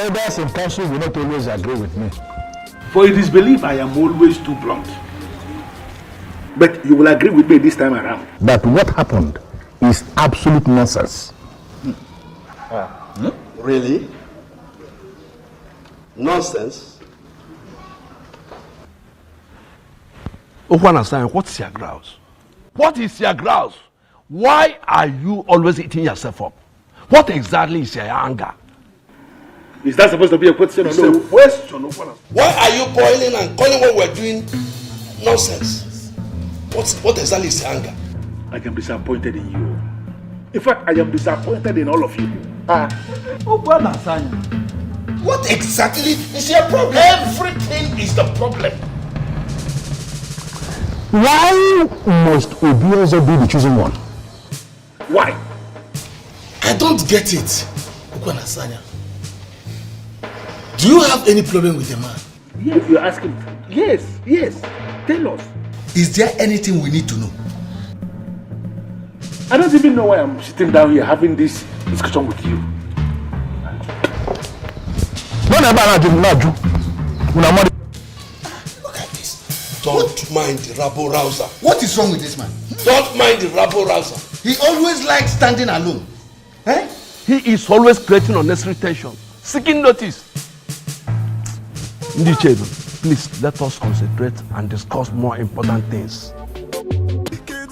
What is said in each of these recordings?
elders in council will not always agree with me. For it is believed I am always too blunt. But you will agree with me this time around. That what happened is absolute nonsense. Really? Nonsense? What's your grouse? What is your grouse? Why are you always eating yourself up? What exactly is your anger? Is that supposed to be a question or no? It's a question. Why are you boiling and calling what we're doing nonsense? What exactly is your anger? I am disappointed in you. In fact, I am disappointed in all of you. What exactly is your problem? Everything is the problem. Why must Obiozo be the chosen one? Why? I don't get it. Ukwanasanya. Do you have any problem with the man? If you ask him, yes. Tell us. Is there anything we need to know? I don't even know why I'm sitting down here having this discussion with you. Look at this. Don't mind the rabble-rouser. What is wrong with this man? Don't mind the rabble-rouser. He always likes standing alone. Eh? He is always creating unnecessary tension, seeking notice. Ndichedu, please let us concentrate and discuss more important things.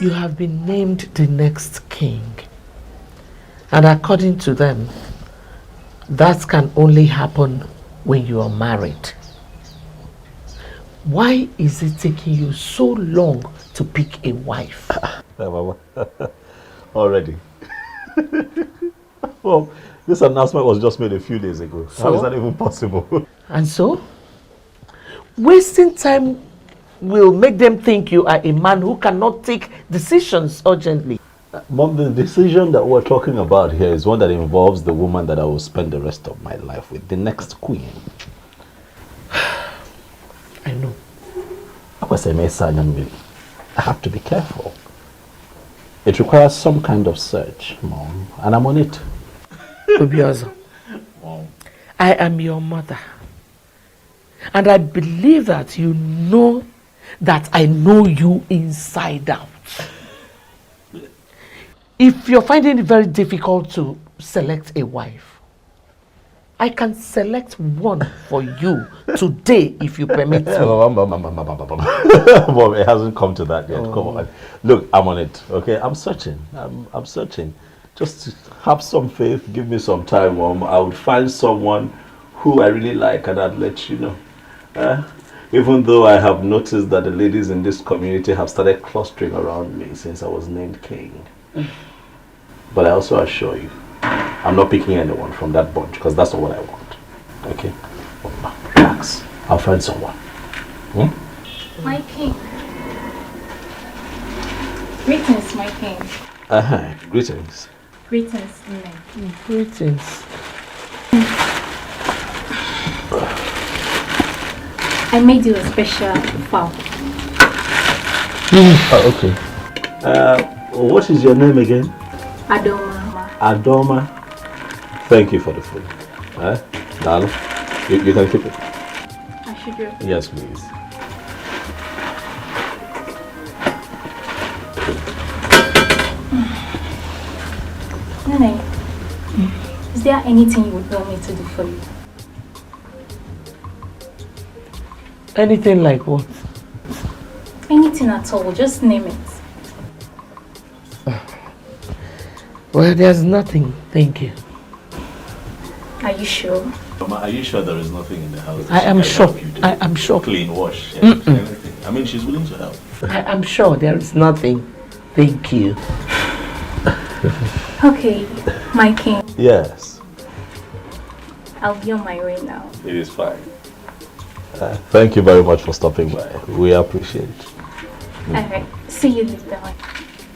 You have been named the next king. And according to them, that can only happen when you are married. Why is it taking you so long to pick a wife? Already. Well, this announcement was just made a few days ago. So? How is that even possible? And so? Wasting time will make them think you are a man who cannot take decisions urgently. Mom, the decision that we're talking about here is one that involves the woman that I will spend the rest of my life with, the next queen. I know. I have to be careful. It requires some kind of search, Mom, and I'm on it. Obiozo, I am your mother. And I believe that you know that I know you inside out. If you're finding it very difficult to select a wife, I can select one for you today if you permit me. Mom, it hasn't come to that yet. Come on. Look, I'm on it, okay? I'm searching. I'm searching. Just have some faith. Give me some time, Mom. I would find someone who I really like and I'd let you know. Even though I have noticed that the ladies in this community have started clustering around me since I was named king. But I also assure you, I'm not picking anyone from that bunch because that's not what I want. Okay? Relax. I'll find someone. My king. Greetings, my king. Greetings. Greetings, men. Greetings. I made you a special fowl. Okay. What is your name again? Adoma. Adoma. Thank you for the food. Darling, you can keep it. I should do. Yes, please. Nene, is there anything you would want me to do for you? Anything like what? Anything at all, just name it. Well, there's nothing, thank you. Are you sure? Mama, are you sure there is nothing in the house? I am sure. I am sure. Clean, wash, anything. I mean, she's willing to help. I am sure there is nothing. Thank you. Okay, my king. Yes. I'll be on my way now. It is fine. Thank you very much for stopping by. We appreciate it. Alright, see you later.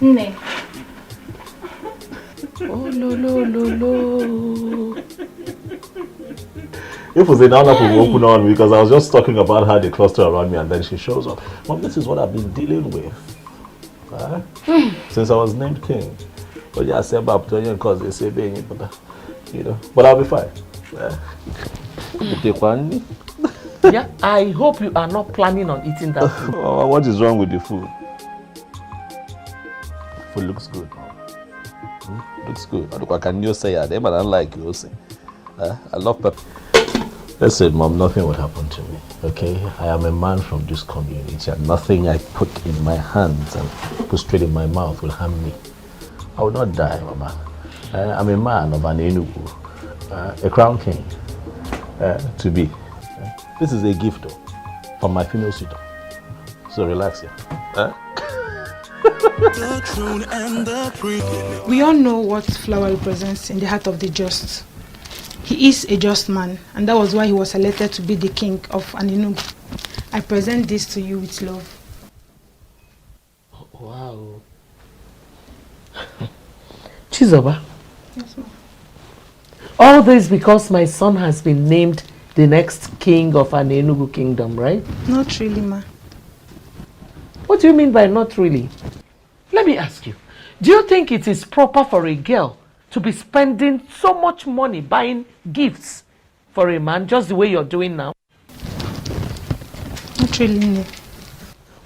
Nene. Oh, no. If we say now that we open on because I was just talking about how they cluster around me and then she shows up. Mom, this is what I've been dealing with since I was named king. But yeah, I said about 20 because they say being, but you know, but I'll be fine. Yeah, I hope you are not planning on eating that food. What is wrong with the food? Food looks good. Looks good. Can you say that? I don't like you. I love pepper. Listen, Mom, nothing would happen to me, okay? I am a man from this community and nothing I put in my hands and put straight in my mouth will harm me. I will not die, Mama. I'm a man of an Enugu, a crown king, to be. This is a gift, though, from my female suitor. So relax here. We all know what flower represents in the heart of the just. He is a just man, and that was why he was selected to be the king of Enugu. I present this to you with love. Wow. Chizoba. Yes, ma'am. All this because my son has been named the next king of an Enugu kingdom, right? Not really, ma. What do you mean by not really? Let me ask you. Do you think it is proper for a girl to be spending so much money buying gifts for a man just the way you're doing now? Not really, no.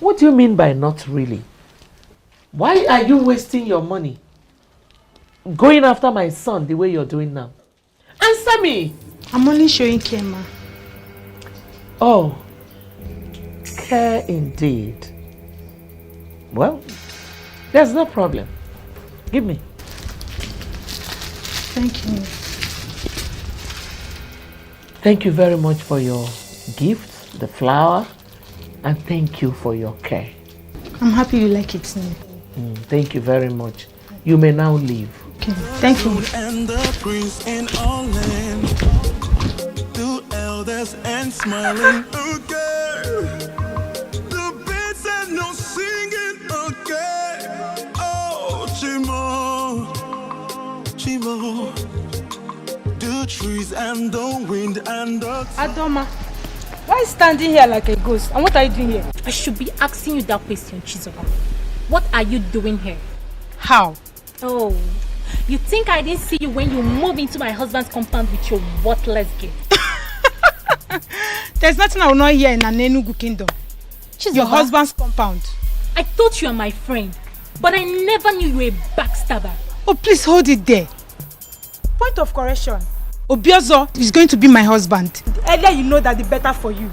What do you mean by not really? Why are you wasting your money going after my son the way you're doing now? Answer me! I'm only showing care, ma. Oh, care indeed. Well, there's no problem. Give me. Thank you. Thank you very much for your gift, the flower, and thank you for your care. I'm happy you like it, Neva. Thank you very much. You may now leave. Okay, thank you. And the prince in all land, two elders and smiling. Okay, the birds and no singing. Okay, oh Chimo, Chimo, the trees and the wind and the Adoma, why are you standing here like a ghost? And what are you doing here? I should be asking you that question, Chizoba. What are you doing here? How? Oh, you think I didn't see you when you moved into my husband's compound with your worthless gift? There's nothing I will not hear in an Enugu kingdom. Chizoba, Your husband's compound. I thought you were my friend, but I never knew you were a backstabber. Oh, please hold it there. Point of correction. Obiozo is going to be my husband. The earlier you know that, the better for you.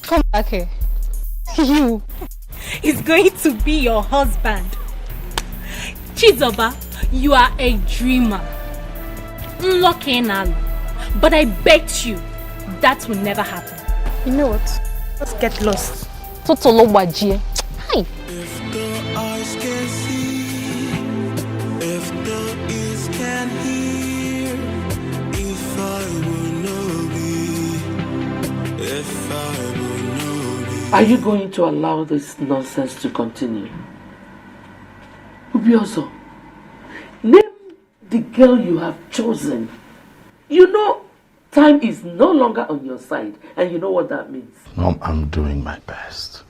Come back here. You. He's going to be your husband. Chizoba, you are a dreamer. But I bet you that will never happen. You know what? Let's get lost. Totolo wajie. Hi. If the eyes can see, if the ears can hear, if I will know be, if I will know be. Are you going to allow this nonsense to continue? Ubiozo, name the girl you have chosen. You know, time is no longer on your side, and you know what that means. Mom, I'm doing my best.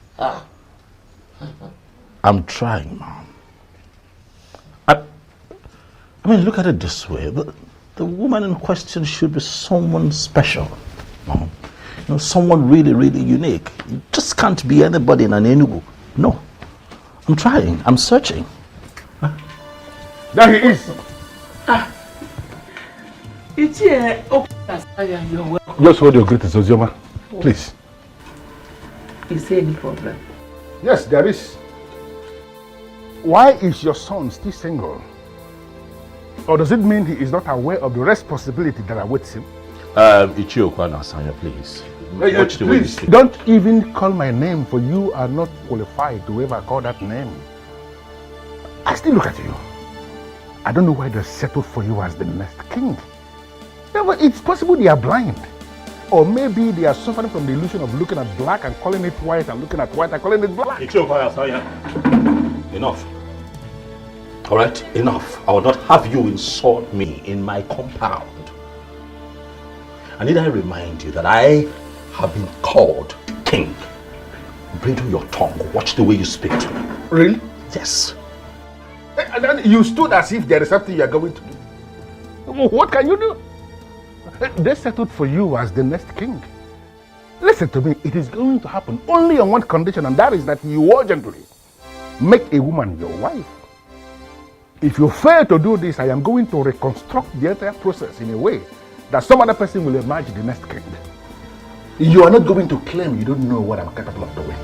I'm trying, Mom. I mean, look at it this way. The woman in question should be someone special, Mom. You know, someone really, really unique. You just can't be anybody in an Enugu. No. I'm trying. I'm searching. There he is. It's here. Oh, you're welcome. Just hold your greetings, Ozioma. Please. Is there any problem? Yes, there is. Why is your son still single? Or does it mean he is not aware of the responsibility that awaits him? Ichiokwa Nasanya, please. Watch the way you Please, speak. don't even call my name, for you are not qualified to ever call that name. I still look at you. I don't know why they settled for you as the next king. Yeah, but it's possible they are blind. Or maybe they are suffering from the illusion of looking at black and calling it white, and looking at white and calling it black. Enough. All right, enough. I will not have you insult me in my compound. And need I remind you that I have been called king. Bridle your tongue. Watch the way you speak to me. Really? Yes. And then you stood as if there is something you are going to do. What can you do? They settled for you as the next king. Listen to me, it is going to happen only on one condition, and that is that you urgently make a woman your wife. If you fail to do this, I am going to reconstruct the entire process in a way that some other person will emerge the next king. You are not going to claim you don't know what I'm capable of doing.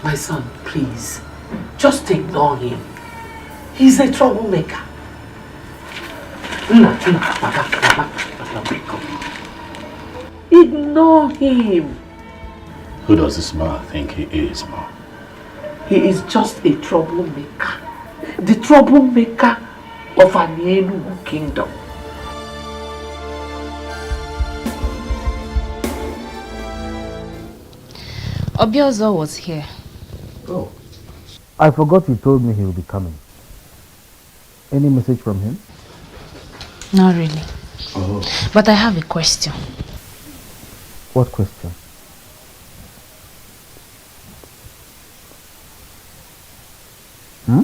My son, please, just ignore him. He's a troublemaker. Ignore him. Who does this man think he is, Mom? He is just a troublemaker. The troublemaker of an Enugu kingdom. Obiozo was here. Oh. I forgot you told me he will be coming. Any message from him? Not really. Oh. But I have a question. What question? Hmm?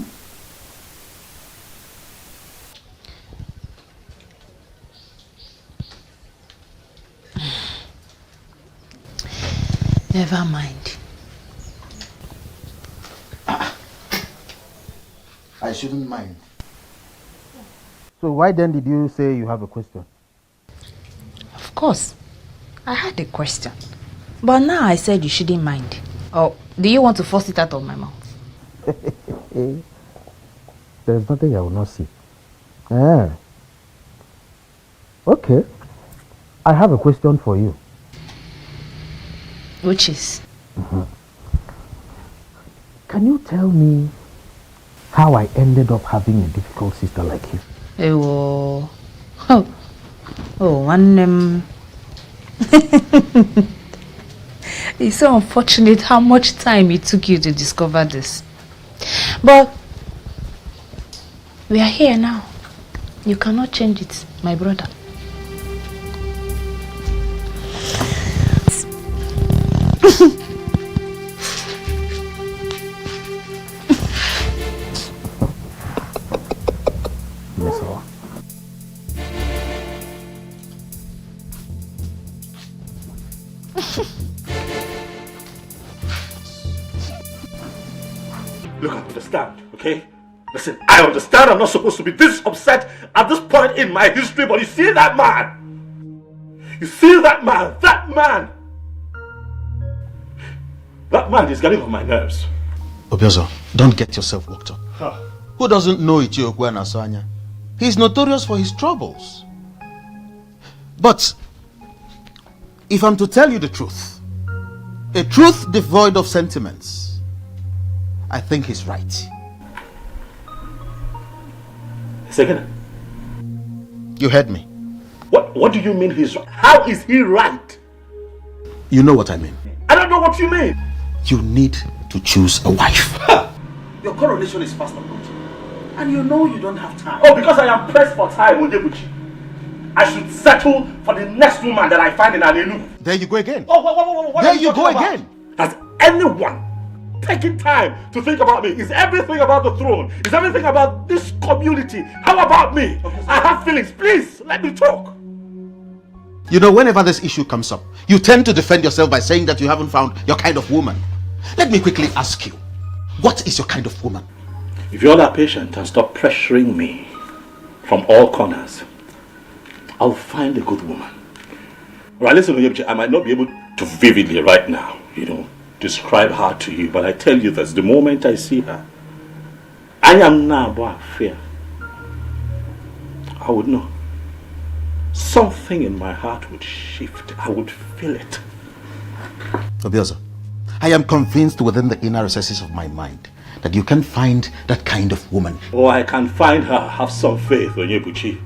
Never mind. I shouldn't mind. So why then did you say you have a question? Of course. I had a question. But now I said you shouldn't mind. Or do you want to force it out of my mouth? There's nothing I will not see. Ah. Okay. I have a question for you. Which is? Can you tell me how I ended up having a difficult sister like you? It's so unfortunate how much time it took you to discover this. But we are here now. You cannot change it, my brother. Look, I understand, okay? Listen, I understand I'm not supposed to be this upset at this point in my history, but you see that man? You see that man? That man is getting on my nerves. Obiozo, don't get yourself worked up. Huh. Who doesn't know Ichiokwu and Asanya? He's notorious for his troubles. But if I'm to tell you the truth, a truth devoid of sentiments, I think he's right. Second. You heard me. What do you mean he's right? How is he right? You know what I mean. I don't know what you mean. You need to choose a wife. Your coronation is fast approaching. And you know you don't have time. Oh, because I am pressed for time, Onyebuchi. I should settle for the next woman that I find in Alelu. There you go again. Oh, what there you go again. Has anyone taking time to think about me? Is everything about the throne? Is everything about this community? How about me? Okay, I have feelings. Please, let me talk. You know, whenever this issue comes up, you tend to defend yourself by saying that you haven't found your kind of woman. Let me quickly ask you, what is your kind of woman? If you're that patient and stop pressuring me from all corners, I'll find a good woman. Right, listen, I might not be able to vividly right now, describe her to you, but I tell you this, the moment I see her, I am now about fear. I would know. Something in my heart would shift. I would feel it. Obiozo, I am convinced within the inner recesses of my mind that you can find that kind of woman. Oh, I can find her. Have some faith, Onyebuchi.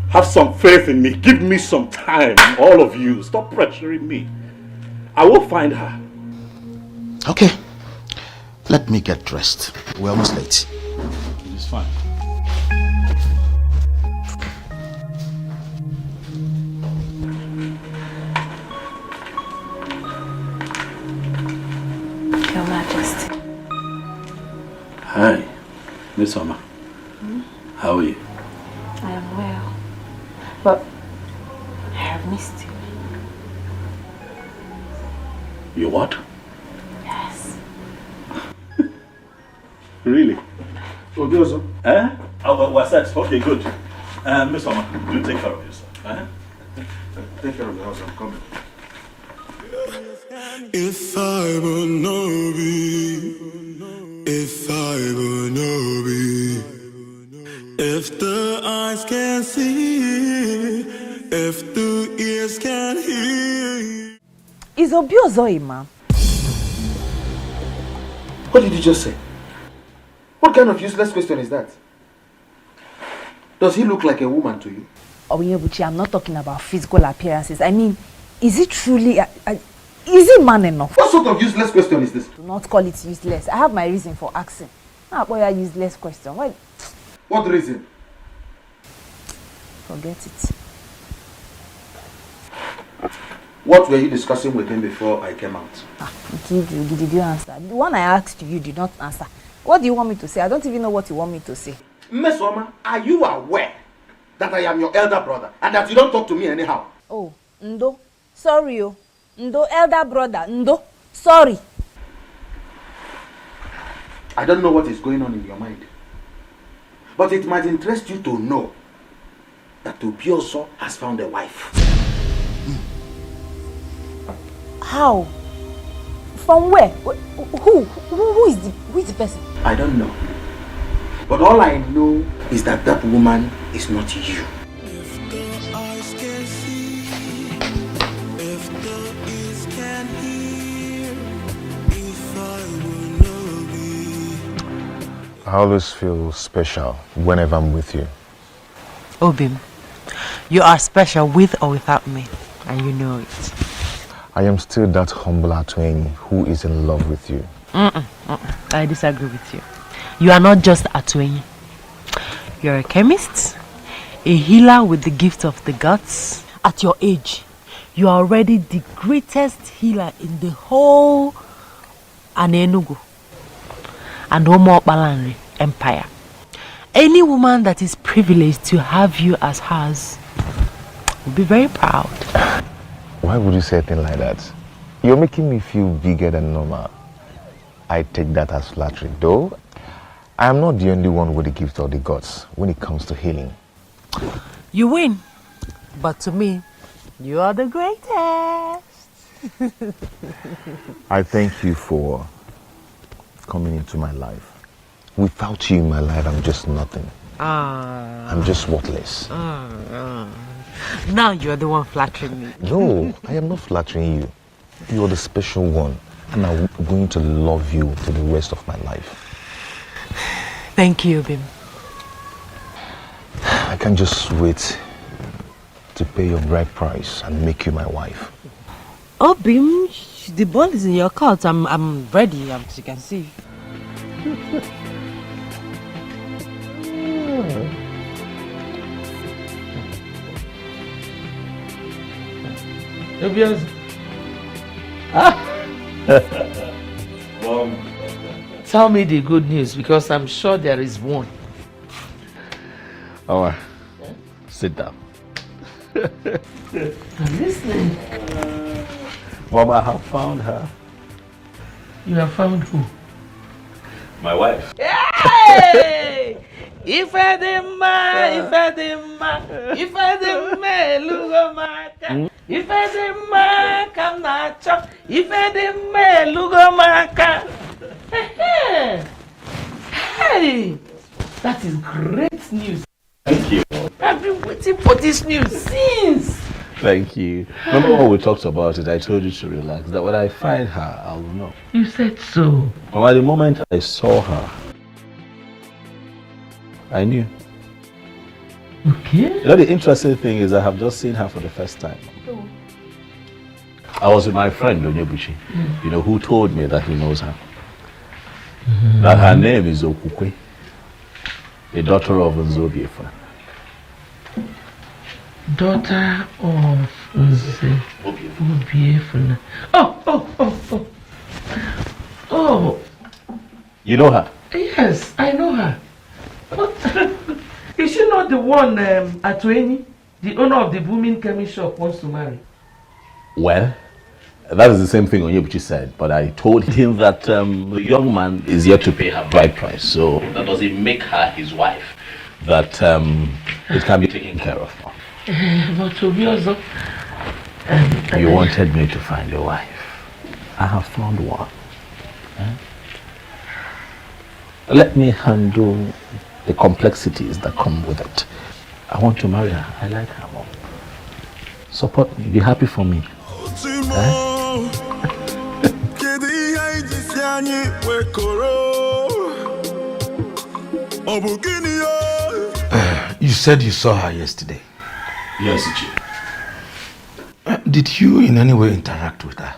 Have some faith in me. Give me some time, all of you. Stop pressuring me. I will find her. Okay. Let me get dressed. We're almost late. It's fine. Your Majesty. Hi, Miss Summer. How are you? I am well, but I have missed you. You what? Yes. Really? Obiozo? Eh? Oh, what's that? Okay, good. Miss Summer, you take care of yourself. Take care of the house, I'm coming. If I will not be, if I will not be, if the eyes can see, if the ears can hear. Is Obiozo a man? What did you just say? What kind of useless question is that? Does he look like a woman to you? Obinyebuchi, I'm not talking about physical appearances. I mean, is he truly is he man enough? What sort of useless question is this? Do not call it useless. I have my reason for asking. Not about your useless question. Why? What reason? Forget it. What were you discussing with him before I came out? Did you answer? The one I asked you did not answer. What do you want me to say? I don't even know what you want me to say. Miss Oma, are you aware that I am your elder brother and that you don't talk to me anyhow? Oh, Ndo. Sorry, oh. Ndo, elder brother. Ndo. Sorry. I don't know what is going on in your mind. But it might interest you to know that Obiozo has found a wife. How? From where? Who is the person? I don't know. But all I know is that that woman is not you. If the eyes can see, if the ears can hear, if I will not be. I always feel special whenever I'm with you. Obim, you are special with or without me, and you know it. I am still that humble Atweni who is in love with you. I disagree with you. You are not just Atweni. You're a chemist, a healer with the gift of the gods. At your age, you are already the greatest healer in the whole Anenugu and Homo Balanri Empire. Any woman that is privileged to have you as hers will be very proud. Why would you say a thing like that? You're making me feel bigger than normal. I take that as flattery, though I am not the only one with the gift of the gods when it comes to healing. You win, but to me, you are the greatest. I thank you for coming into my life. Without you in my life, I'm just nothing. I'm just worthless. Now you're the one flattering me. No, I am not flattering you. You're the special one, and I'm going to love you for the rest of my life. Thank you, Bim. I can't just wait to pay your bride price and make you my wife. Oh, Bim, the ball is in your court. I'm ready, as you can see. Tell me the good news, because I'm sure there is one. Alright, sit down. I'm listening. Mom, I have found her. You have found who? My wife. Hey! If I didn't Lugomaka. If I didn't I'm not chop. If I didn't Lugomaka. Hey! That is great news. Thank you. I've been waiting for this news since. Thank you. Remember when we talked about it, I told you to relax, that when I find her, I'll know. You said so. But at the moment I saw her, I knew. Okay. You know, the interesting thing is I have just seen her for the first time. Oh. I was with my friend, Onyebuchi, you know, who told me that he knows her. That her name is Okukwe, the daughter of Nzobiefa. Daughter of Obiefuna. Oh. You know her? Yes. the one Atueni, the owner of the booming chemist shop, wants to marry? Well, that is the same thing Onyebuchi said, but I told him that the young man is yet to pay her bride price, so that doesn't make her his wife. That it can be taken care of. But to be also, you wanted me to find a wife. I have found one. Let me handle the complexities that come with it. I want to marry her. I like her more. Support me. Be happy for me. You said you saw her yesterday. Yes, Ichi. Did you in any way interact with her?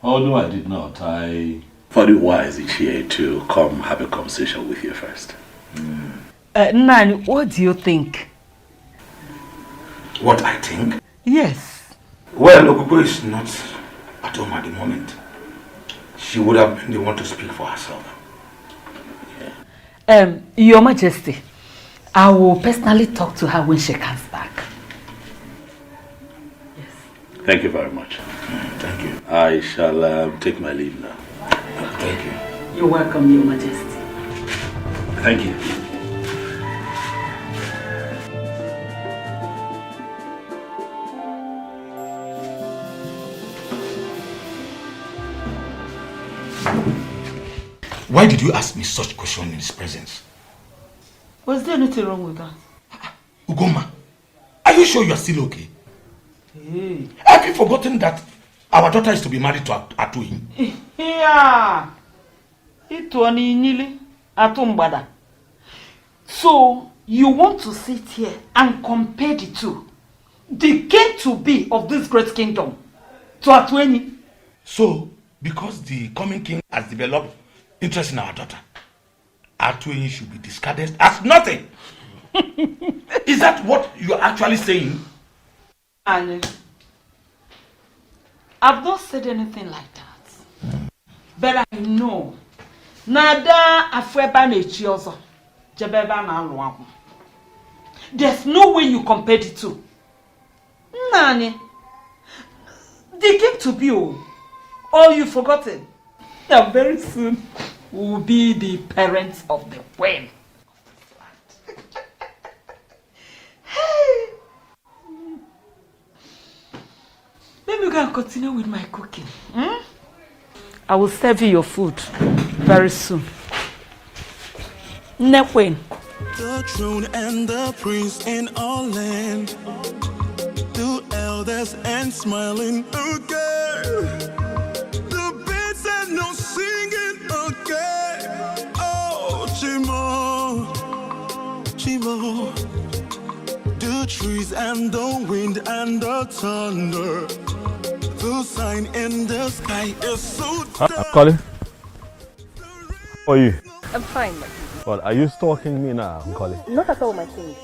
Oh, no, I did not. I thought it wise each year to come have a conversation with you first. Nani, what do you think? What I think? Yes. Well, Okuko is not at home at the moment. She would have been the one to speak for herself. Your Majesty, I will personally talk to her when she comes back. Yes. Thank you very much. Thank you. I shall take my leave now. Thank you. You're welcome, Your Majesty. Thank you. Why did you ask me such question in his presence? Was there anything wrong with that? Ugoma, are you sure you are still okay? Hey. Have you forgotten that our daughter is to be married to Atui? Yeah. So, you want to sit here and compare the two? The king to be of this great kingdom to Atueni? So, because the coming king has developed interest in our daughter, Atueni should be discarded as nothing. Is that what you are actually saying? And I've not said anything like that. But I know Nada afreba nechiozo jebeba na alwamu. There's no way you compare the two. Nani, they came to be all you've forgotten. Yeah, very soon we will be the parents of the queen. Hey. Maybe we can continue with my cooking. I will serve you your food very soon. Queen. The throne and the prince in our land, the elders and smiling again. The birds and no singing again. Oh, Chimo, Chimo. The trees and the wind and the thunder. The sign in the sky is so dark. Colin, how are you? I'm fine, my king. Well, are you stalking me now, Colin? Not at all, my king.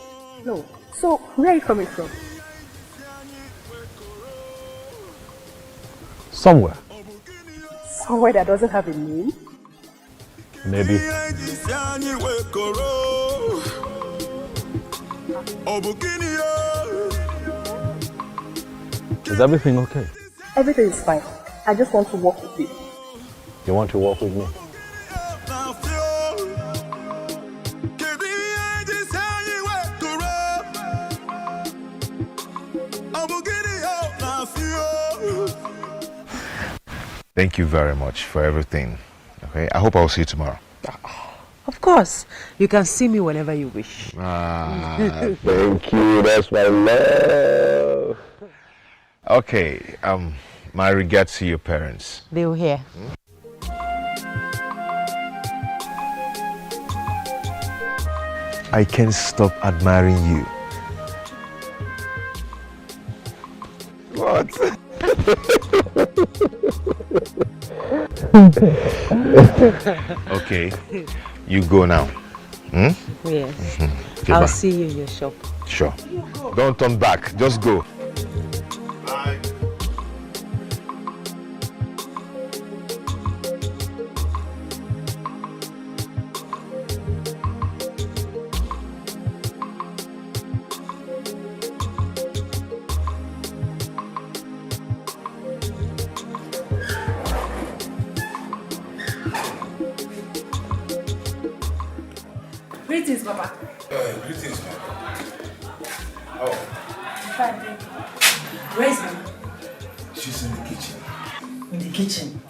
No. So, where are you coming from? Somewhere. Somewhere that doesn't have a name? Maybe. Is everything okay? Everything is fine. I just want to walk with you. You want to walk with me? Thank you very much for everything. Okay, I hope I'll see you tomorrow. Of course. You can see me whenever you wish. Thank you. That's my love. Okay, my regards to your parents. They were here. I can't stop admiring you. What? Okay, you go now. Yes. Okay, I'll bye. see you in your shop. Sure. Don't turn back. Just go. Bye. Greetings, Papa. Greetings, man. Oh. Fine, thank you. Where is Mama? She's in the kitchen. In the kitchen?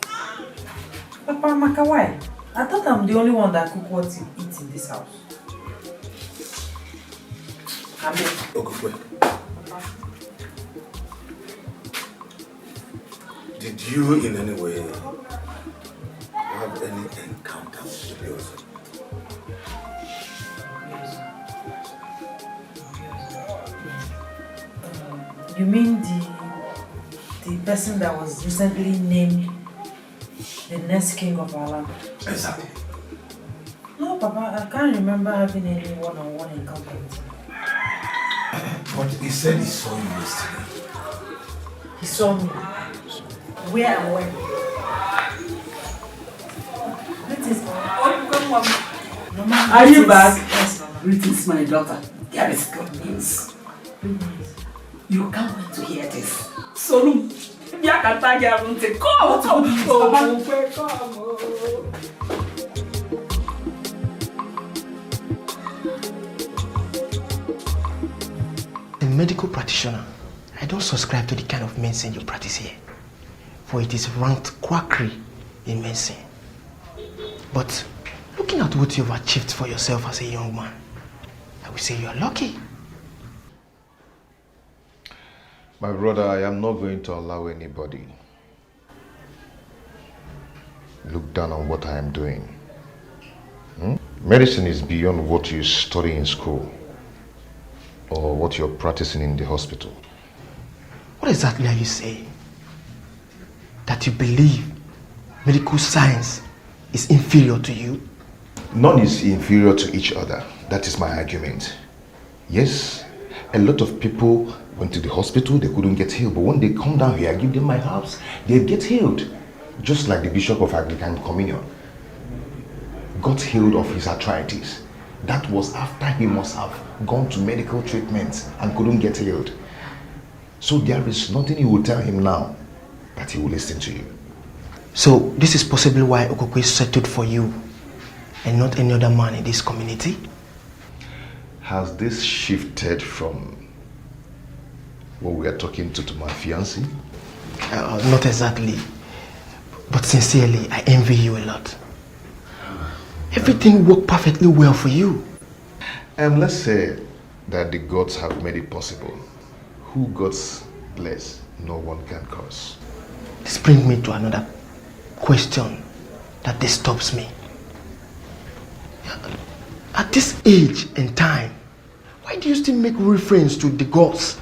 Papa, Maka, why? I thought I'm the only one that cook what you eat in this house. Come here. Okay, wait. Papa. Did you in any way have any encounter with the person? You mean the person that was recently named the next king of our land? Exactly. No, Papa, I can't remember having any one-on-one encounter with him. But he said he saw you yesterday. He saw me. Where and when? Greetings, Mama. Mama, Are you greetings. back? Yes, Mama. Greetings, my daughter. There is good news. Good news. You can't wait to hear this. So, come. A medical practitioner, I don't subscribe to the kind of medicine you practice here, for it is ranked quackery in medicine. But looking at what you've achieved for yourself as a young man, I would say you are lucky. My brother, I am not going to allow anybody look down on what I am doing. Medicine is beyond what you study in school or what you're practicing in the hospital. What exactly are you saying? That you believe medical science is inferior to you? None is inferior to each other. That is my argument. Yes, a lot of people went to the hospital, they couldn't get healed. But when they come down here, I give them my herbs, they get healed. Just like the Bishop of Anglican Communion got healed of his arthritis. That was after he must have gone to medical treatment and couldn't get healed. So there is nothing you will tell him now that he will listen to you. So this is possibly why Okokwe settled for you and not any other man in this community? Has this shifted from what we are talking to my fiancé? Not exactly. But sincerely, I envy you a lot. Everything worked perfectly well for you. And let's say that the gods have made it possible. Who God's bless, no one can curse. This brings me to another question that disturbs me. At this age and time, why do you still make reference to the gods?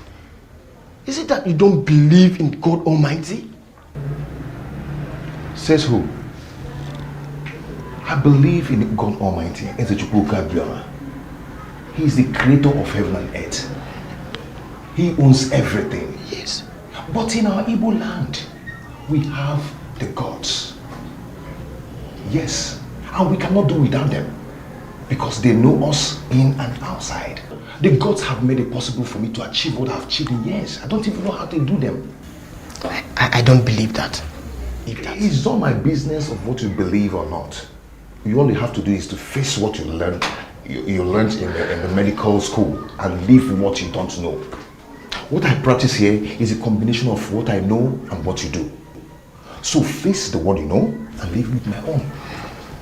Is it that you don't believe in God Almighty? Says who? I believe in God Almighty. He is the creator of heaven and earth. He owns everything. Yes. But in our Igbo land, we have the gods. Yes. And we cannot do without them. Because they know us in and outside. The gods have made it possible for me to achieve what I've achieved in years. I don't even know how to do them. I don't believe that. It's not my business of what you believe or not. You all you have to do is to face what you learned. You learned in the medical school and live what you don't know. What I practice here is a combination of what I know and what you do. So face the one you know and live with my own.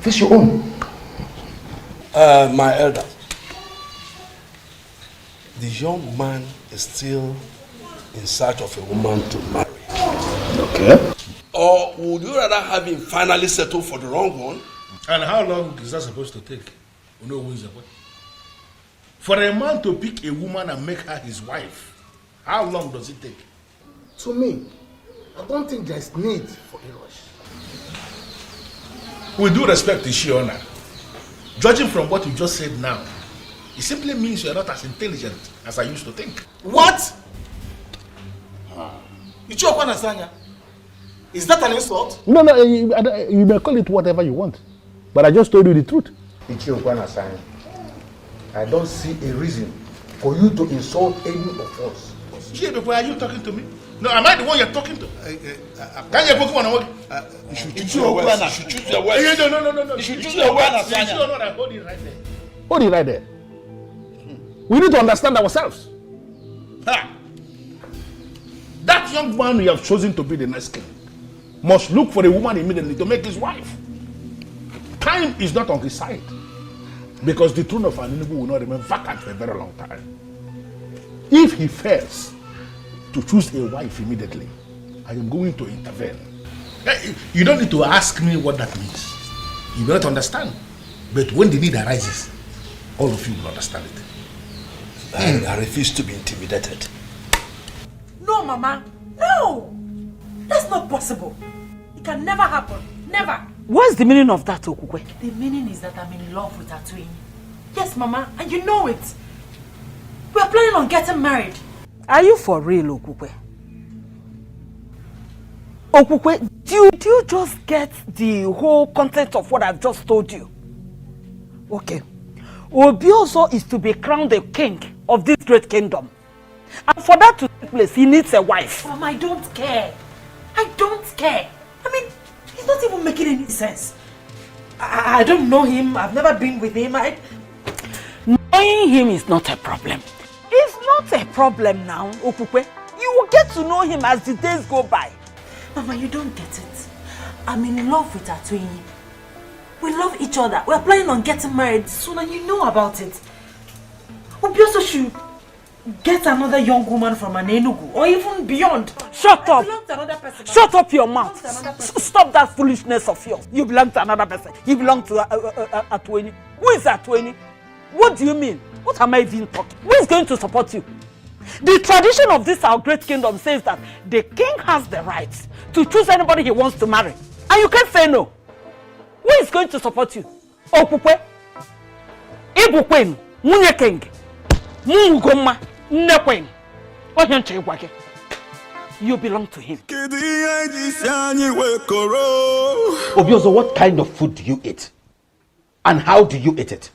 Face your own. My elder, the young man is still in search of a woman to marry. Okay. Or would you rather have him finally settle for the wrong one? And how long is that supposed to take? You know who is the what? For a man to pick a woman and make her his wife, how long does it take? To me, I don't think there's need for a rush. With due respect to Shiona, judging from what you just said now, it simply means you are not as intelligent as I used to think. What? Is that an insult? No, you may call it whatever you want. But I just told you the truth. I don't see a reason for you to insult any of us. Are you talking to me? No, am I the one you're talking to? Can you Pokemon away? You should choose your words. You should choose your words. No. You should choose your words. You should not hold it right there. Hold it right there. We need to understand ourselves. Ha! That young man you have chosen to be the next king must look for a woman immediately to make his wife. Time is not on his side, because the throne of Aninugu will not remain vacant for a very long time. If he fails to choose a wife immediately, I am going to intervene. You don't need to ask me what that means. You will not understand. But when the need arises, all of you will understand it. I refuse to be intimidated. No, Mama. No! That's not possible. It can never happen. Never. What's the meaning of that, Okukwe? The meaning is that I'm in love with Atuini. Yes, Mama, and you know it. We're planning on getting married. Are you for real, Okukwe? Okukwe, did you just get the whole content of what I've just told you? Okay. Obioso is to be crowned the king of this great kingdom. And for that to take place, he needs a wife. Mama, I don't care. I don't care. I mean, it's not even making any sense. I don't know him. I've never been with him. Knowing him is not a problem. It's not a problem now, Okukwe. You will get to know him as the days go by. Mama, you don't get it. I'm in love with Atuini. We love each other. We're planning on getting married soon, and you know about it. Obioso should get another young woman from an Enugu or even beyond. Shut up! Belong to another person. Shut up your mouth. Stop that foolishness of yours. You belong to another person. You belong to Atuini. Who is Atuini? What do you mean? What am I even talking? Who is going to support you? The tradition of this our great kingdom says that the king has the right to choose anybody he wants to marry. And you can't say no. Who is going to support you? Okukwe? Ibukwen? Munye king? Mungoma? Nekwen? You belong to him. Obioso, what kind of food do you eat? And how do you eat it?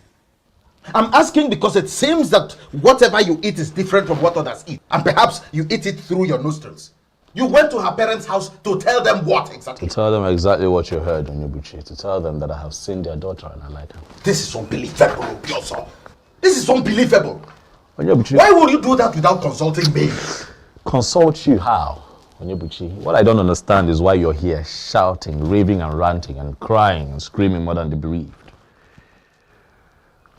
I'm asking because it seems that whatever you eat is different from what others eat. And perhaps you eat it through your nostrils. You went to her parents' house to tell them what exactly? To tell them exactly what you heard, Onyebuchi. To tell them that I have seen their daughter and I like her. This is unbelievable, Obioso. This is unbelievable. Onyebuchi. Why would you do that without consulting me? Consult you how? Onyebuchi, what I don't understand is why you're here shouting, raving and ranting and crying and screaming more than the bereaved.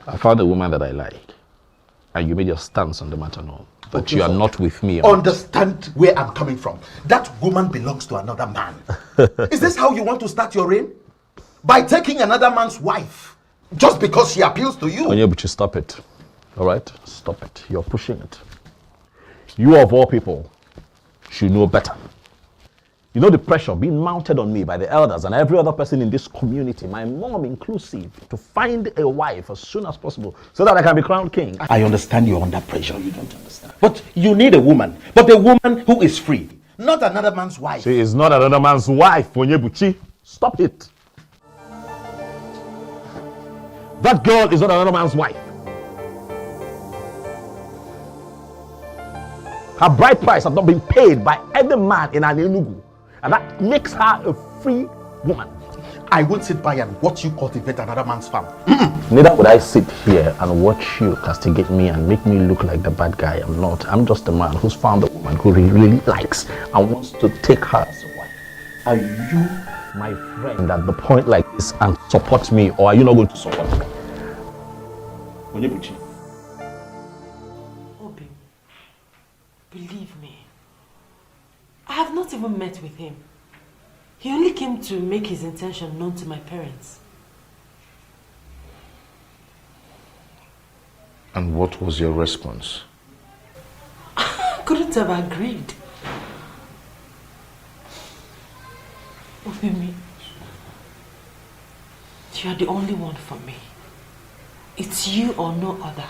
I found a woman that I like, and you made your stance on the matter known. But okay, you are not with me. Understand where I'm coming from. That woman belongs to another man. Is this how you want to start your reign? By taking another man's wife, just because she appeals to you? Onyebuchi, stop it. All right? Stop it. You're pushing it. You of all people should know better. You know the pressure being mounted on me by the elders and every other person in this community, my mom inclusive, to find a wife as soon as possible so that I can be crowned king. I understand you're under pressure. You don't understand. But you need a woman. But a woman who is free. Not another man's wife. She is not another man's wife, Onyebuchi. Stop it. That girl is not another man's wife. Her bride price has not been paid by any man in Enugu. And that makes her a free woman. I won't sit by and watch you cultivate another man's farm. Neither would I sit here and watch you castigate me and make me look like the bad guy. I'm not. I'm just a man who's found a woman who he really likes and wants to take her as a wife. Are you my friend at the point like this and support me, or are you not going to support me? Onyebuchi. Obi, believe me. I have not even met with him. He only came to make his intention known to my parents. And what was your response? I couldn't have agreed. Obimi, you are the only one for me. It's you or no other.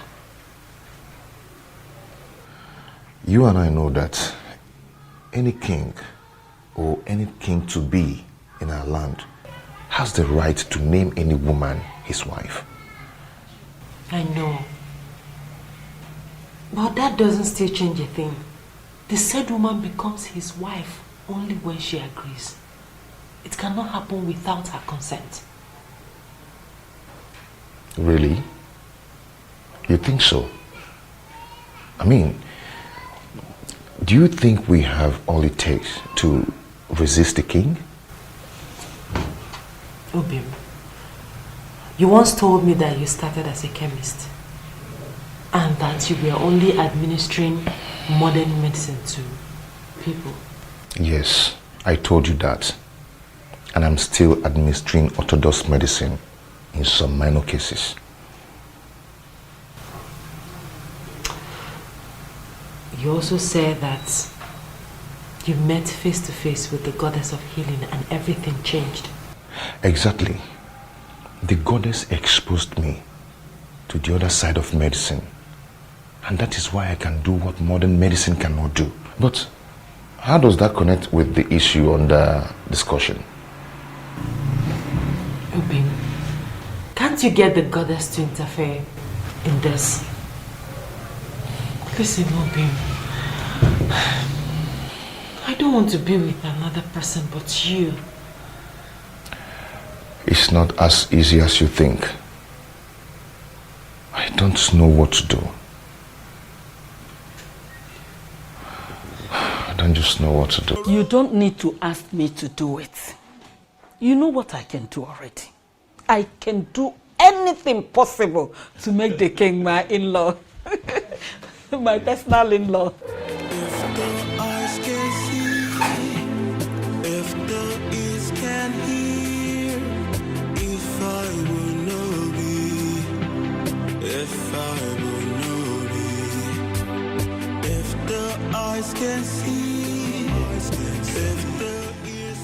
You and I know that any king or any king to be in our land has the right to name any woman his wife. I know. But that doesn't still change a thing. The said woman becomes his wife only when she agrees. It cannot happen without her consent. Really? You think so? I mean, do you think we have all it takes to resist the king? Obim, you once told me that you started as a chemist and that you were only administering modern medicine to people. Yes, I told you that. And I'm still administering orthodox medicine in some minor cases. You also said that you met face to face with the goddess of healing and everything changed. Exactly. The goddess exposed me to the other side of medicine. And that is why I can do what modern medicine cannot do. But how does that connect with the issue under discussion? Obim, can't you get the goddess to interfere in this? Listen, Obim, I don't want to be with another person but you. It's not as easy as you think. I don't know what to do. I don't just know what to do. You don't need to ask me to do it. You know what I can do already. I can do anything possible to make the king my in-law. My personal in-law.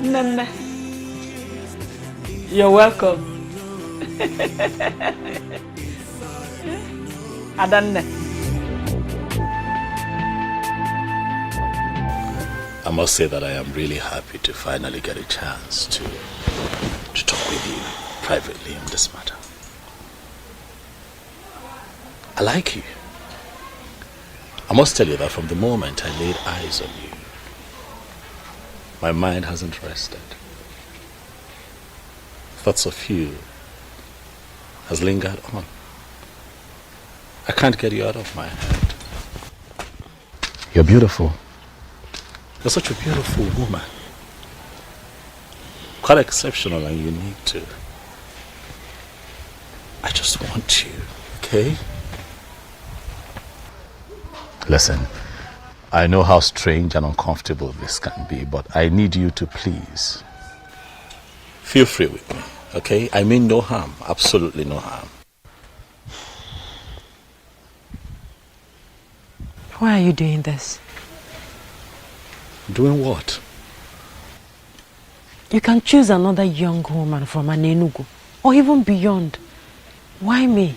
Nana, you're welcome. Adanne. I must say that I am really happy to finally get a chance to talk with you privately on this matter. I like you. I must tell you that from the moment I laid eyes on you, my mind hasn't rested. Thoughts of you has lingered on. I can't get you out of my head. You're beautiful. You're such a beautiful woman. Quite exceptional and unique too. I just want you, okay? Listen, I know how strange and uncomfortable this can be, but I need you to please feel free with me, okay? I mean no harm, absolutely no harm. Why are you doing this? Doing what? You can choose another young woman from Enugu or even beyond. Why me?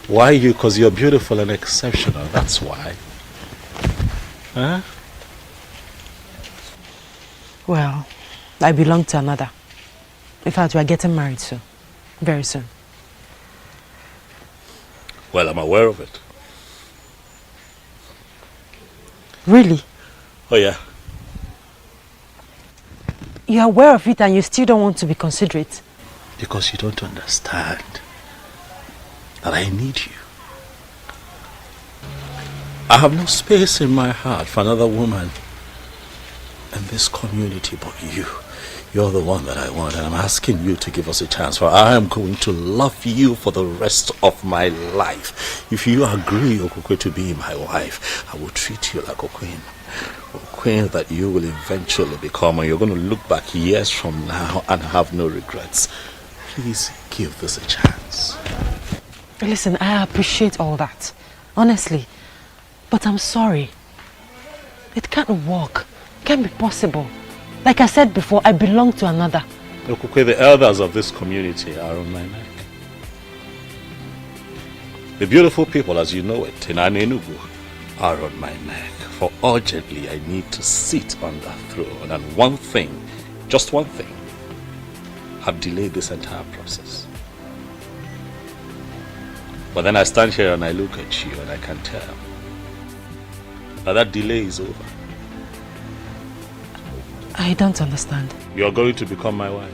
Why you? Because you're beautiful and exceptional, that's why. Huh? Well, I belong to another. In fact, we are getting married soon. Very soon. Well, I'm aware of it. Really? Oh, yeah. You're aware of it and you still don't want to be considerate? Because you don't understand that I need you. I have no space in my heart for another woman in this community but you. You're the one that I want, and I'm asking you to give us a chance, for I am going to love you for the rest of my life. If you agree, Okokwe, to be my wife, I will treat you like a queen. A queen that you will eventually become, and you're going to look back years from now and have no regrets. Please give this a chance. Listen, I appreciate all that, honestly. But I'm sorry. It can't work. It can't be possible. Like I said before, I belong to another. Okokwe, the elders of this community are on my neck. The beautiful people, as you know it, in Enugu, are on my neck. For urgently, I need to sit on that throne. And one thing, just one thing, have delayed this entire process. But then I stand here and I look at you and I can tell that delay is over. I don't understand. You're going to become my wife.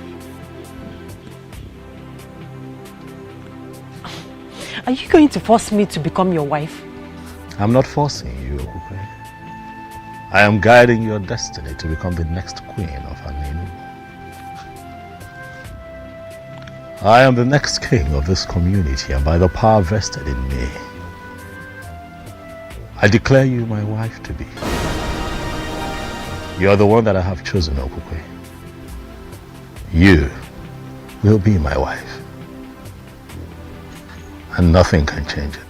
Are you going to force me to become your wife? I'm not forcing you, Okupe. I am guiding your destiny to become the next queen of Aninu. I am the next king of this community, and by the power vested in me, I declare you my wife to be. You are the one that I have chosen, Okupe. You will be my wife, and nothing can change it.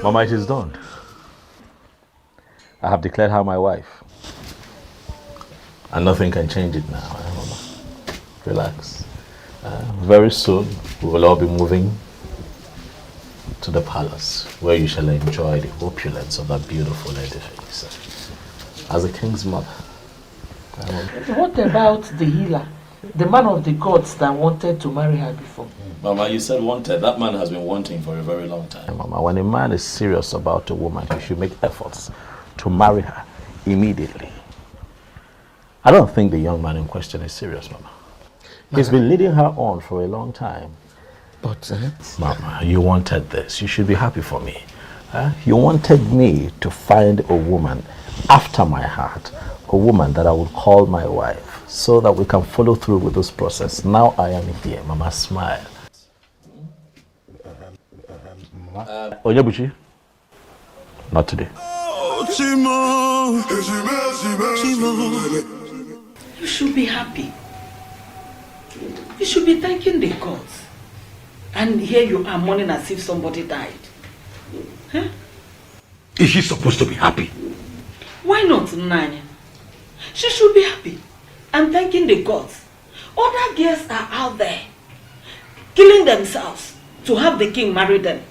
Mama, it is done. I have declared her my wife, and nothing can change it now, Mama. Relax. Very soon, we will all be moving to the palace, where you shall enjoy the opulence of that beautiful edifice as a king's mother. What about the healer, the man of the gods that wanted to marry her before? Mama, you said wanted. That man has been wanting for a very long time. Mama, when a man is serious about a woman, he should make efforts to marry her immediately. I don't think the young man in question is serious, Mama. He's been leading her on for a long time. But, Mama, you wanted this. You should be happy for me. You wanted me to find a woman after my heart, a woman that I would call my wife, so that we can follow through with this process. Now I am here. Mama, smile. Onyebuchi, not today. You should be happy. You should be thanking the gods. And here you are mourning as if somebody died. Huh? Is she supposed to be happy? Why not, Nanya? She should be happy and thanking the gods. Other girls are out there killing themselves to have the king marry them.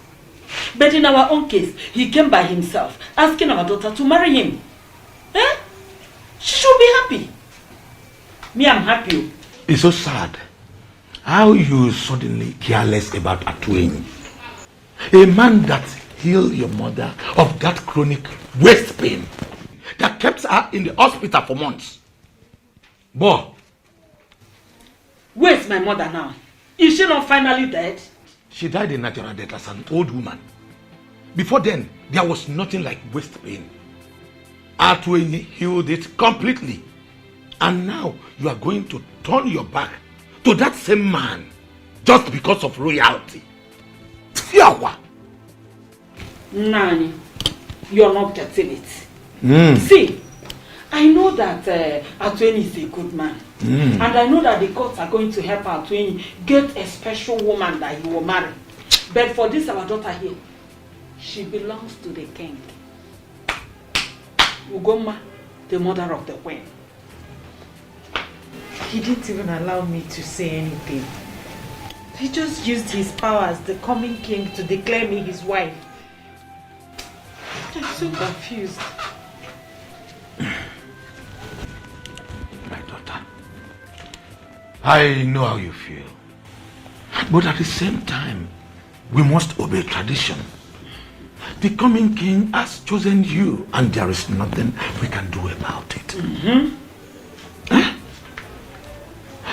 But in our own case, he came by himself, asking our daughter to marry him. Eh? She should be happy. Me, I'm happy. It's so sad how you suddenly careless about Atueni. A man that healed your mother of that chronic waist pain that kept her in the hospital for months. Boy. Where's my mother now? Is she not finally dead? She died a natural death as an old woman. Before then, there was nothing like waist pain. Atueni healed it completely. And now you are going to turn your back to that same man just because of royalty. Fiawa! Nani, you're not getting it. See, I know that Atueni is a good man. And I know that the courts are going to help Atueni get a special woman that he will marry. But for this, our daughter here, she belongs to the king. Ugoma, the mother of the queen. He didn't even allow me to say anything. He just used his power as the coming king to declare me his wife. I'm so confused. My daughter, I know how you feel. But at the same time, we must obey tradition. The coming king has chosen you, and there is nothing we can do about it.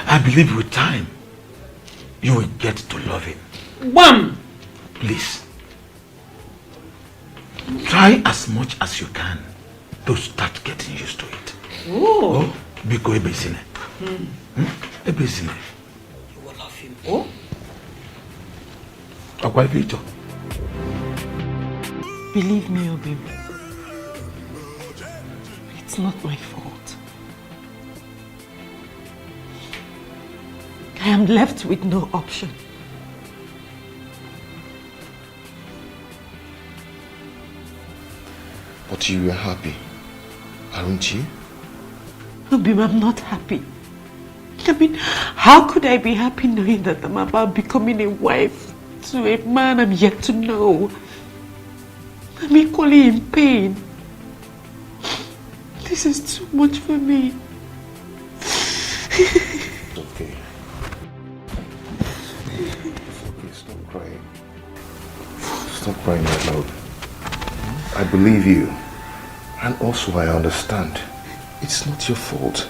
I believe with time, you will get to love him. Wham! Please, try as much as you can to start getting used to it. Oh, Biko ebezine. Ebezine. You will love him. Oh? Akwa Vito. Believe me, Obim. It's not my fault. I am left with no option. But you were happy, aren't you? Obim, I'm not happy. I mean, how could I be happy knowing that I'm about becoming a wife to a man I'm yet to know? I'm equally in pain. This is too much for me. It's okay. It's okay, stop crying. Stop crying out loud. I believe you. And also I understand. It's not your fault.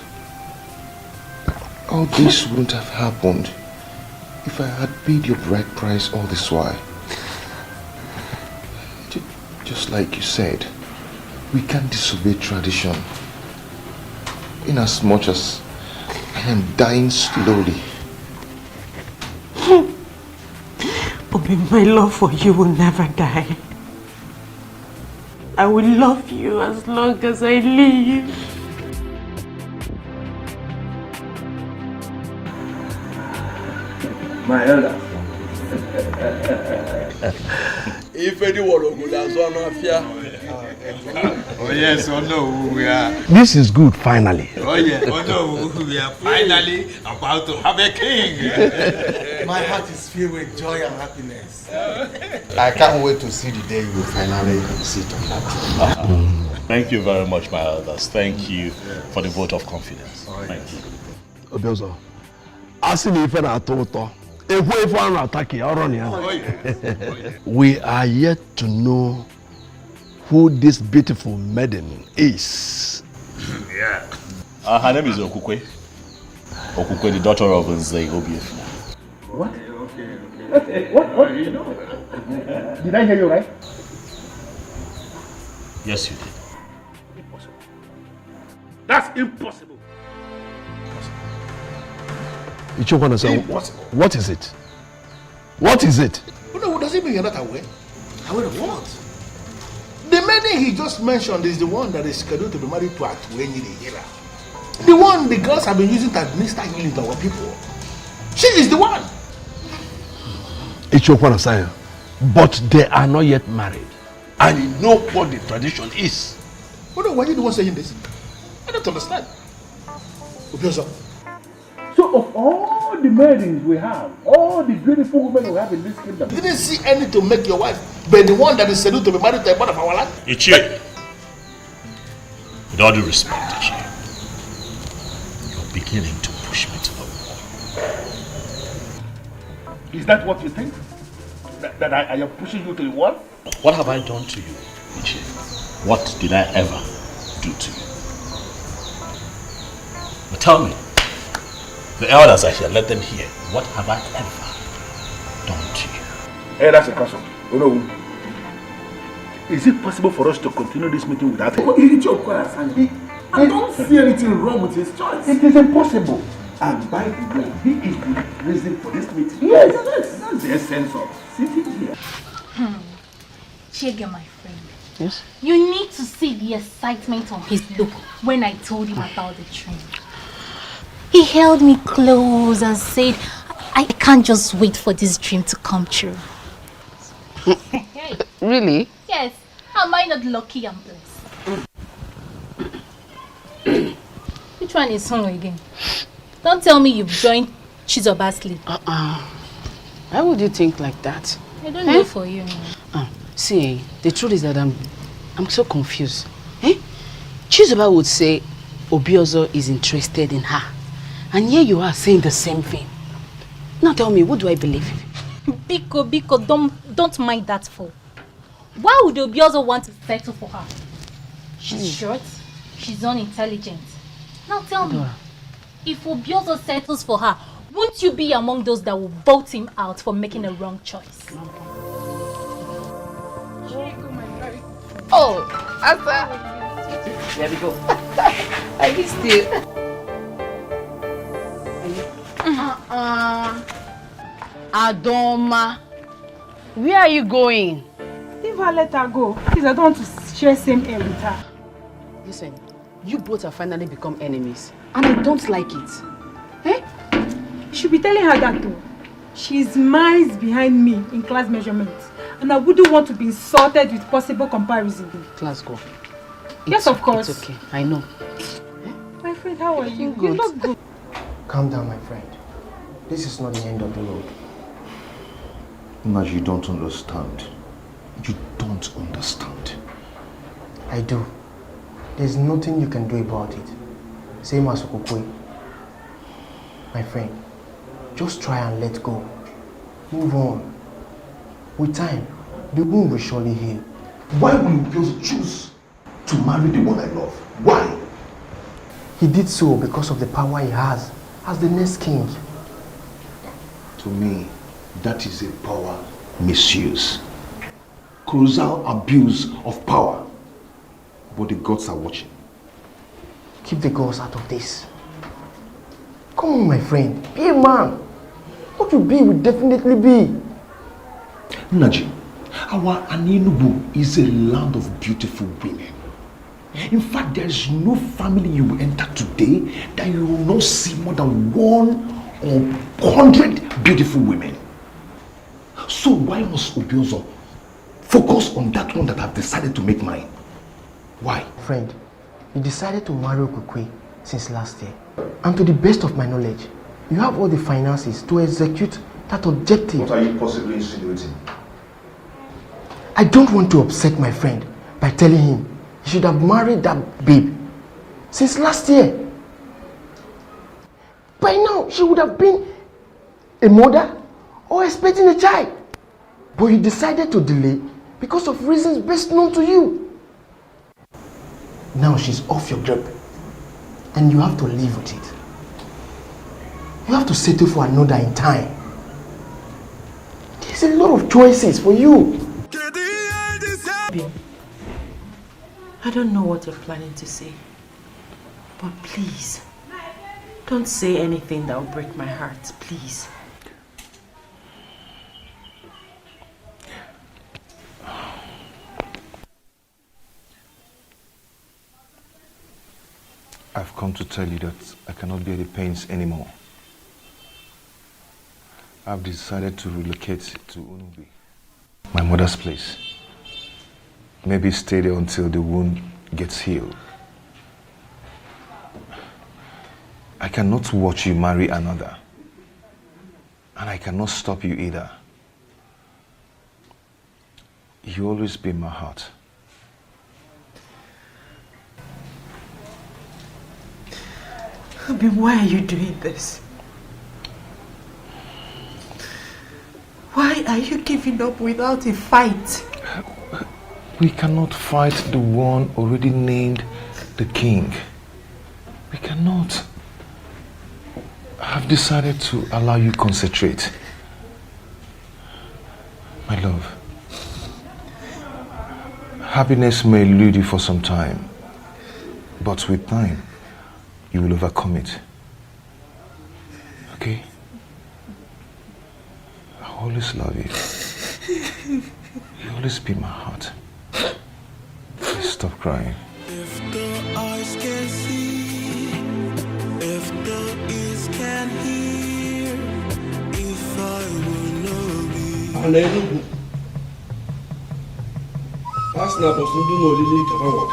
All this wouldn't have happened if I had paid your bride price all this while. Just like you said, we can't disobey tradition. In as much as I am dying slowly. Obi, my love for you will never die. I will love you as long as I live. My elder. If anyone would have done affair. Oh yes, oh no, we are. This is good, finally. Oh yeah, oh no, we are finally about to have a king. My heart is filled with joy and happiness. I can't wait to see the day you will finally sit on that throne. Thank you very much, my elders. Thank you for the vote of confidence. Thank you. Obiozo, asking if I told we are yet to know who this beautiful maiden is. Yeah. Her name is Okukwe. Okukwe, the daughter of Nzei Obiefia. What? What? Did I hear you right? Yes, you did. Impossible. That's impossible. Impossible. What is it? What is it? No, does it mean you're not aware? Aware of what? The maiden he just mentioned is the one that is scheduled to be married to Atuenyi the healer. The one the girls have been using to administer healing to our people. She is the one. But they are not yet married. And you know what the tradition is. Oh no, why are you the one saying this? I don't understand. So of all the maidens we have, all the beautiful women we have in this kingdom, you didn't see any to make your wife, but the one that is scheduled to be married to a part of our land? Ichie, with all due respect, Ichie, you're beginning to push me to the wall. Is that what you think? That I am pushing you to the wall? What have I done to you, Ichie? What did I ever do to you? But tell me, the elders, I shall let them hear. What have I ever done to you? Hey, that's a question. Oh no. Is it possible for us to continue this meeting without him? I don't see anything wrong with his choice. It is impossible. And by the way, he is the reason for this meeting. Yes, that's the essence of sitting here. Chege, my friend. Yes? You need to see the excitement on his look when I told him about the train. He held me close and said, I can't just wait for this dream to come true. Really? Yes. Am I not lucky and blessed? Which one is home again? Don't tell me you've joined Chizoba's sleep. Why would you think like that? I don't know for you. See, the truth is that I'm so confused. Chizoba would say Obiozo is interested in her. And here you are saying the same thing. Now tell me, what do I believe? Biko, don't mind that fool. Why would Obiozo want to settle for her? She's short, she's unintelligent. Now tell me, if Obiozo settles for her, won't you be among those that will vote him out for making a wrong choice? Oh, Asa. There we go. I missed you. Adoma, where are you going? Leave her, let her go. Please, I don't want to share same air with her. Listen, you both have finally become enemies, and I don't like it. You should be telling her that too. She's miles behind me in class measurements, and I wouldn't want to be insulted with possible comparison. Class go. Yes, of course. It's okay, I know. My friend, how are you? Good. You look good. Calm down, my friend. This is not the end of the road. Naj, you don't understand. You don't understand. I do. There's nothing you can do about it. Same as Okokwe. My friend, just try and let go. Move on. With time, the wound will surely heal. Why will you just choose to marry the one I love? Why? He did so because of the power he has as the next king. To me, that is a power misuse. Colossal abuse of power. But the gods are watching. Keep the gods out of this. Come on, my friend. Be a man. What you be will definitely be. Naji, our Aninubu is a land of beautiful women. In fact, there is no family you will enter today that you will not see more than 1 or 100 beautiful women. So why must Obiozo focus on that one that I've decided to make mine? Why? Friend, you decided to marry Okukwe since last year. And to the best of my knowledge, you have all the finances to execute that objective. What are you possibly insinuating? I don't want to upset my friend by telling him he should have married that babe since last year. By now, she would have been a mother or expecting a child. But you decided to delay because of reasons best known to you. Now she's off your grip and you have to live with it. You have to settle for another in time. There's a lot of choices for you. I don't know what you're planning to say, but please, don't say anything that will break my heart, please. I've come to tell you that I cannot bear the pains anymore. I've decided to relocate to Unubi, my mother's place. Maybe stay there until the wound gets healed. I cannot watch you marry another. And I cannot stop you either. You always be in my heart. Abi, why are you doing this? Why are you giving up without a fight? We cannot fight the one already named the king. We cannot. I've decided to allow you concentrate. My love, happiness may elude you for some time, but with time, you will overcome it. Okay? I always love you. You always be in my heart. Please stop crying. If the eyes can see, if the ears can hear, if I will know be. Hallelujah. Pastor Bosundun Olili Kawan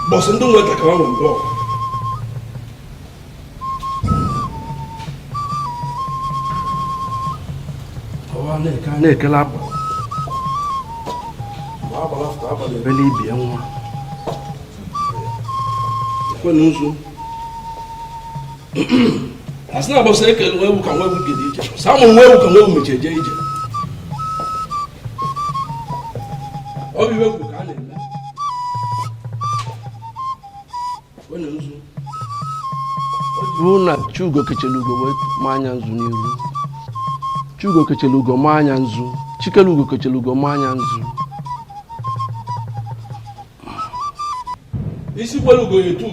Bosundun went to Kawan Block. Kane Kalab. Really be a woman. When as now, I say, where we can get each someone where we can go with your age. Oh, you will go. When Runa Chugo Kechelugo with Manyanzu. Chugo Kechelugo Manyanzu. Chikelugo Kechelugo Manyanzu. Isi Walugo Yetu.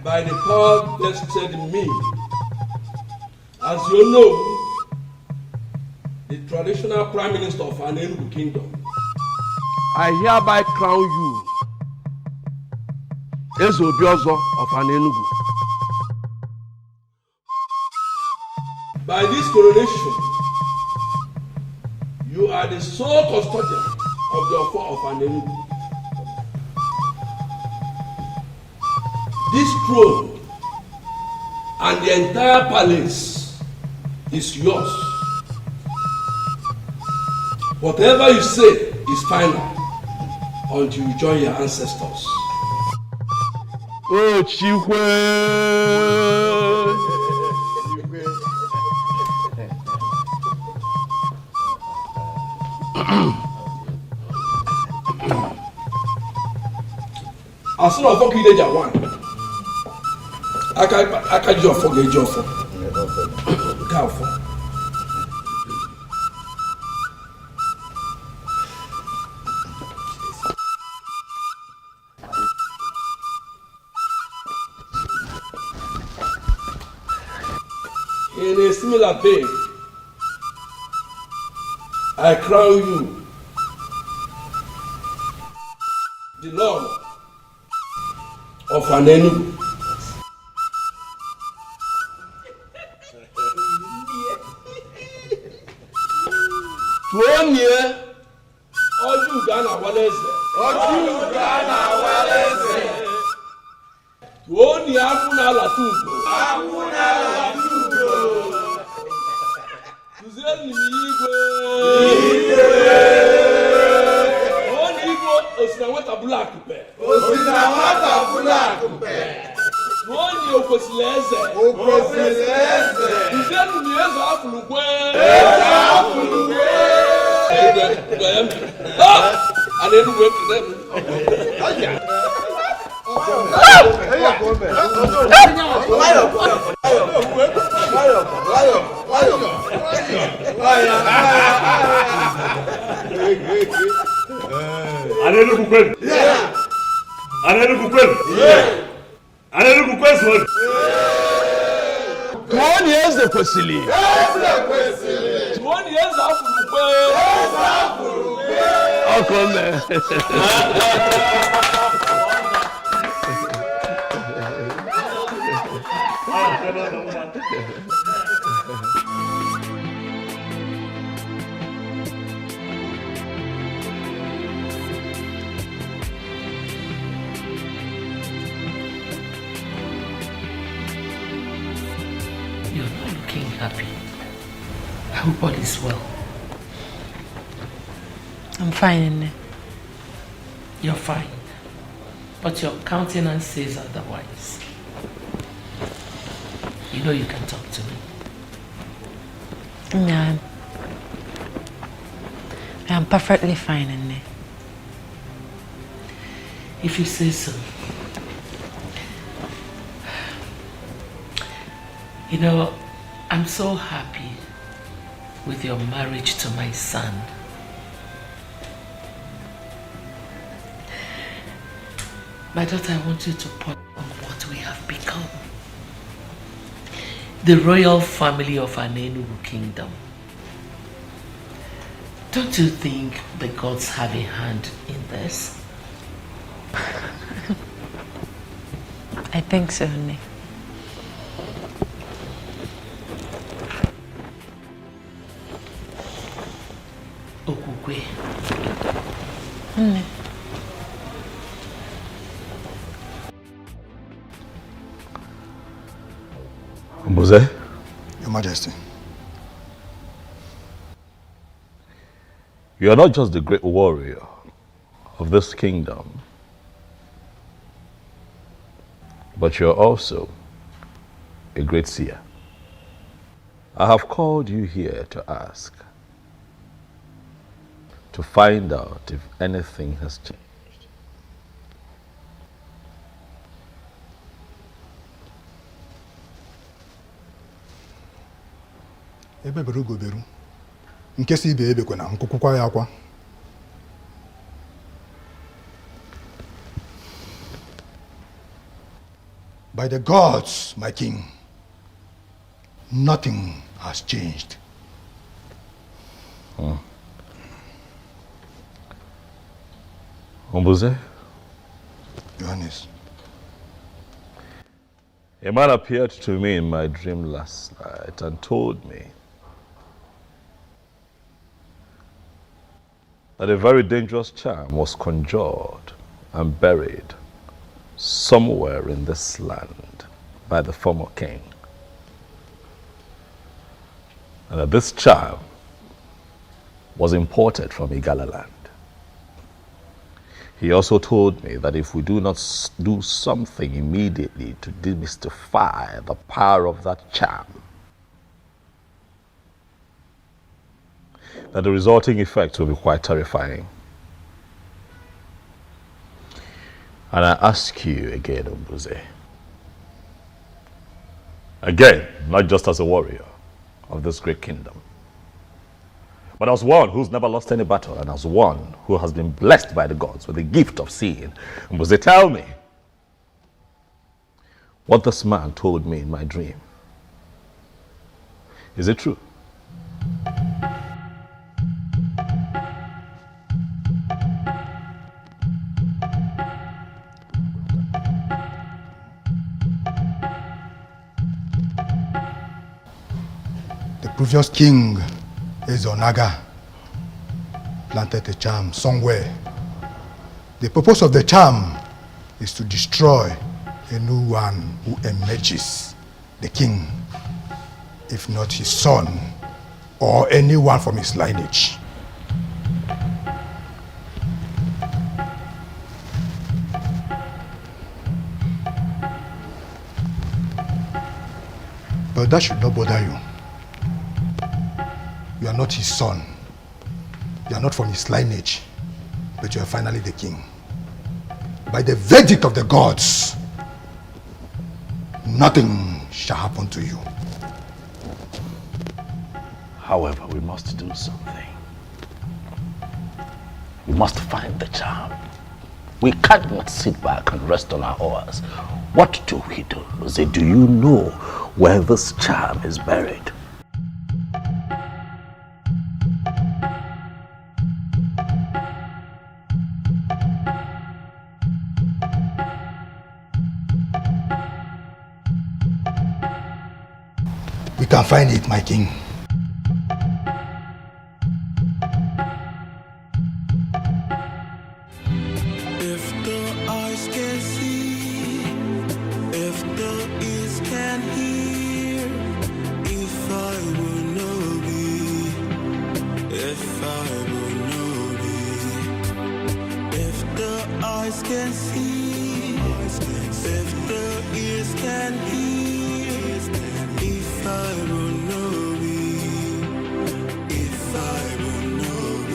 By the power vested in me, as you know, the traditional prime minister of an Enugu kingdom, I hereby crown you as Obiozo of Anenugu. By this coronation, you are the sole custodian of the Ofo of Anenugu. This throne and the entire palace is yours. Whatever you say is final until you join your ancestors. Oh, Chikwe! As soon as I get your one, I can't just forget your phone. In a similar vein, I crown you the Lord of Anenugu. Tuonye Ojugana Waleze. Ojugana Waleze. Tuonye Akuna Latugo. Akuna Latugo. Tuzeli Igwe. Oni Igwe Osinawata Bulakupe. Osinawata Bulakupe. Tuonye Okosileze. Okosileze. Tuzeli Mieza Afulukwe. Eza Afulukwe. I didn't work for them. You're not looking happy. I hope all is well. I'm fine, Nne. You're fine. But your countenance says otherwise. You know you can talk to me. Yeah. I'm perfectly fine, Nne. If you say so. You know, I'm so happy with your marriage to my son. My daughter, I want you to ponder on what we have become. The royal family of Anenugu Kingdom. Don't you think the gods have a hand in this? I think so, Nne. Okukwe. Nne. Mbuze? Your Majesty. You are not just the great warrior of this kingdom, but you are also a great seer. I have called you here to ask, to find out if anything has changed. Ebe beru go beru. Nke si ibe ebe kwena nkukwukwa ya akwa. By the gods, my king, nothing has changed. Ombuze? Johannes. A man appeared to me in my dream last night and told me that a very dangerous charm was conjured and buried somewhere in this land by the former king. And that this charm was imported from Igala land. He also told me that if we do not do something immediately to demystify the power of that charm, that the resulting effects will be quite terrifying. And I ask you again, Ombuze, again, not just as a warrior of this great kingdom, but as one who's never lost any battle and as one who has been blessed by the gods with the gift of seeing. Ombuze, tell me what this man told me in my dream. Is it true? The previous king, Ezonaga, planted a charm somewhere. The purpose of the charm is to destroy a new one who emerges, the king, if not his son or anyone from his lineage. But that should not bother you. You are not his son. You are not from his lineage, but you are finally the king. By the verdict of the gods, nothing shall happen to you. However, we must do something. We must find the charm. We cannot sit back and rest on our oars. What do we do? Say, do you know where this charm is buried? We can find it, my king. If the eyes can see, if the ears can hear, if I will know be, if I will know be, if the eyes can see, if the ears can hear, if I will know be, if I will know be.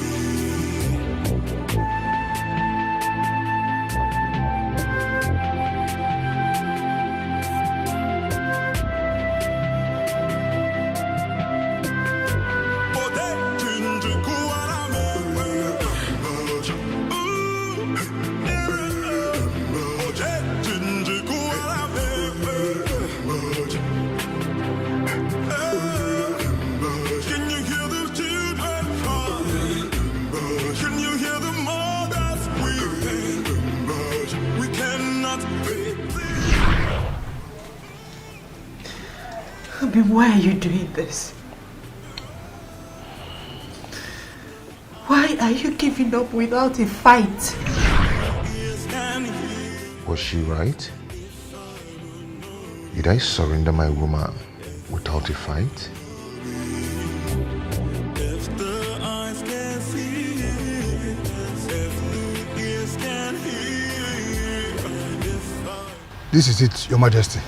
Why are you doing this? Why are you giving up without a fight? Was she right? Did I surrender my woman without a fight? This is it, Your Majesty.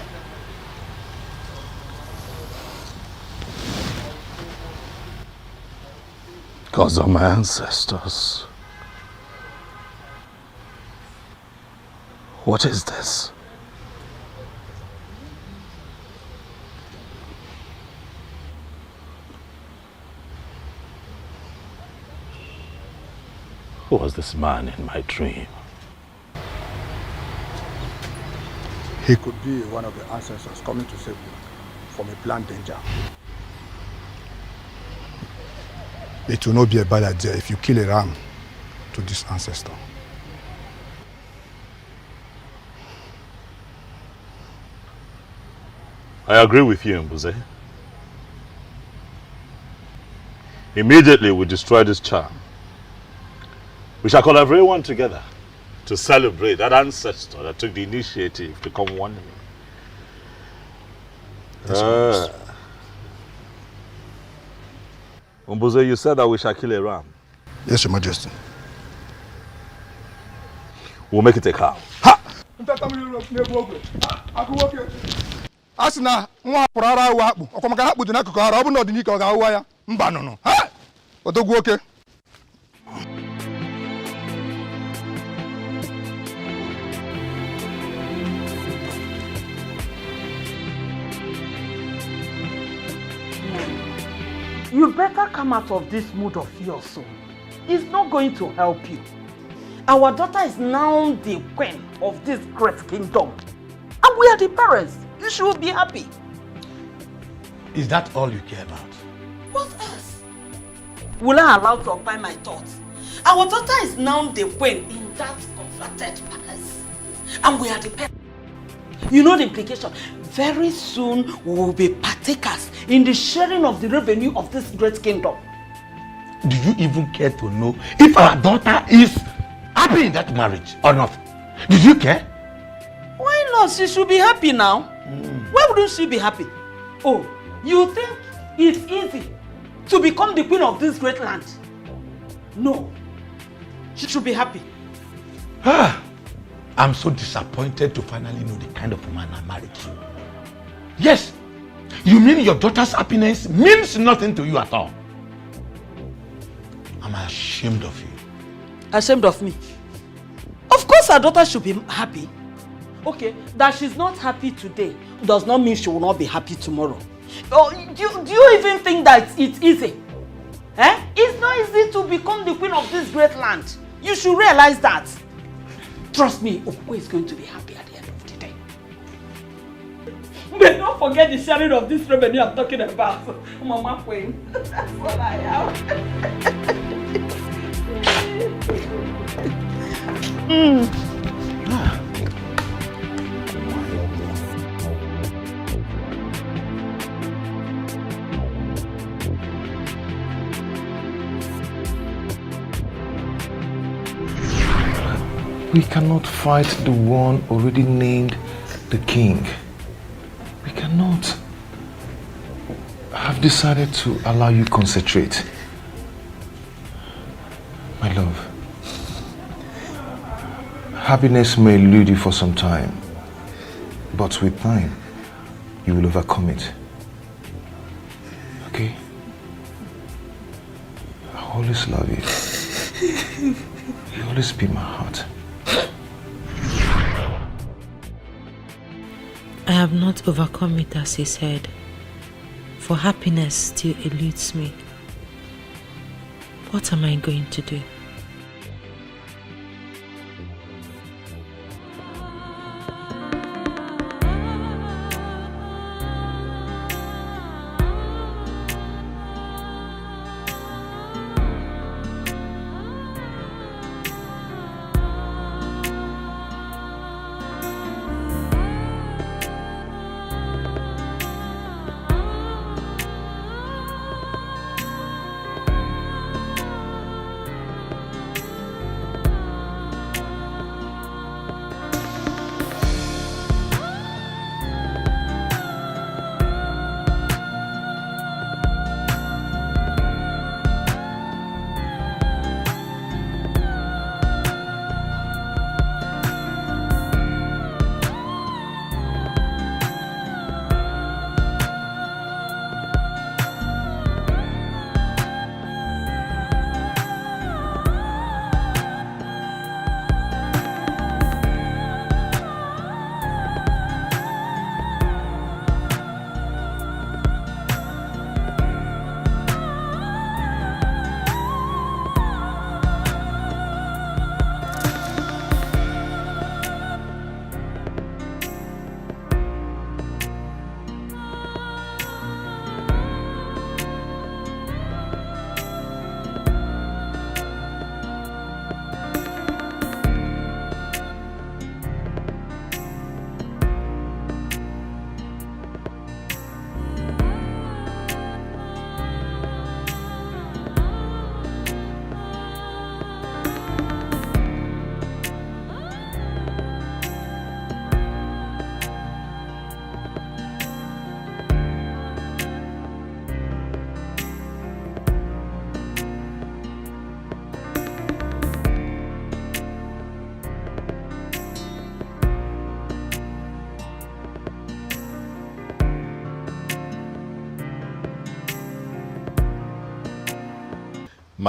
Gods are my ancestors. What is this? Who was this man in my dream? He could be one of the ancestors coming to save you from a planned danger. It will not be a bad idea if you kill a ram to this ancestor. I agree with you, Mbuze. Immediately we destroy this charm. We shall call everyone together to celebrate that ancestor that took the initiative to come warn me. Mbuze, you said that we shall kill a ram. Yes, Your Majesty. We'll make it a cow. Asina nwa pụrụ ara akpụ ọkwa maka ha kpụdị n'akụkụ ara ọ bụ na ọdịnike ọ ga-ahụwa ya mba nụnụ odogwu oke. You better come out of this mood of yours soon. It's not going to help you. Our daughter is now the queen of this great kingdom. And we are the parents. You should be happy. Is that all you care about? What else? Will I allow to occupy my thoughts? Our daughter is now the queen in that converted palace. And we are the parents. You know the implication. Very soon we will be partakers in the sharing of the revenue of this great kingdom. Do you even care to know if our daughter is happy in that marriage or not? Did you care? Why not? She should be happy now. Why wouldn't she be happy? Oh, you think it's easy to become the queen of this great land? No. She should be happy. I'm so disappointed to finally know the kind of woman I married to. Yes, you mean your daughter's happiness means nothing to you at all? I'm ashamed of you. Ashamed of me? Of course our daughter should be happy. Okay, that she's not happy today does not mean she will not be happy tomorrow. Oh, do you even think that it's easy? Eh? It's not easy to become the queen of this great land. You should realize that. Trust me, Okwe is going to be happy at the end of the day. But don't forget the sharing of this revenue I'm talking about. Mama Queen. That's what I am. We cannot fight the one already named the king. We cannot. I've decided to allow you concentrate. My love, happiness may elude you for some time, but with time, you will overcome it. Okay? I always love you. You always be my heart. I have not overcome it as he said, for happiness still eludes me. What am I going to do?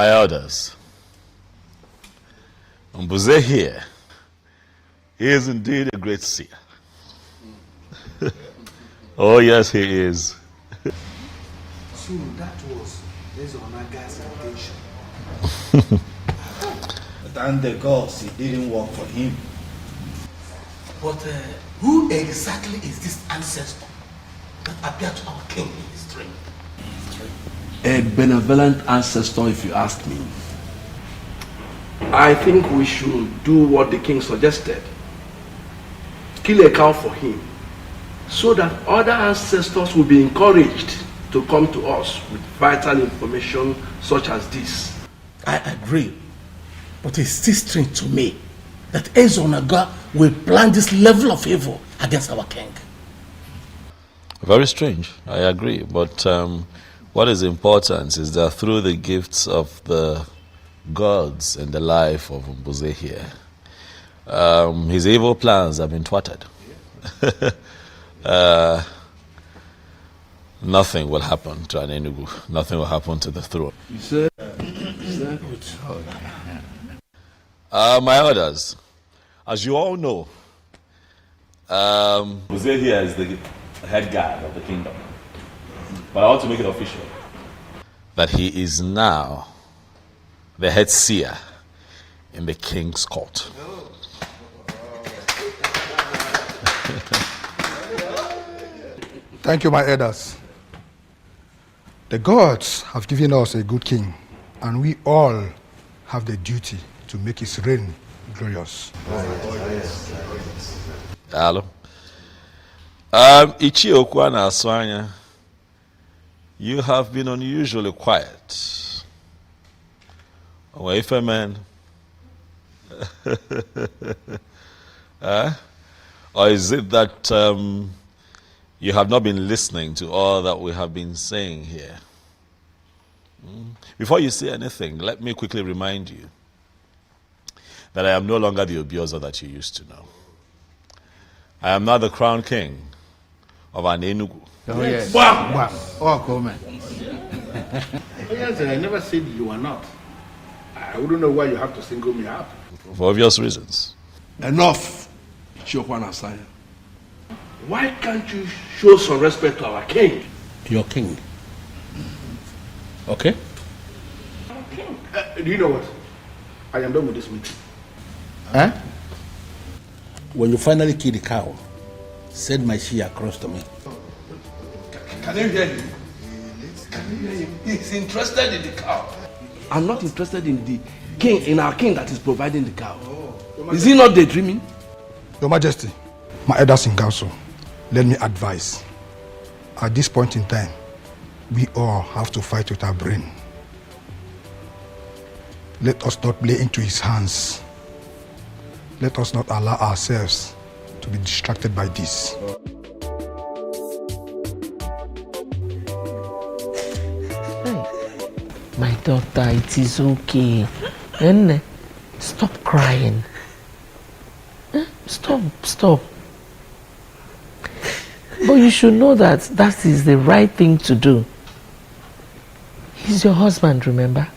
My elders, Mbuze here, he is indeed a great seer. Oh yes, he is. So that was Ezonaga's intention. Thank the gods it didn't work for him. But who exactly is this ancestor that appeared to our king in his dream? A benevolent ancestor, if you ask me. I think we should do what the king suggested. Kill a cow for him, so that other ancestors will be encouraged to come to us with vital information such as this. I agree, but it's still strange to me that Ezonaga will plan this level of evil against our king. Very strange, I agree. But what is important is that through the gifts of the gods in the life of Mbuze here, his evil plans have been thwarted. Nothing will happen to an Enugu. Nothing will happen to the throne. You said? My elders, as you all know, Mbuze here is the head guard of the kingdom. But I want to make it official that he is now the head seer in the king's court. Thank you, my elders. The gods have given us a good king, and we all have the duty to make his reign glorious. Hello. Ichi Okwana Aswanya, you have been unusually quiet. Away man. Or is it that you have not been listening to all that we have been saying here? Before you say anything, let me quickly remind you that I am no longer the Obioza that you used to know. I am now the crown king of an Enugu. Oh, yes. Bam! Bam! Oh, comment. Yes, I never said you are not. I wouldn't know why you have to single me out. For obvious reasons. Enough, Shokwana Asanya. Why can't you show some respect to our king? Your king. Okay? Do you know what? I am done with this meeting. Huh? When you finally kill the cow, send my she across to me. Can you hear him? Can you hear him? He's interested in the cow. I'm not interested in the king, in our king that is providing the cow. Is he not daydreaming? Your Majesty, my elders in council, let me advise. At this point in time, we all have to fight with our brain. Let us not play into his hands. Let us not allow ourselves to be distracted by this. My daughter, it is okay. And stop crying. Stop. But you should know that that is the right thing to do. He's your husband, remember?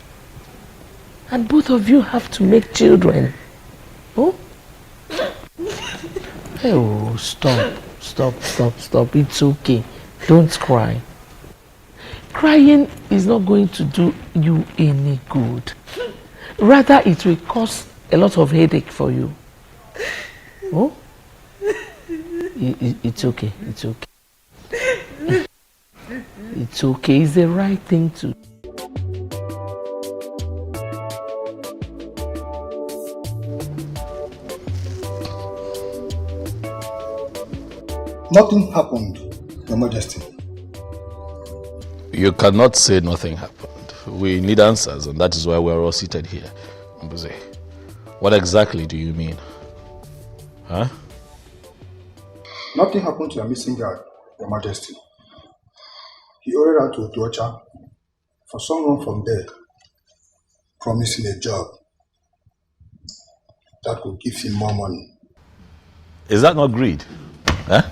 And both of you have to make children. Oh? Oh, stop. It's okay. Don't cry. Crying is not going to do you any good. Rather, it will cause a lot of headache for you. Oh? It's okay. It's okay. It's okay. It's the right thing to do. Nothing happened, Your Majesty. You cannot say nothing happened. We need answers, and that is why we're all seated here. Mbuze, what exactly do you mean? Huh? Nothing happened to the missing girl, Your Majesty. He ordered her to Otuocha for someone from there, promising a job that could give him more money. Is that not greed? Huh?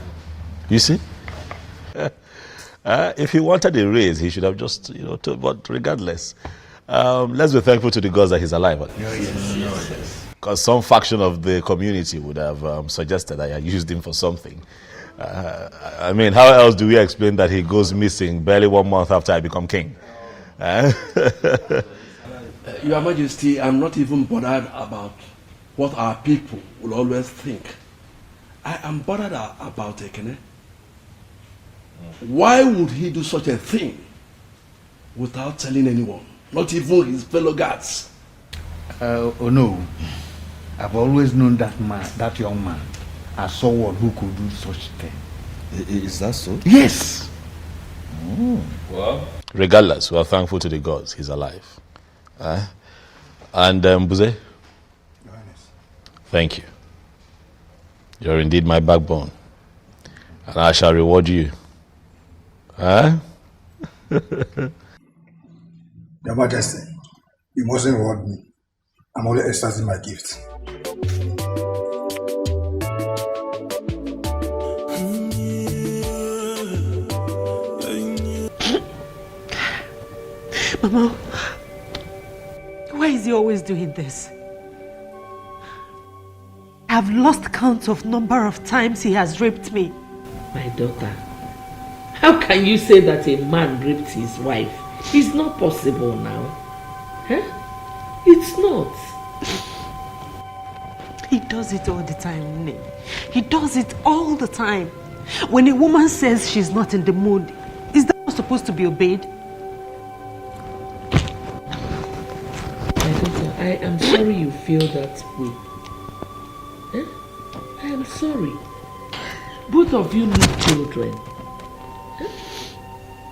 You see? If he wanted a raise, he should have just, but regardless, Let's be thankful to the gods that he's alive. Yes. Because some faction of the community would have suggested that I used him for something. I mean, how else do we explain that he goes missing barely 1 month after I become king? Your Majesty, I'm not even bothered about what our people will always think. I am bothered about Ekene. Why would he do such a thing without telling anyone, not even his fellow guards? Oh no, I've always known that man, that young man, as someone who could do such thing. Is that so? Yes. Well, regardless, we are thankful to the gods he's alive. And Buze, thank you. You're indeed my backbone, and I shall reward you. Your Majesty, you mustn't reward me. I'm only exercising my gift. Mama, why is he always doing this? I've lost count of number of times he has raped me. My daughter, how can you say that a man raped his wife? It's not possible now. Huh? It's not. He does it all the time, Nene. He does it all the time. When a woman says she's not in the mood, is that not supposed to be obeyed? My daughter, I am sorry you feel that way. Huh? I am sorry. Both of you need children. Huh?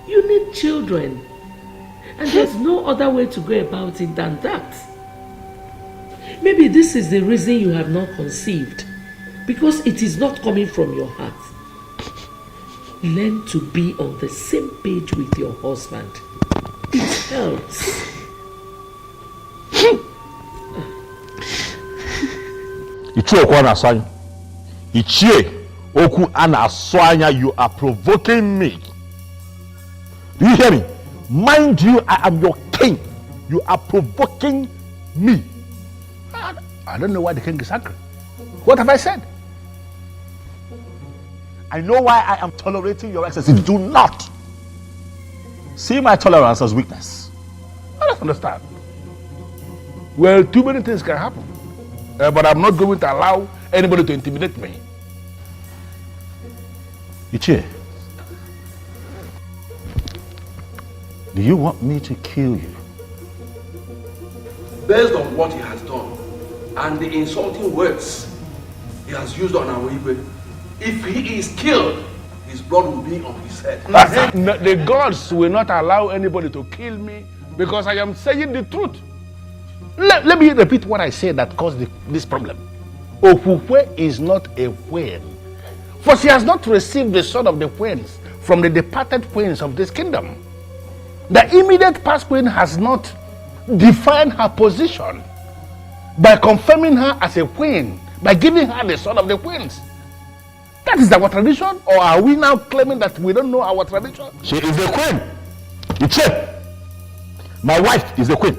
You need children. And there's no other way to go about it than that. Maybe this is the reason you have not conceived. Because it is not coming from your heart. Learn to be on the same page with your husband. It helps. You are provoking me. Do you hear me? Mind you, I am your king. You are provoking me. I don't know why the king is angry. What have I said? I know why I am tolerating your excesses. Do not see my tolerance as weakness. I don't understand. Well, too many things can happen. But I'm not going to allow anybody to intimidate me. Ichie, do you want me to kill you? Based on what he has done and the insulting words he has used on our Igwe, if he is killed, his blood will be on his head. The gods will not allow anybody to kill me because I am saying the truth. Let me repeat what I said that caused this problem. Ofukwe is not a queen, for she has not received the sword of the queens from the departed queens of this kingdom. The immediate past queen has not defined her position by confirming her as a queen, by giving her the sword of the queens. That is our tradition, or are we now claiming that we don't know our tradition? She is the queen. Ichie, my wife is the queen,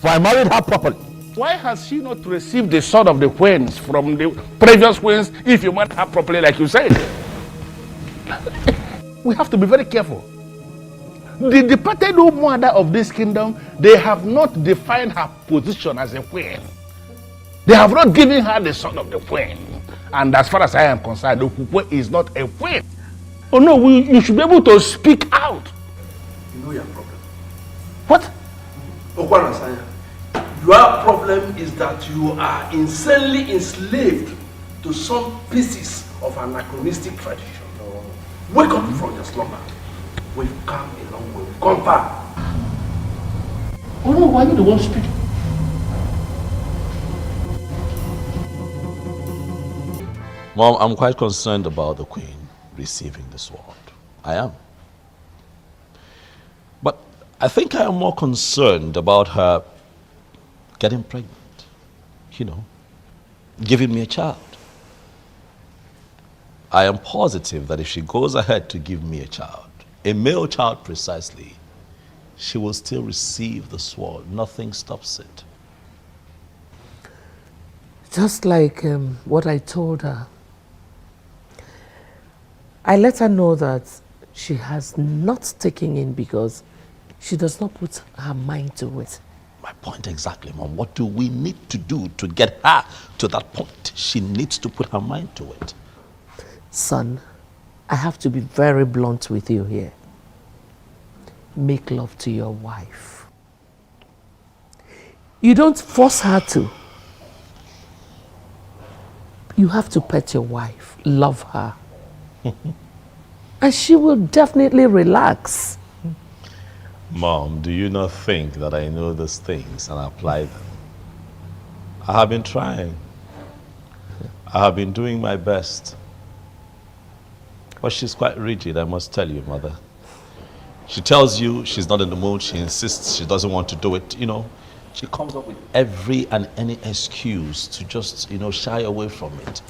for I married her properly. Why has she not received the sword of the queens from the previous queens if you married her properly like you said? We have to be very careful. The departed mother of this kingdom, they have not defined her position as a queen. They have not given her the sword of the queen. And as far as I am concerned, Okukwe is not a queen. Oh no, you should be able to speak out. You know your problem. What? Okwanasanya, your problem is that you are insanely enslaved to some pieces of anachronistic tradition. Wake up from your slumber. We've come a long way. We've come far. Oh no, why are you the one speaking? Mom, I'm quite concerned about the queen receiving the sword. I am. But I think I am more concerned about her getting pregnant. You know, giving me a child. I am positive that if she goes ahead to give me a child, a male child precisely, she will still receive the sword. Nothing stops it. Just like what I told her. I let her know that she has not taken in because she does not put her mind to it. My point exactly, Mom. What do we need to do to get her to that point? She needs to put her mind to it. Son, I have to be very blunt with you here. Make love to your wife. You don't force her to. You have to pet your wife, love her. And she will definitely relax. Mom, do you not think that I know these things and apply them? I have been trying. I have been doing my best. But she's quite rigid, I must tell you, Mother. She tells you she's not in the mood, she insists she doesn't want to do it, you know. She comes up with every and any excuse to just, shy away from it.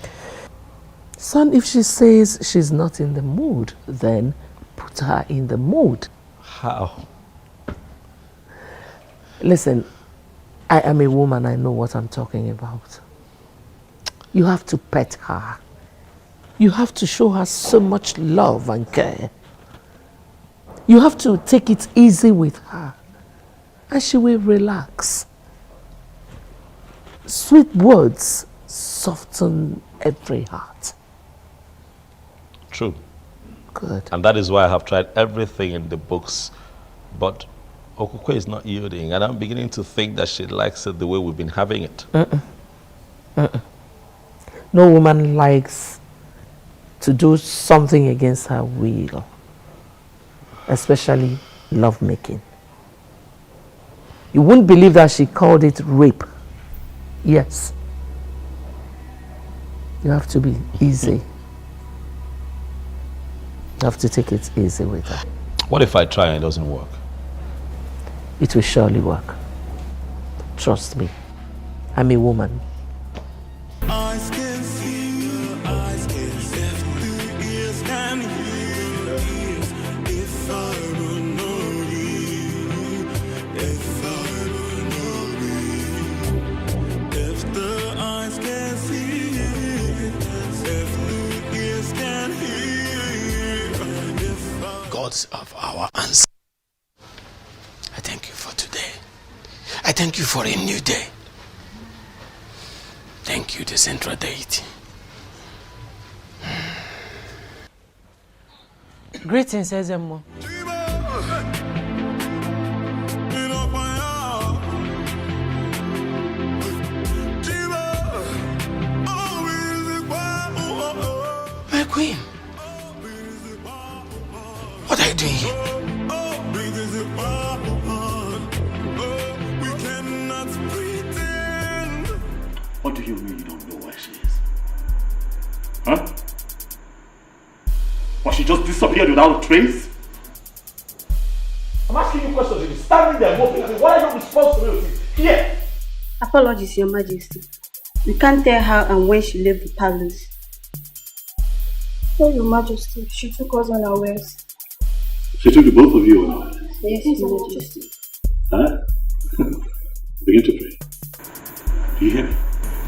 Son, if she says she's not in the mood, then put her in the mood. How? Listen, I am a woman, I know what I'm talking about. You have to pet her. You have to show her so much love and care. You have to take it easy with her, and she will relax. Sweet words soften every heart. True. Good. And that is why I have tried everything in the books, but Okukwe is not yielding, and I'm beginning to think that she likes it the way we've been having it. No woman likes to do something against her will, especially lovemaking. You wouldn't believe that she called it rape. Yes. You have to be easy. You have to take it easy with her. What if I try and it doesn't work? It will surely work. Trust me. I'm a woman. Eyes can see, eyes can see, the ears can hear. If I were not you, if I were not you, if the eyes can see, if the ears can hear. Gods of our ancestors, I thank you for today. I thank you for a new day. Thank you, the central deity. Greetings, Ezemo. My queen, what are you doing here? What do you mean you don't know where she is? Huh? Or she just disappeared without a trace? I'm asking you questions. You're standing there moping. I mean, what are your responsibilities here? Apologies, Your Majesty. We can't tell how and when she left the palace. Oh, Your Majesty, she took us unawares. She took the both of you unawares? Yes, Your Majesty. Huh? Begin to pray. Do you hear me?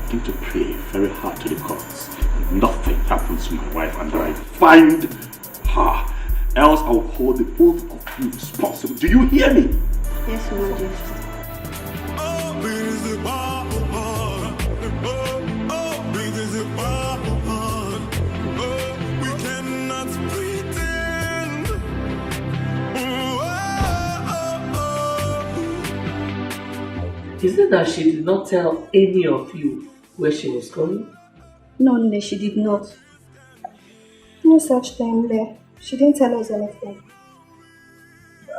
Begin to pray very hard to the gods. Nothing happens to my wife and I find her. Else I will hold the both of you responsible. Do you hear me? Yes, Your Majesty. We cannot pretend. Is it that she did not tell any of you where she was going? No, she did not. No such thing there. She didn't tell us anything.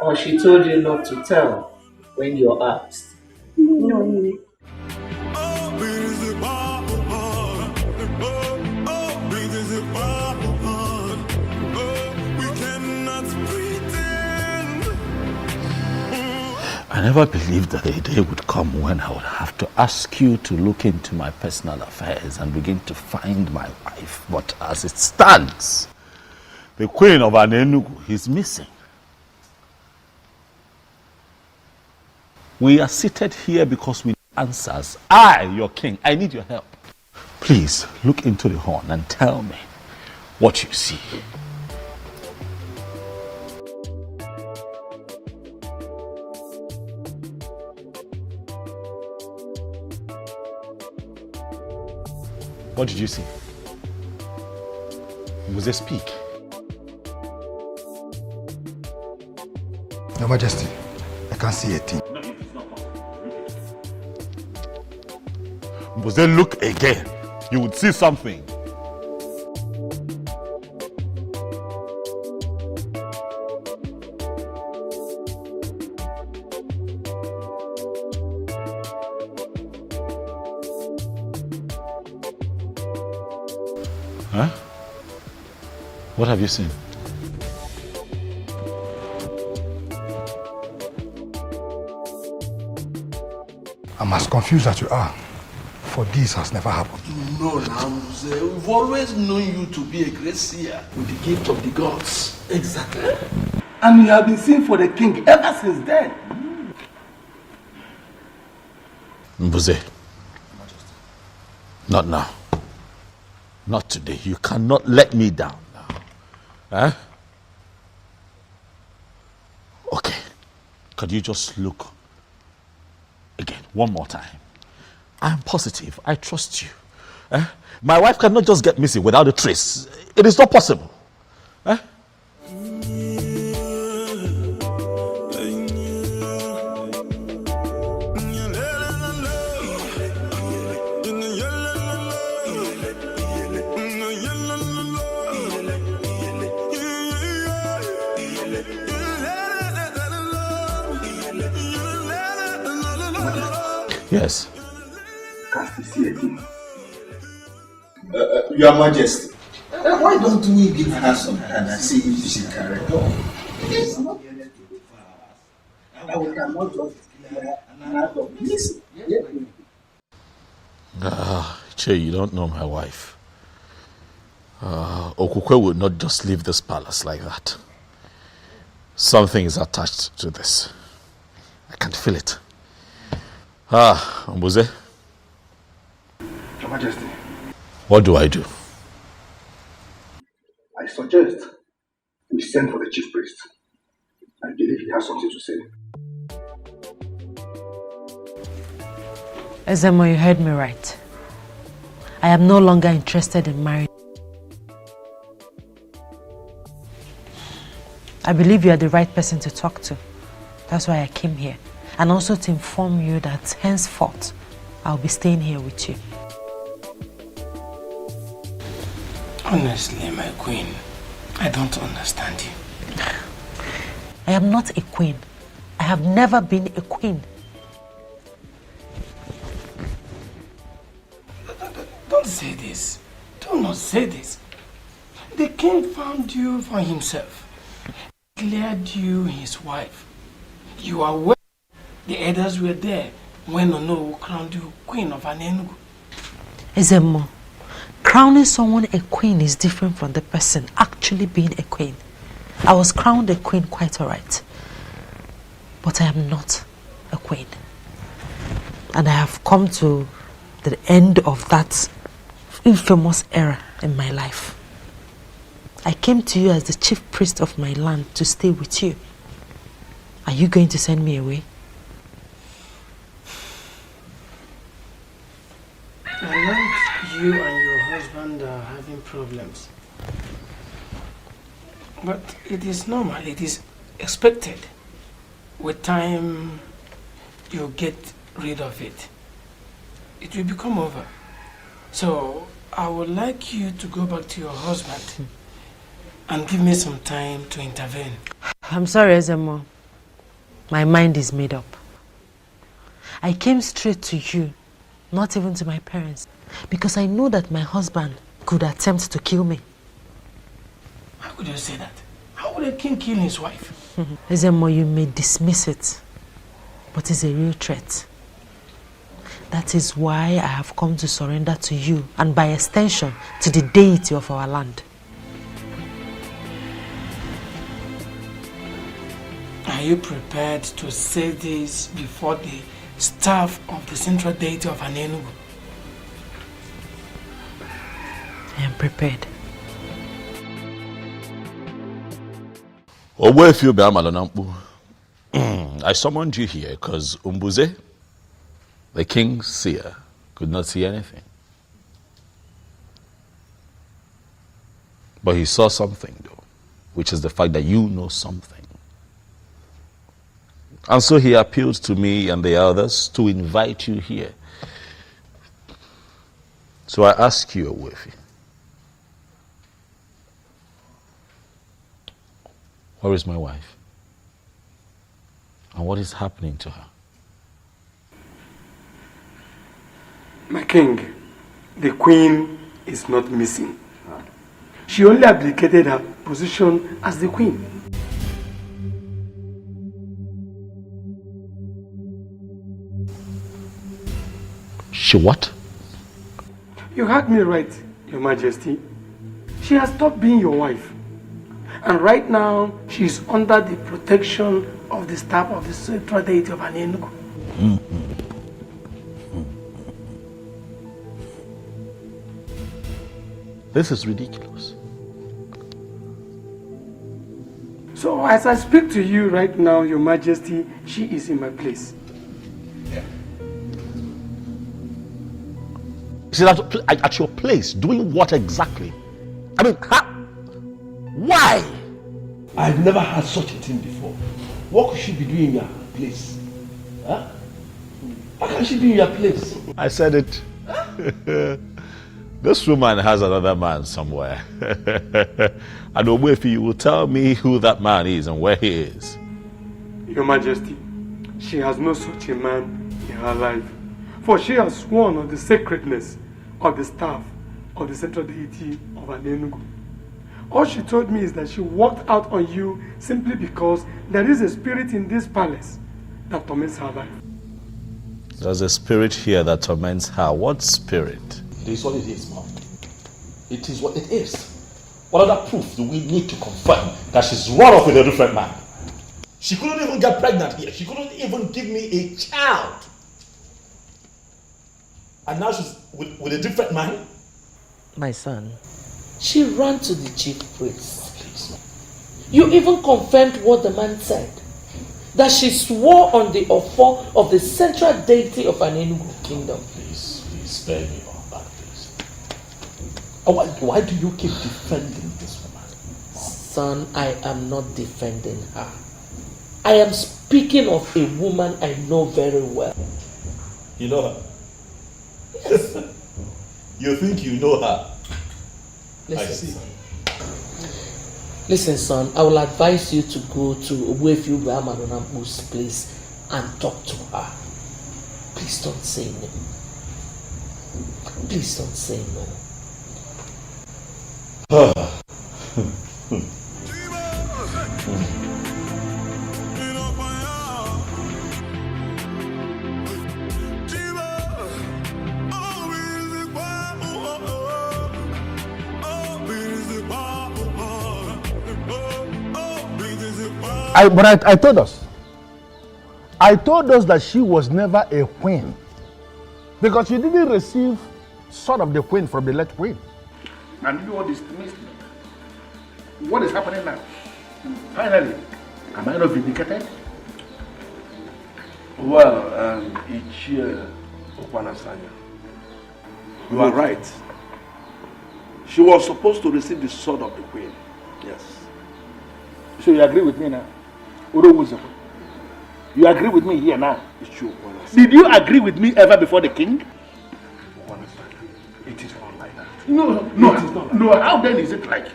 Or she told you not to tell when you're asked? No. I never believed that a day would come when I would have to ask you to look into my personal affairs and begin to find my wife. But as it stands, the queen of Anenugu is missing. We are seated here because we need answers. I, your king, I need your help. Please look into the horn and tell me what you see. What did you see? Was there speak? Your Majesty, I can't see a thing. Was there look again? You would see something. Huh? What have you seen? I'm as confused as you are, for this has never happened. No, Namze, we've always known you to be a great seer with the gift of the gods. Exactly. And you have been seen for the king ever since then. Mbuze, not now. Not today. You cannot let me down now. Huh? Okay. Could you just look again, one more time? I'm positive. I trust you. My wife cannot just get missing without a trace. It is not possible. Yes. Your Majesty, why don't we give her some time and see if she can recover? Yes. And we cannot just out of this. Che, you don't know my wife. Okukwe would not just leave this palace like that. Something is attached to this. I can feel it. Mbuze. Your Majesty. What do I do? I suggest we send for the chief priest. I believe he has something to say. Ezemo, you heard me right. I am no longer interested in marriage. I believe you are the right person to talk to. That's why I came here. And also to inform you that henceforth, I'll be staying here with you. Honestly, my queen, I don't understand you. I am not a queen. I have never been a queen. Don't say this. Do not say this. The king found you for himself. Declared you his wife. You are well. The elders were there when Ono crowned you queen of Anenugu. Ezemo, crowning someone a queen is different from the person actually being a queen. I was crowned a queen quite alright. But I am not a queen. And I have come to the end of that infamous era in my life. I came to you as the chief priest of my land to stay with you. Are you going to send me away? I learned you and your husband are having problems. But it is normal, it is expected. With time, you get rid of it. It will become over. So, I would like you to go back to your husband and give me some time to intervene. I'm sorry, Ezemo. My mind is made up. I came straight to you, not even to my parents, because I know that my husband could attempt to kill me. How could you say that? How would a king kill his wife? Ezemo, you may dismiss it, but it's a real threat. That is why I have come to surrender to you, and by extension, to the deity of our land. I you prepared to say this before the staff of the central deity of Anenugu? I am prepared. I summoned you here because Umbuze, the king's seer, could not see anything. But he saw something, though, which is the fact that you know something. And so he appealed to me and the others to invite you here. So I ask you, Owefi, where is my wife? And what is happening to her? My king, the queen is not missing. She only abdicated her position as the queen. She what? You heard me right, Your Majesty. She has stopped being your wife. And right now, she is under the protection of the staff of the central deity of Anenugu. This is ridiculous. So as I speak to you right now, Your Majesty, she is in my place. She's at your place, doing what exactly? I mean, why? I've never had such a thing before. What could she be doing in your place? Huh? How can she be in your place? I said it. This woman has another man somewhere. And Owefi, you will tell me who that man is and where he is. Your Majesty, she has no such a man in her life. For she has sworn on the sacredness of the staff of the central deity of Anenugu. All she told me is that she walked out on you simply because there is a spirit in this palace that torments her life. There's a spirit here that torments her. What spirit? It is what it is, Mom. It is what it is. What other proof do we need to confirm that she's run off with a different man? She couldn't even get pregnant here. She couldn't even give me a child. And now she's with a different man? My son, she ran to the chief priest. You even confirmed what the man said. That she swore on the offer of the central deity of an Enugu kingdom. Please spare me all that, please. Why do you keep defending this woman? Son, I am not defending her. I am speaking of a woman I know very well. You know her? Yes. You think you know her? Listen, I see. Listen, son, I will advise you to go to Owefi Madona's place and talk to her. Please don't say no. Please don't say no. But I told us. I told us that she was never a queen. Because she didn't receive sword of the queen from the late queen. And you all dismissed me. What is happening now? Finally, am I not vindicated? Well, Ichie Okwanasanya, you are right. She was supposed to receive the sword of the queen. Yes. So you agree with me now? You agree with me here now? Did you agree with me ever before the king? It is not like that. No, it is not like that. How then is it like?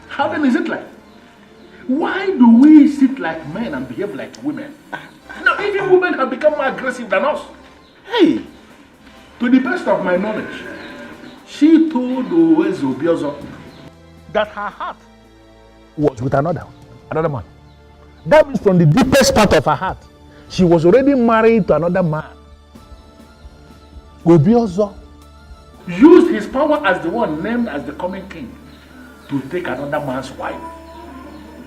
How then is it like? Why do we sit like men and behave like women? Now, even women have become more aggressive than us. Hey, to the best of my knowledge, she told Owezobiozo that her heart was with another man. That means from the deepest part of her heart, she was already married to another man. Obiozo used his power as the one named as the coming king to take another man's wife.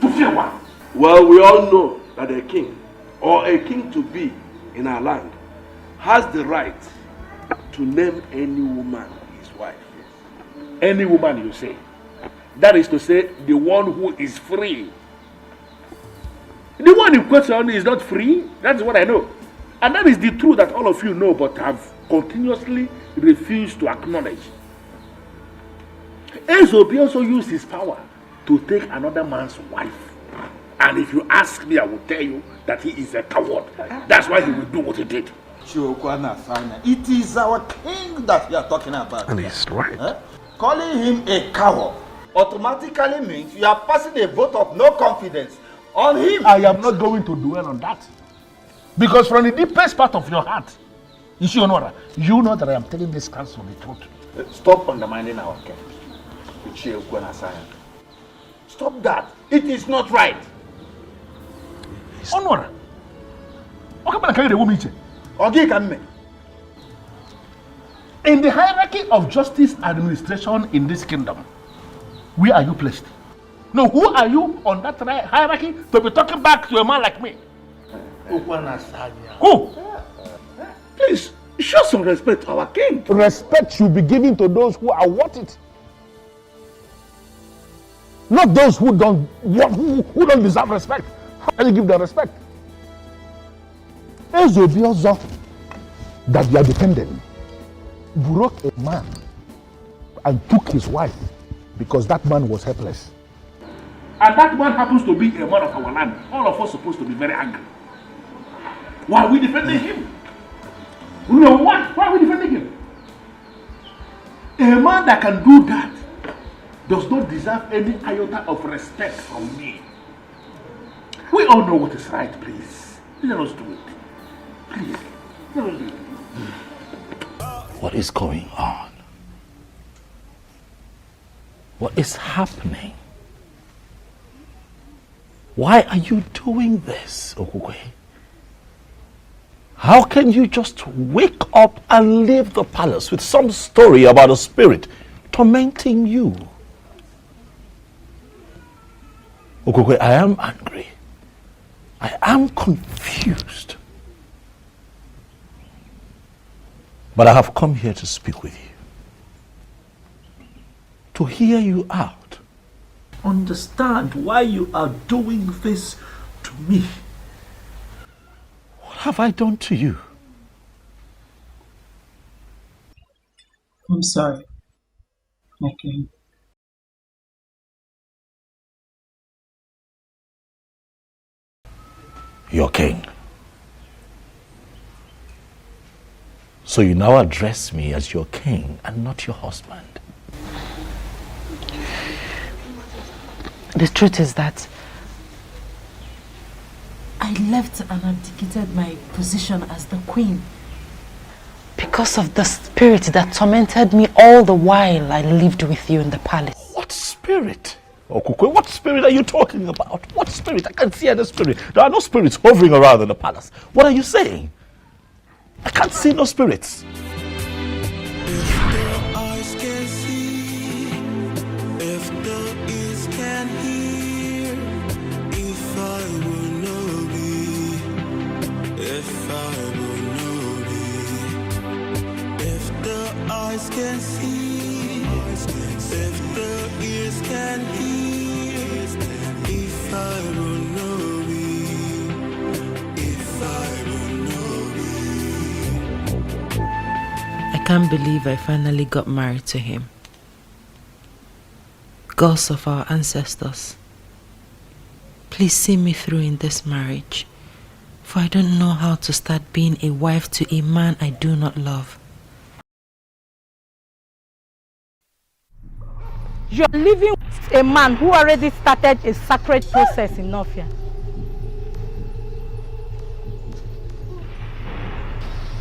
To fear one. Well, we all know that a king, or a king to be in our land, has the right to name any woman his wife. Any woman, you say? That is to say, the one who is free. The one in question is not free. That's what I know. And that is the truth that all of you know but have continuously refused to acknowledge. Ezobi also used his power to take another man's wife. And if you ask me, I will tell you that he is a coward. That's why he will do what he did. It is our king that we are talking about. And he's right. Calling him a coward automatically means you are passing a vote of no confidence on him. I am not going to dwell on that. Because from the deepest part of your heart, you know that I am telling this council the truth. Stop undermining our king. Stop that. It is not right. Onwara. In the hierarchy of justice administration in this kingdom, where are you placed? No, who are you on that hierarchy to be talking back to a man like me? Who? Please, show some respect to our king. Respect should be given to those who are worth it. Not those who don't deserve respect. How can you give them respect? Ezobiozo that you are defending broke a man and took his wife because that man was helpless. And that man happens to be a man of our land. All of us are supposed to be very angry. Why are we defending him? No, what? Why are we defending him? A man that can do that does not deserve any iota of respect from me. We all know what is right, please. Let us do it. Please, let us do it. What is going on? What is happening? Why are you doing this, Okugwe? How can you just wake up and leave the palace with some story about a spirit tormenting you? Okugwe, I am angry. I am confused. But I have come here to speak with you. To hear you out. Understand why you are doing this to me. What have I done to you? I'm sorry. Okay. Your king. So you now address me as your king and not your husband. The truth is that I left and abdicated my position as the queen. because of the spirit that tormented me all the while I lived with you in the palace. What spirit? Okukwe, what spirit are you talking about? What spirit? I can't see any spirit. There are no spirits hovering around in the palace. What are you saying? I can't see no spirits. Eyes can see, if the ears can hear, if I will know it, if I will know it. I can't believe I finally got married to him. Gods of our ancestors, please see me through in this marriage, for I don't know how to start being a wife to a man I do not love. You're living with a man who already started a sacred process in Nofia.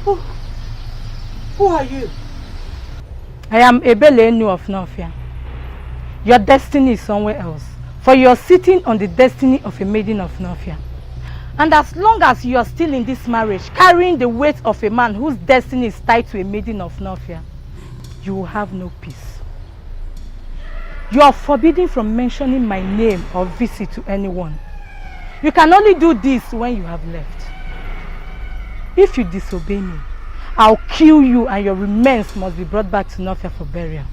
Who are you? I am Ebelenu of Nofia. Your destiny is somewhere else, for you are sitting on the destiny of a maiden of Nofia. And as long as you are still in this marriage, carrying the weight of a man whose destiny is tied to a maiden of Nofia, you will have no peace. You are forbidden from mentioning my name or visit to anyone. You can only do this when you have left. If you disobey me, I'll kill you and your remains must be brought back to Nofia for burial.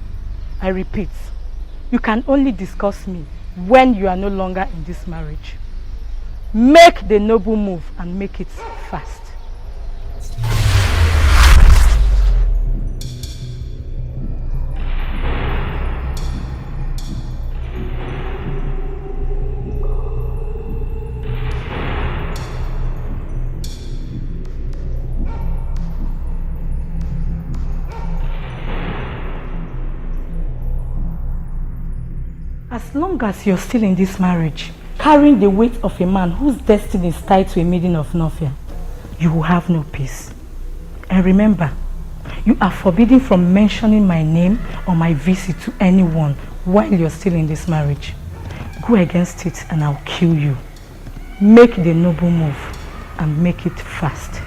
I repeat, you can only discuss me when you are no longer in this marriage. Make the noble move and make it fast. As long as you're still in this marriage, carrying the weight of a man whose destiny is tied to a maiden of Nofia, you will have no peace. And remember, you are forbidden from mentioning my name or my visit to anyone while you're still in this marriage. Go against it and I'll kill you. Make the noble move and make it fast.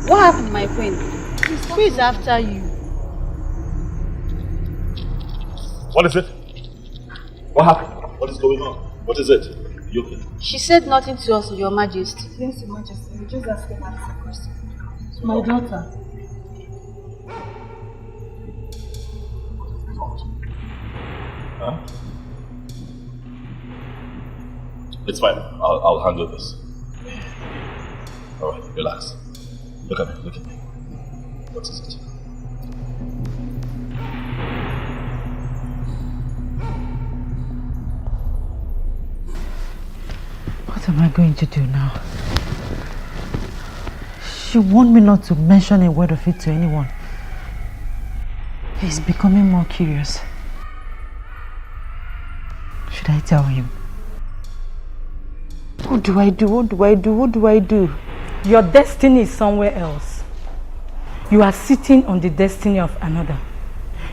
What happened, my friend? Who is after you? What is it? What happened? What is going on? What is it? You okay? She said nothing to us, Your Majesty. Yes, Your Majesty. We just asked her a question. My daughter. Huh? It's fine. I'll handle this. Alright, relax. Look at me, look at me. What is it? What am I going to do now? She warned me not to mention a word of it to anyone. He's becoming more curious. Should I tell him? What do I do? What do I do? What do I do? Your destiny is somewhere else. You are sitting on the destiny of another.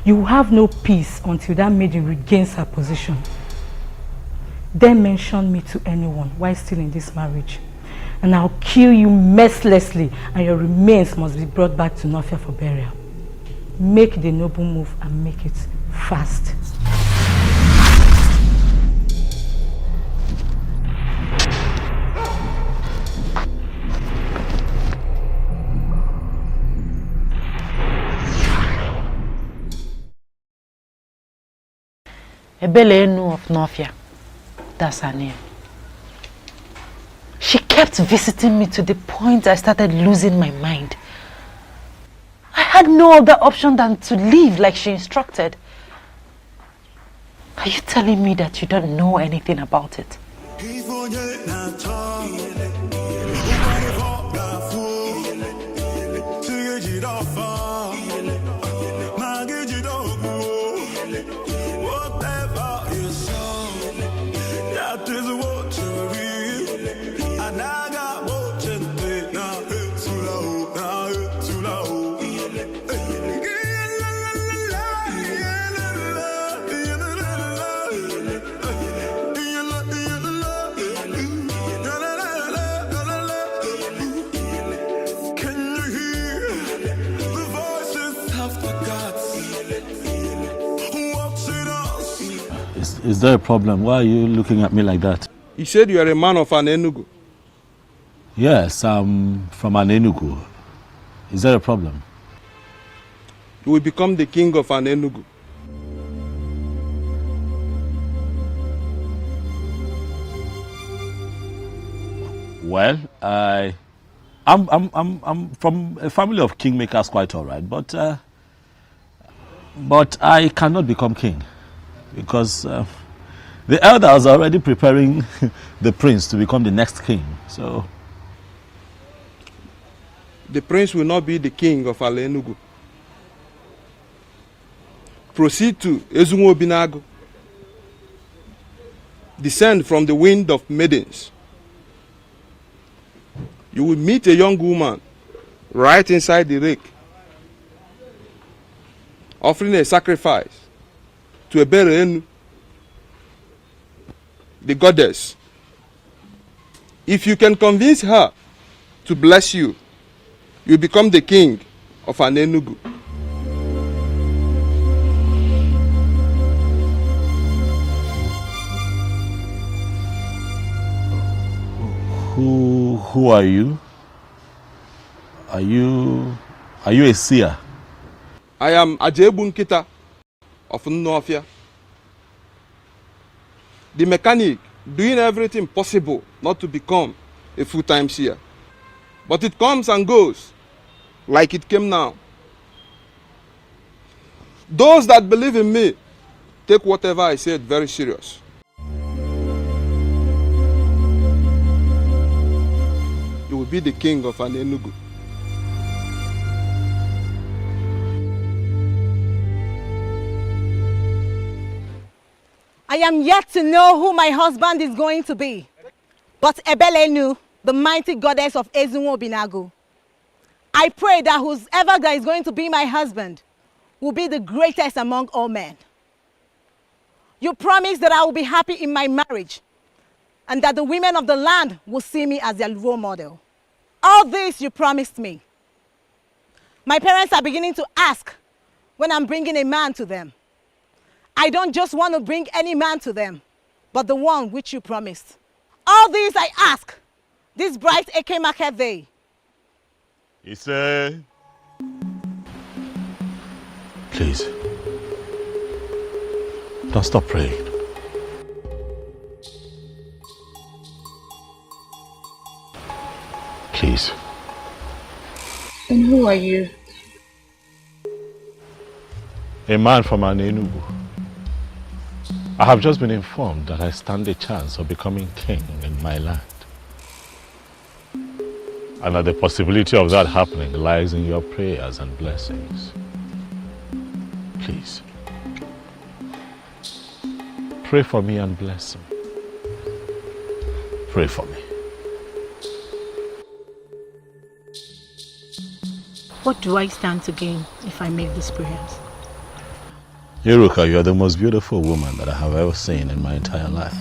You will have no peace until that maiden regains her position. Then mention me to anyone while still in this marriage. And I'll kill you mercilessly and your remains must be brought back to Nofia for burial. Make the noble move and make it fast. Ebelenu of Nofia. That's her name. She kept visiting me to the point I started losing my mind. I had no other option than to leave like she instructed. Are you telling me that you don't know anything about it? Is there a problem? Why are you looking at me like that? You said you are a man of an Enugu. Yes, I'm from an Enugu. Is there a problem? You will become the king of an Enugu. Well, I'm from a family of kingmakers, quite all right, but I cannot become king because the elders are already preparing the prince to become the next king. So the prince will not be the king of Ala Enugu. Proceed to Ezunwo Binago. Descend from the wind of maidens. You will meet a young woman right inside the lake, offering a sacrifice to Eberenu, the goddess. If you can convince her to bless you, you become the king of an Enugu. Who are you? Are you a seer? I am Ajebu Nkita of Nnofia. The mechanic doing everything possible not to become a full-time seer. But it comes and goes like it came now. Those that believe in me take whatever I said very serious. You will be the king of an Enugu. I am yet to know who my husband is going to be. But Ebelenu, the mighty goddess of Ezunwo Binagu, I pray that whoever that is going to be my husband will be the greatest among all men. You promise that I will be happy in my marriage and that the women of the land will see me as their role model. All this you promised me. My parents are beginning to ask when I'm bringing a man to them. I don't just want to bring any man to them, but the one which you promised. All these I ask, this bright Eke market day. He said, please, don't stop praying. Please. And who are you? A man from an Enugu. I have just been informed that I stand a chance of becoming king in my land. And that the possibility of that happening lies in your prayers and blessings. Please, pray for me and bless me. Pray for me. What do I stand to gain if I make these prayers? Iruka, you are the most beautiful woman that I have ever seen in my entire life.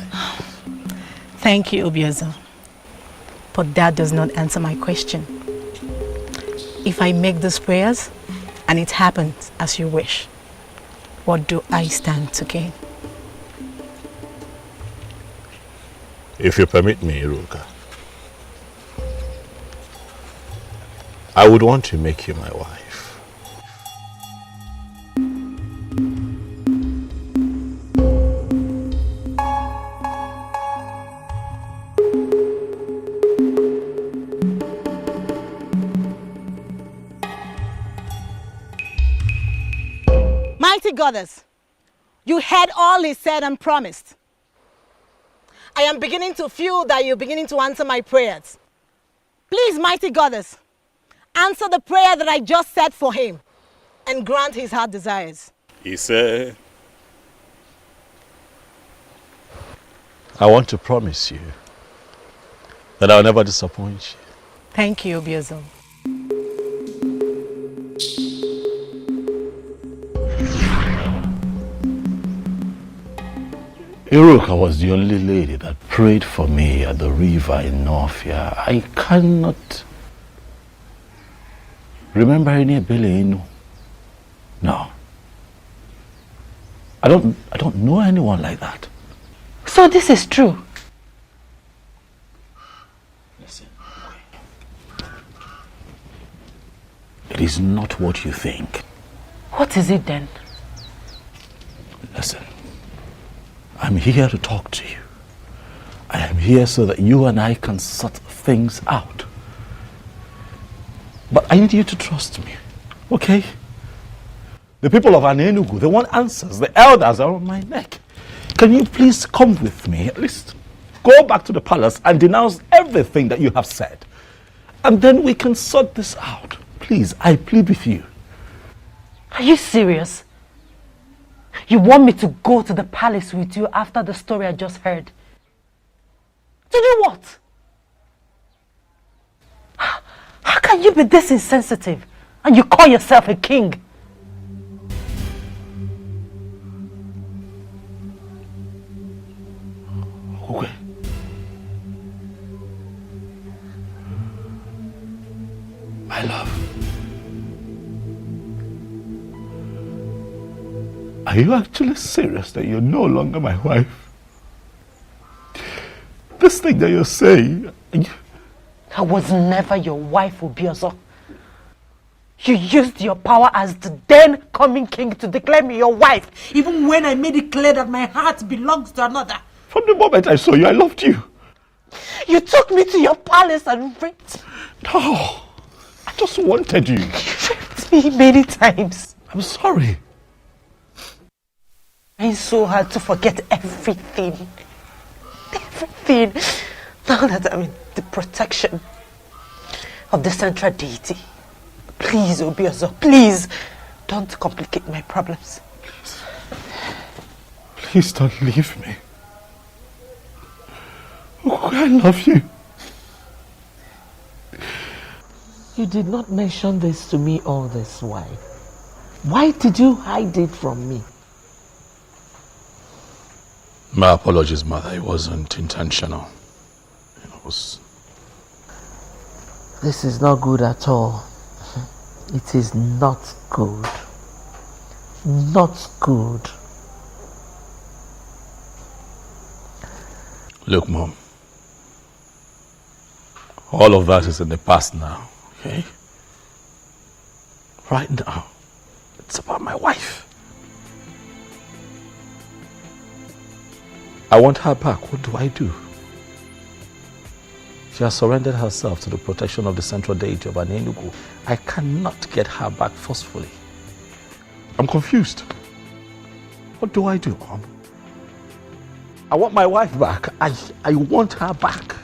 Thank you, Obiozo. But that does not answer my question. If I make these prayers and it happens as you wish, what do I stand to gain? If you permit me, Iruka, I would want to make you my wife. Mighty goddess, you heard all he said and promised. I am beginning to feel that you're beginning to answer my prayers. Please, mighty goddess, answer the prayer that I just said for him and grant his heart desires. He said, I want to promise you that I'll never disappoint you. Thank you, Obiozo. Iruka was the only lady that prayed for me at the river in Northia. I cannot remember any Ebele. No. I don't know anyone like that. So this is true. Listen. It is not what you think. What is it then? Listen. I'm here to talk to you. I am here so that you and I can sort things out. But I need you to trust me, okay? The people of Anenugu, they want answers. The elders are on my neck. Can you please come with me? At least go back to the palace and denounce everything that you have said. And then we can sort this out. Please, I plead with you. Are you serious? You want me to go to the palace with you after the story I just heard? To do what? How can you be this insensitive and you call yourself a king? Okay. My love. Are you actually serious that you're no longer my wife? This thing that you're saying, I was never your wife, Obiozo. You used your power as the then coming king to declare me your wife, even when I made it clear that my heart belongs to another. From the moment I saw you, I loved you. You took me to your palace and raped. No, I just wanted you. You raped me many times. I'm sorry. It's so hard to forget everything. Everything. Now that I'm in the protection of the central deity. Please, Obiozo, please, don't complicate my problems. Please don't leave me. Oh, I love you. You did not mention this to me all this while. Why did you hide it from me? My apologies, Mother. It wasn't intentional. It was... This is not good at all. It is not good. Not good. Look, Mom. All of that is in the past now, okay? Right now, it's about my wife. I want her back. What do I do? She has surrendered herself to the protection of the central deity of Anenugu. I cannot get her back forcefully. I'm confused. What do I do, Mom? I want my wife back. I want her back.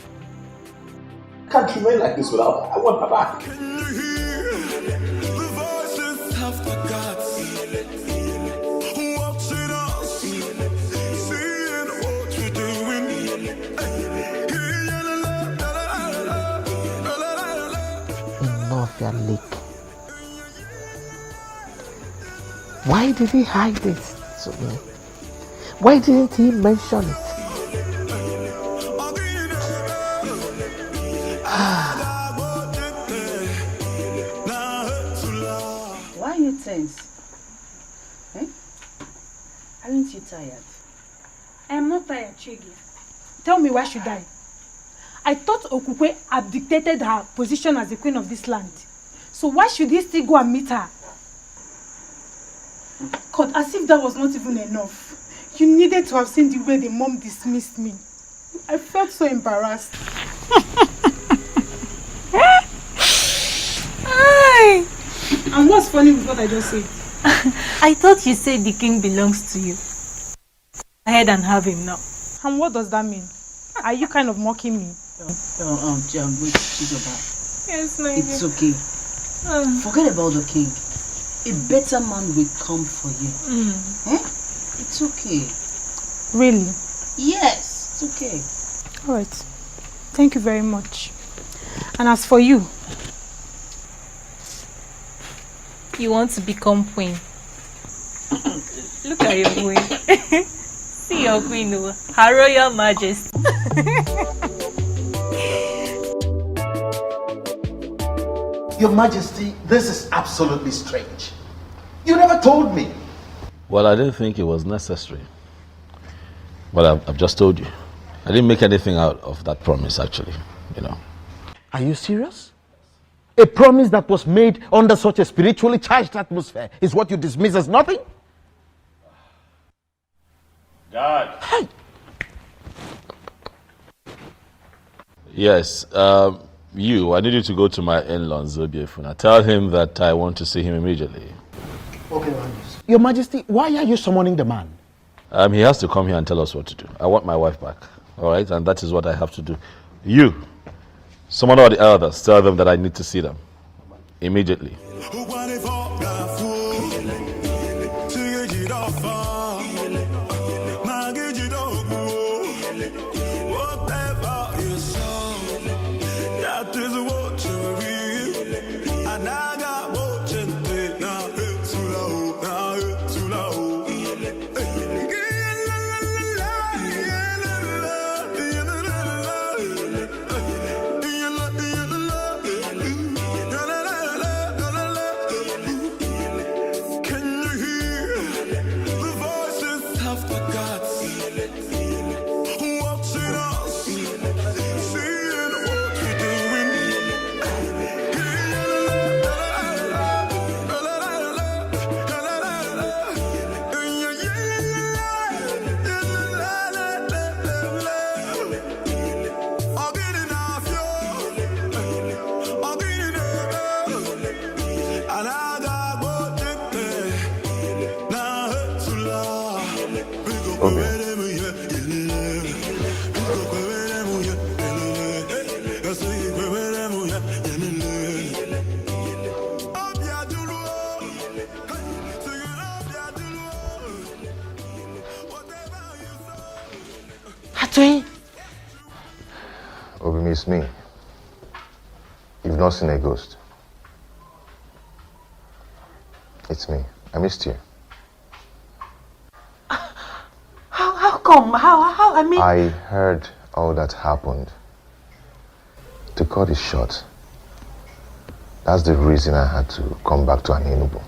I can't remain like this without her. I want her back. The voices of the gods watching us, seeing what we're doing. Enough, Yalik. Why did he hide it to me? Why didn't he mention it? Why are you tense? Eh? Aren't you tired? I am not tired, Chigi. Tell me, why should I? I thought Okukwe abdicated her position as the queen of this land. So why should he still go and meet her? God, as if that was not even enough. You needed to have seen the way the mom dismissed me. I felt so embarrassed. And what's funny with what I just said? I thought you said the king belongs to you. Go ahead and have him now. And what does that mean? Are you kind of mocking me? Wait, Chizoba. Yes, my It's okay. Forget about the king. A better man will come for you. Eh? It's okay. Really? Yes, it's okay. Alright. Thank you very much. And as for you? You want to become queen. Look at your queen. See your queen, Her Royal Majesty. Your Majesty, this is absolutely strange. You never told me. Well, I didn't think it was necessary. But I've just told you. I didn't make anything out of that promise, actually, you know. Are you serious? A promise that was made under such a spiritually charged atmosphere is what you dismiss as nothing? Dad. Hey. Yes, I need you to go to my in-laws, Obiefuna. Tell him that I want to see him immediately. Okay, Your Majesty, why are you summoning the man? He has to come here and tell us what to do. I want my wife back, all right? And that is what I have to do. You, summon all the elders, tell them that I need to see them immediately. miss me. You've not seen a ghost. It's me. I missed you. How come? How? I mean... I heard all that happened. To cut it short, that's the reason I had to come back to Anenubu.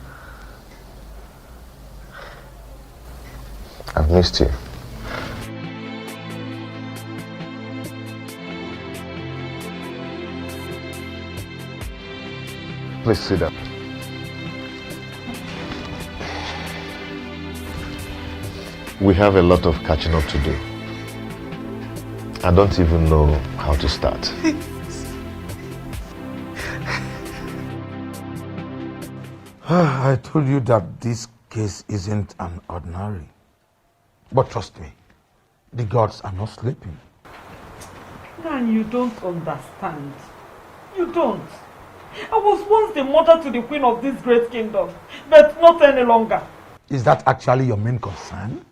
I've missed you. Please sit down. We have a lot of catching up to do. I don't even know how to start. I told you that this case isn't an ordinary. But trust me, the gods are not sleeping. Man, you don't understand. You don't. I was once the mother to the queen of this great kingdom, but not any longer. Is that actually your main concern?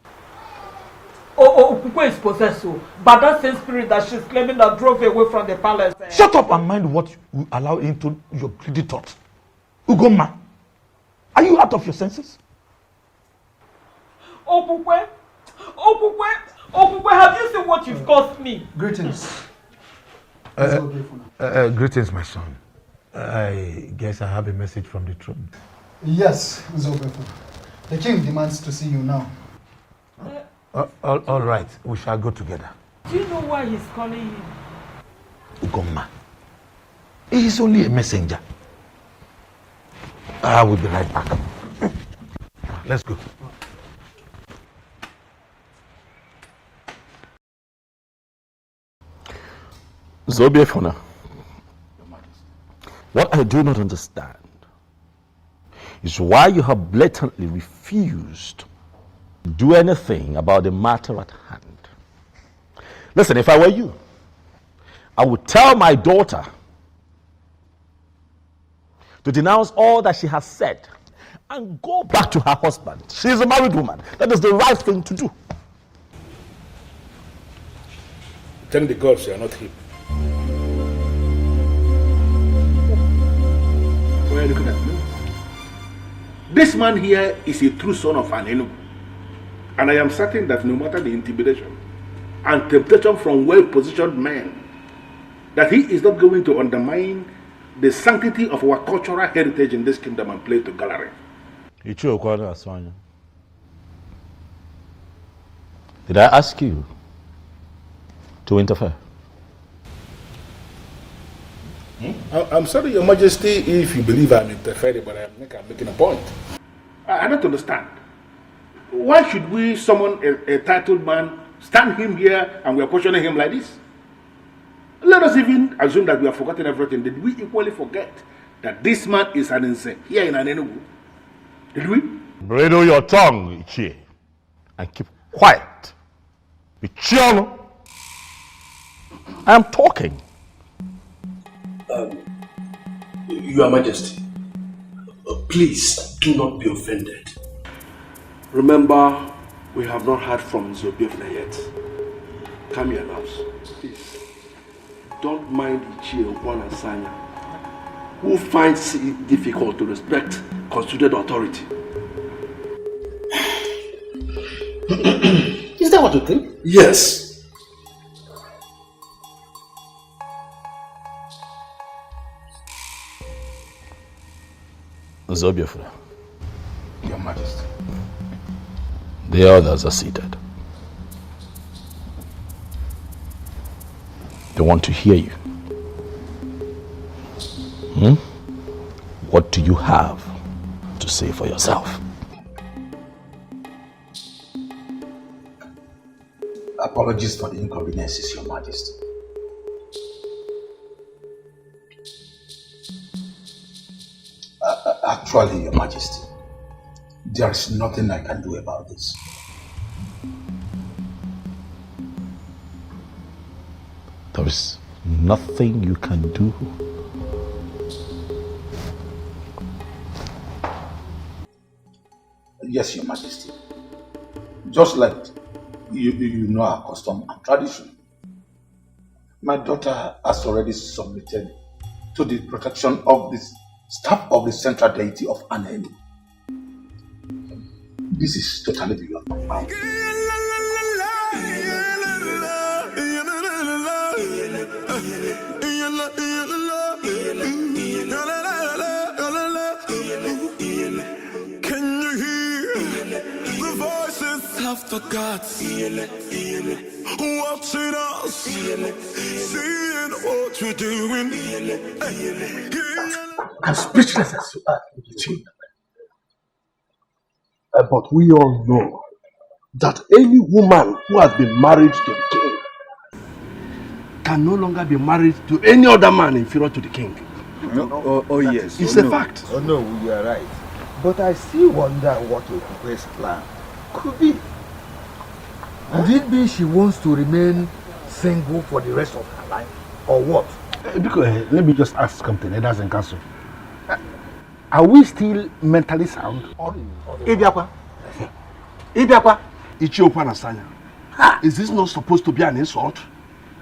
Kukwe is possessed, but that same spirit that she's claiming that drove away from the palace. Shut up and mind what you allow into your greedy thoughts. Ugoma, are you out of your senses? Kukwe, have you seen what you've caused me? Greetings. Greetings, my son. I guess I have a message from the throne. Yes, Zobefu. The king demands to see you now. All right, we shall go together. Do you know why he's calling you? Ugoma, he is only a messenger. I will be right back. Let's go. Zobiefona, what I do not understand is why you have blatantly refused to do anything about the matter at hand. Listen, if I were you, I would tell my daughter to denounce all that she has said and go back to her husband. She is a married woman. That is the right thing to do. Thank the gods you are not him. Why are you looking at me? This man here is a true son of Anenubu. And I am certain that no matter the intimidation and temptation from well-positioned men, that he is not going to undermine the sanctity of our cultural heritage in this kingdom and play to gallery. Did I ask you to interfere? I'm sorry, Your Majesty, if you believe I'm interfering, but I'm making a point. I don't understand. Why should we summon a titled man, stand him here, and we are questioning him like this? Let us even assume that we have forgotten everything. Did we equally forget that this man is an insane here in Anenugu? Did we? Bridle your tongue, Ichie, and keep quiet. Ichiano, I am talking. Your Majesty, please do not be offended. Remember, we have not heard from Zobiefna yet. Come here, loves. Please, don't mind Ichie Okwan and Sanya, who finds it difficult to respect constituted authority. Is that what you think? Yes. Zobiefna, Your Majesty. the others are seated. They want to hear you. What do you have to say for yourself? Apologies for the inconveniences, Your Majesty. Actually, Your Majesty, there is nothing I can do about this. There is nothing you can do. Yes, Your Majesty. Just like you know our custom and tradition. My daughter has already submitted to the protection of the staff of the central deity of Anenu. This is totally beyond my mind. Can you hear the voices of the gods watching us, seeing what we're doing? I'm speechless as you are, Ichi. But we all know that any woman who has been married to the king can no longer be married to any other man inferior to the king. Oh yes. It's a fact. Oh no, you are right. But I still wonder what Okupe's plan could be. Could it be she wants to remain single for the rest of her life? Or what? Because let me just ask something. It doesn't cancel. Are we still mentally sound? Ibiakwa. Ichiokwa Nasanya. Is this not supposed to be an insult?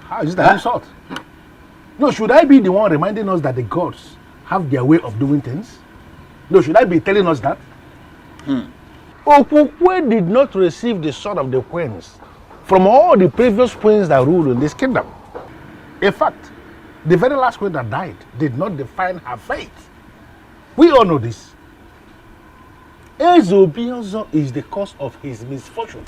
How is that an insult? No, should I be the one reminding us that the gods have their way of doing things? No, should I be telling us that? Okukwe did not receive the sword of the queens from all the previous queens that ruled in this kingdom. In fact, the very last queen that died did not define her fate. We all know this. Ezobiozo is the cause of his misfortune.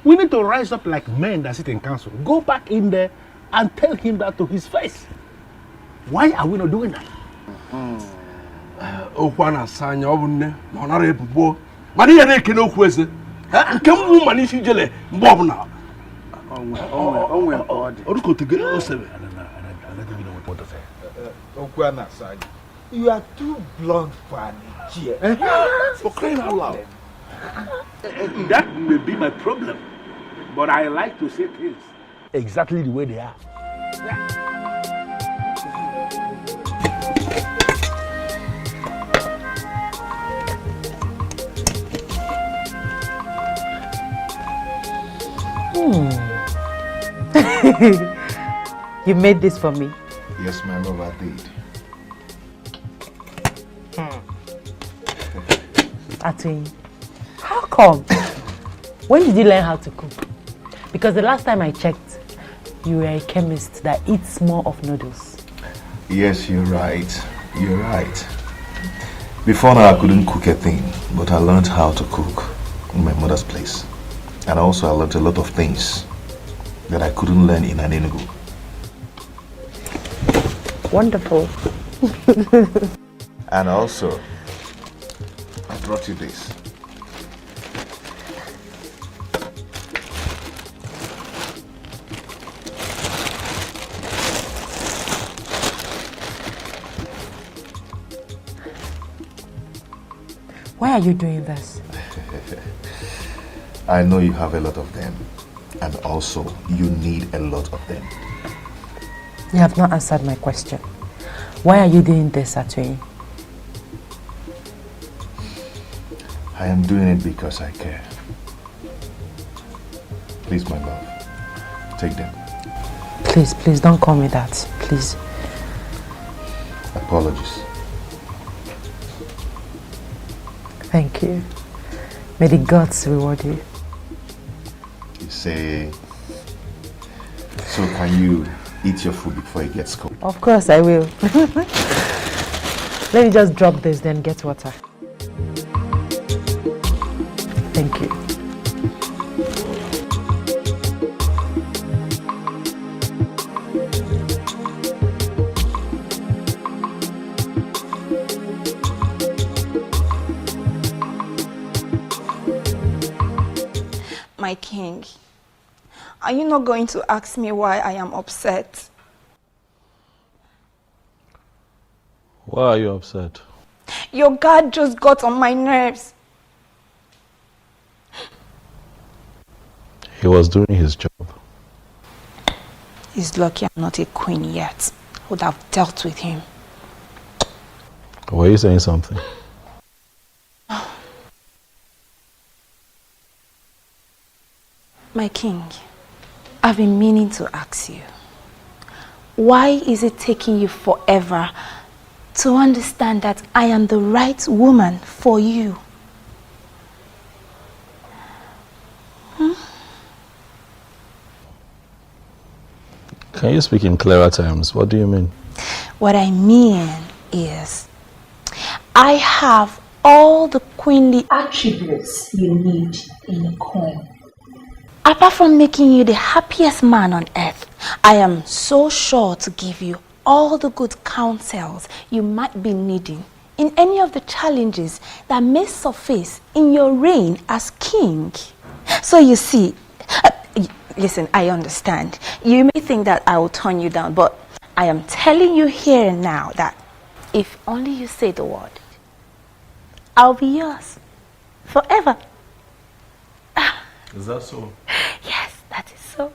We need to rise up like men that sit in council. Go back in there and tell him that to his face. Why are we not doing that? Okwana Sanya obunne na onara ebubo. Mani ya na-ekene okwu eze. Nke mwu mani isi jele mgbe ọbụla. Onwe mpọdị. Orukotegere osebe. Okwana Sanya, you are too blunt for an idiot. For crying out loud. That may be my problem, but I like to say things exactly the way they are. You made this for me? Yes, my love, I did. Atwin, how come? When did you learn how to cook? Because the last time I checked, you were a chemist that eats more of noodles. Yes, you're right. You're right. Before now, I couldn't cook a thing, but I learned how to cook in my mother's place. And also, I learned a lot of things that I couldn't learn in an Enugu. Wonderful. And also, I brought you this. Why are you doing this? I know you have a lot of them, and also you need a lot of them. You have not answered my question. Why are you doing this, Atwin? I am doing it because I care. Please, my love, take them. Please, please don't call me that. Please. Apologies. Thank you. May the gods reward you. You say, so can you eat your food before it gets cold? Of course I will. Let me just drop this, then get water. Thank you. My king, are you not going to ask me why I am upset? Why are you upset? Your guard just got on my nerves. He was doing his job. He's lucky I'm not a queen yet. I would have dealt with him. Were you saying something? My king, I've been meaning to ask you. why is it taking you forever to understand that I am the right woman for you? Can you speak in clearer terms? What do you mean? What I mean is, I have all the queenly attributes you need in a queen. Apart from making you the happiest man on earth, I am so sure to give you all the good counsels you might be needing in any of the challenges that may surface in your reign as king. So you see, listen, I understand. You may think that I will turn you down, but I am telling you here and now that if only you say the word, I'll be yours forever. Is that so? Yes, that is so.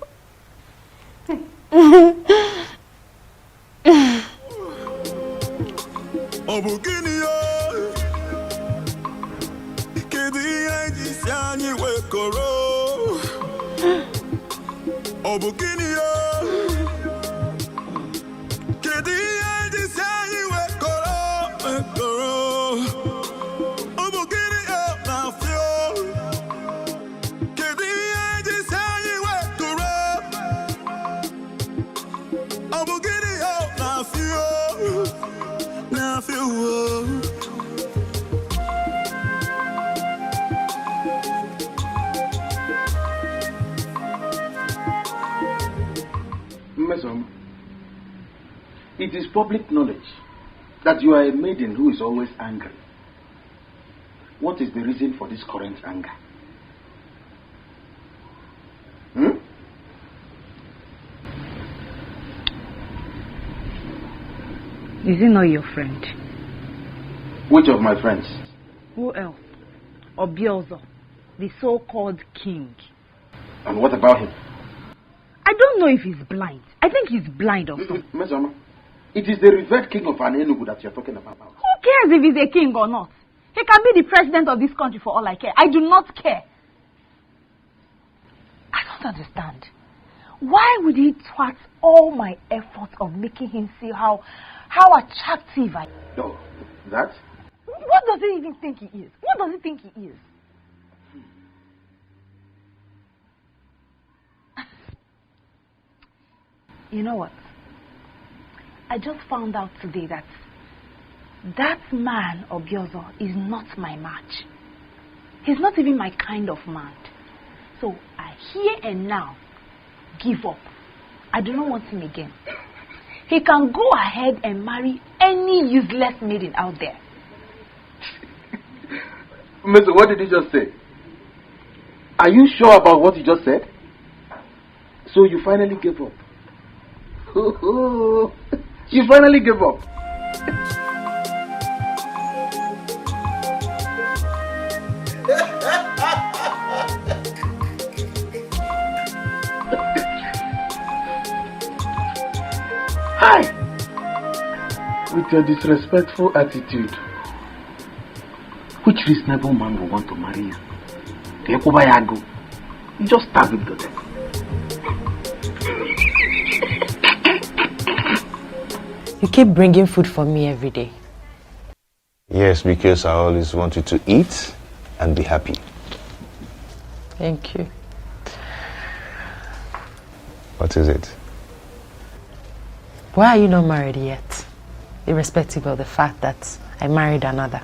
It is public knowledge that you are a maiden who is always angry. What is the reason for this current anger? Is he not your friend? Which of my friends? Who else? Obiozo, the so-called king. And what about him? I don't know if he's blind. I think he's blind or something. Mesama, it is the revered king of Anenugu that you're talking about. Who cares if he's a king or not? He can be the president of this country for all I care. I do not care. I don't understand. Why would he thwart all my efforts of making him see how attractive I am? No, that? What does he even think he is? What does he think he is? You know what? I just found out today that man, Obiozo, is not my match. He's not even my kind of man. So I here and now give up. I do not want him again. He can go ahead and marry any useless maiden out there. Mister, what did you just say? Are you sure about what you just said? So you finally gave up. You finally gave up. Hi! With your disrespectful attitude, which reasonable man will want to marry you? You just stab it to death. You keep bringing food for me every day. Yes, because I always want you to eat and be happy. Thank you. What is it? Why are you not married yet? Irrespective of the fact that I married another.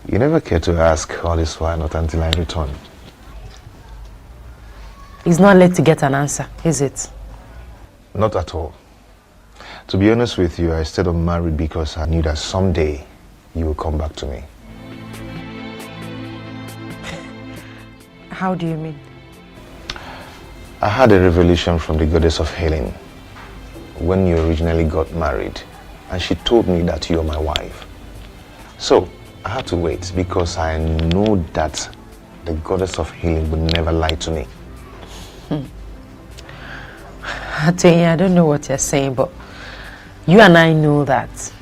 You never care to ask all this while, not until I return. It's not late to get an answer, is it? Not at all. To be honest with you, I stayed unmarried because I knew that someday you will come back to me. How do you mean? I had a revelation from the goddess of healing when you originally got married, and she told me that you're my wife. So I had to wait because I know that the goddess of healing would never lie to me. I don't know what you're saying, but you and I know that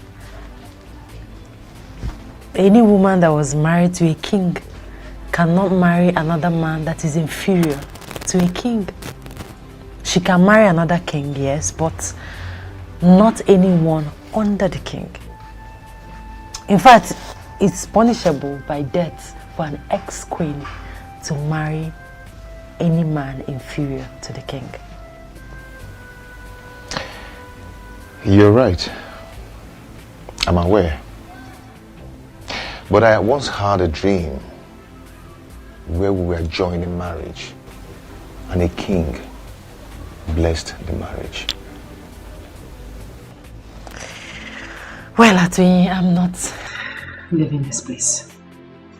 any woman that was married to a king cannot marry another man that is inferior to a king. She can marry another king, yes, but not anyone under the king. In fact, it's punishable by death for an ex-queen to marry any man inferior to the king. You're right. I'm aware. But I once had a dream where we were joined in marriage and a king blessed the marriage. Well, Atoyi, I'm not leaving this place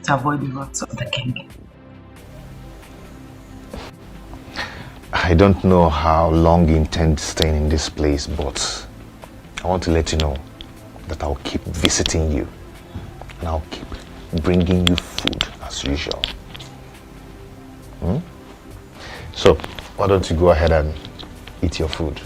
to avoid the wrath of the king. I don't know how long you intend staying in this place, but I want to let you know that I'll keep visiting you and I'll keep bringing you food as usual. So, why don't you go ahead and eat your food?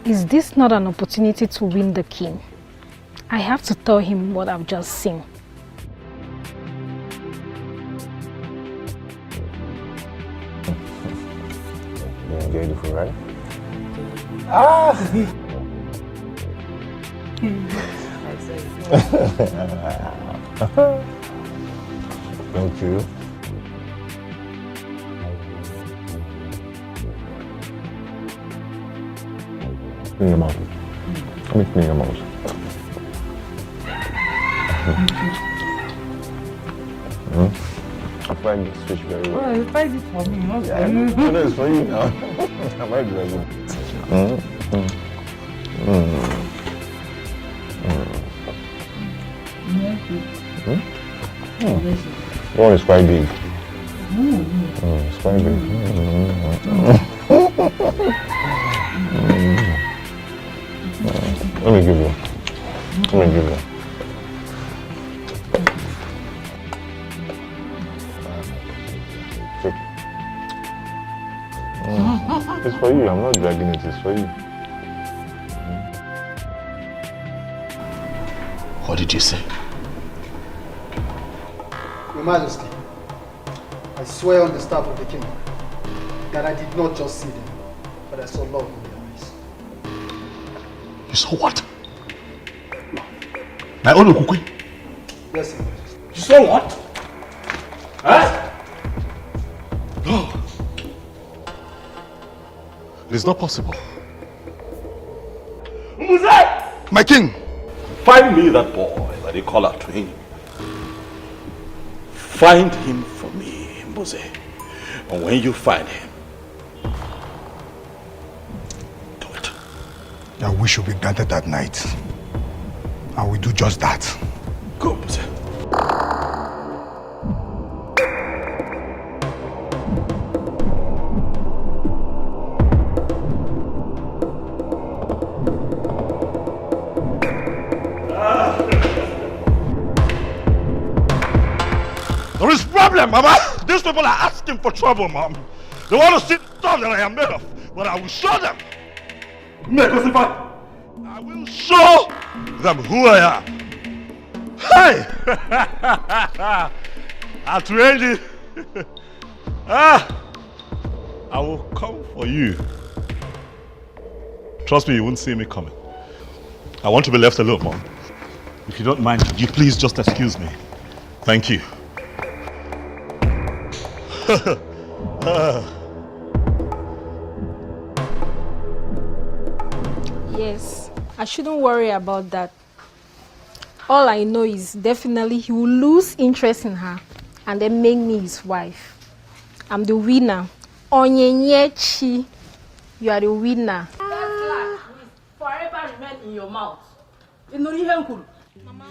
Is this not an opportunity to win the king? I have to tell him what I've just seen. You enjoyed the food, right? Thank you. In your mouth. Let me clean your mouth. I find this fish very well. Well, you find it for me, not Yeah, for you. no, it's for you now. I might be like That one is quite big. It's quite big. Let me give you. Take. It's for you. I'm not dragging it. It's for you. What did you say? Your Majesty, I swear on the staff of the king that I did not just see them, but I saw love in their eyes. You saw what? My own Okukwe? Yes, Your Majesty. You saw what? Huh? No. It is not possible. My king! Find me that boy that they call out to him. Find him for me, Mose. And when you find him, Your wish will be granted that night. I will do just that. go, Mose. There is problem, Mama. These people are asking for trouble, Mom. They want to see the stuff that I am made of, but I will show them. I will show them who I am. Hey! Atrendi. I will come for you. Trust me, you won't see me coming. I want to be left alone, Mom. If you don't mind, could you please just excuse me? Thank you. Yes, I shouldn't worry about that. All I know is definitely he will lose interest in her and then make me his wife. I'm the winner. Onyenyechi, you are the winner. That lie will forever remain in your mouth. Mama.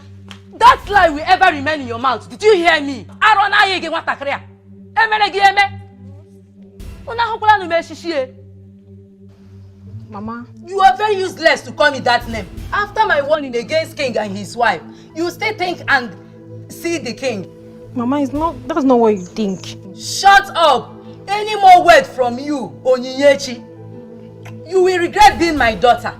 That lie will ever remain in your mouth. Did you hear me? Mama. You are very useless to call me that name. After my warning against king and his wife, you still think and see the king. Mama, that's not what you think. Shut up! Any more word from you, Onyinyechi, You will regret being my daughter.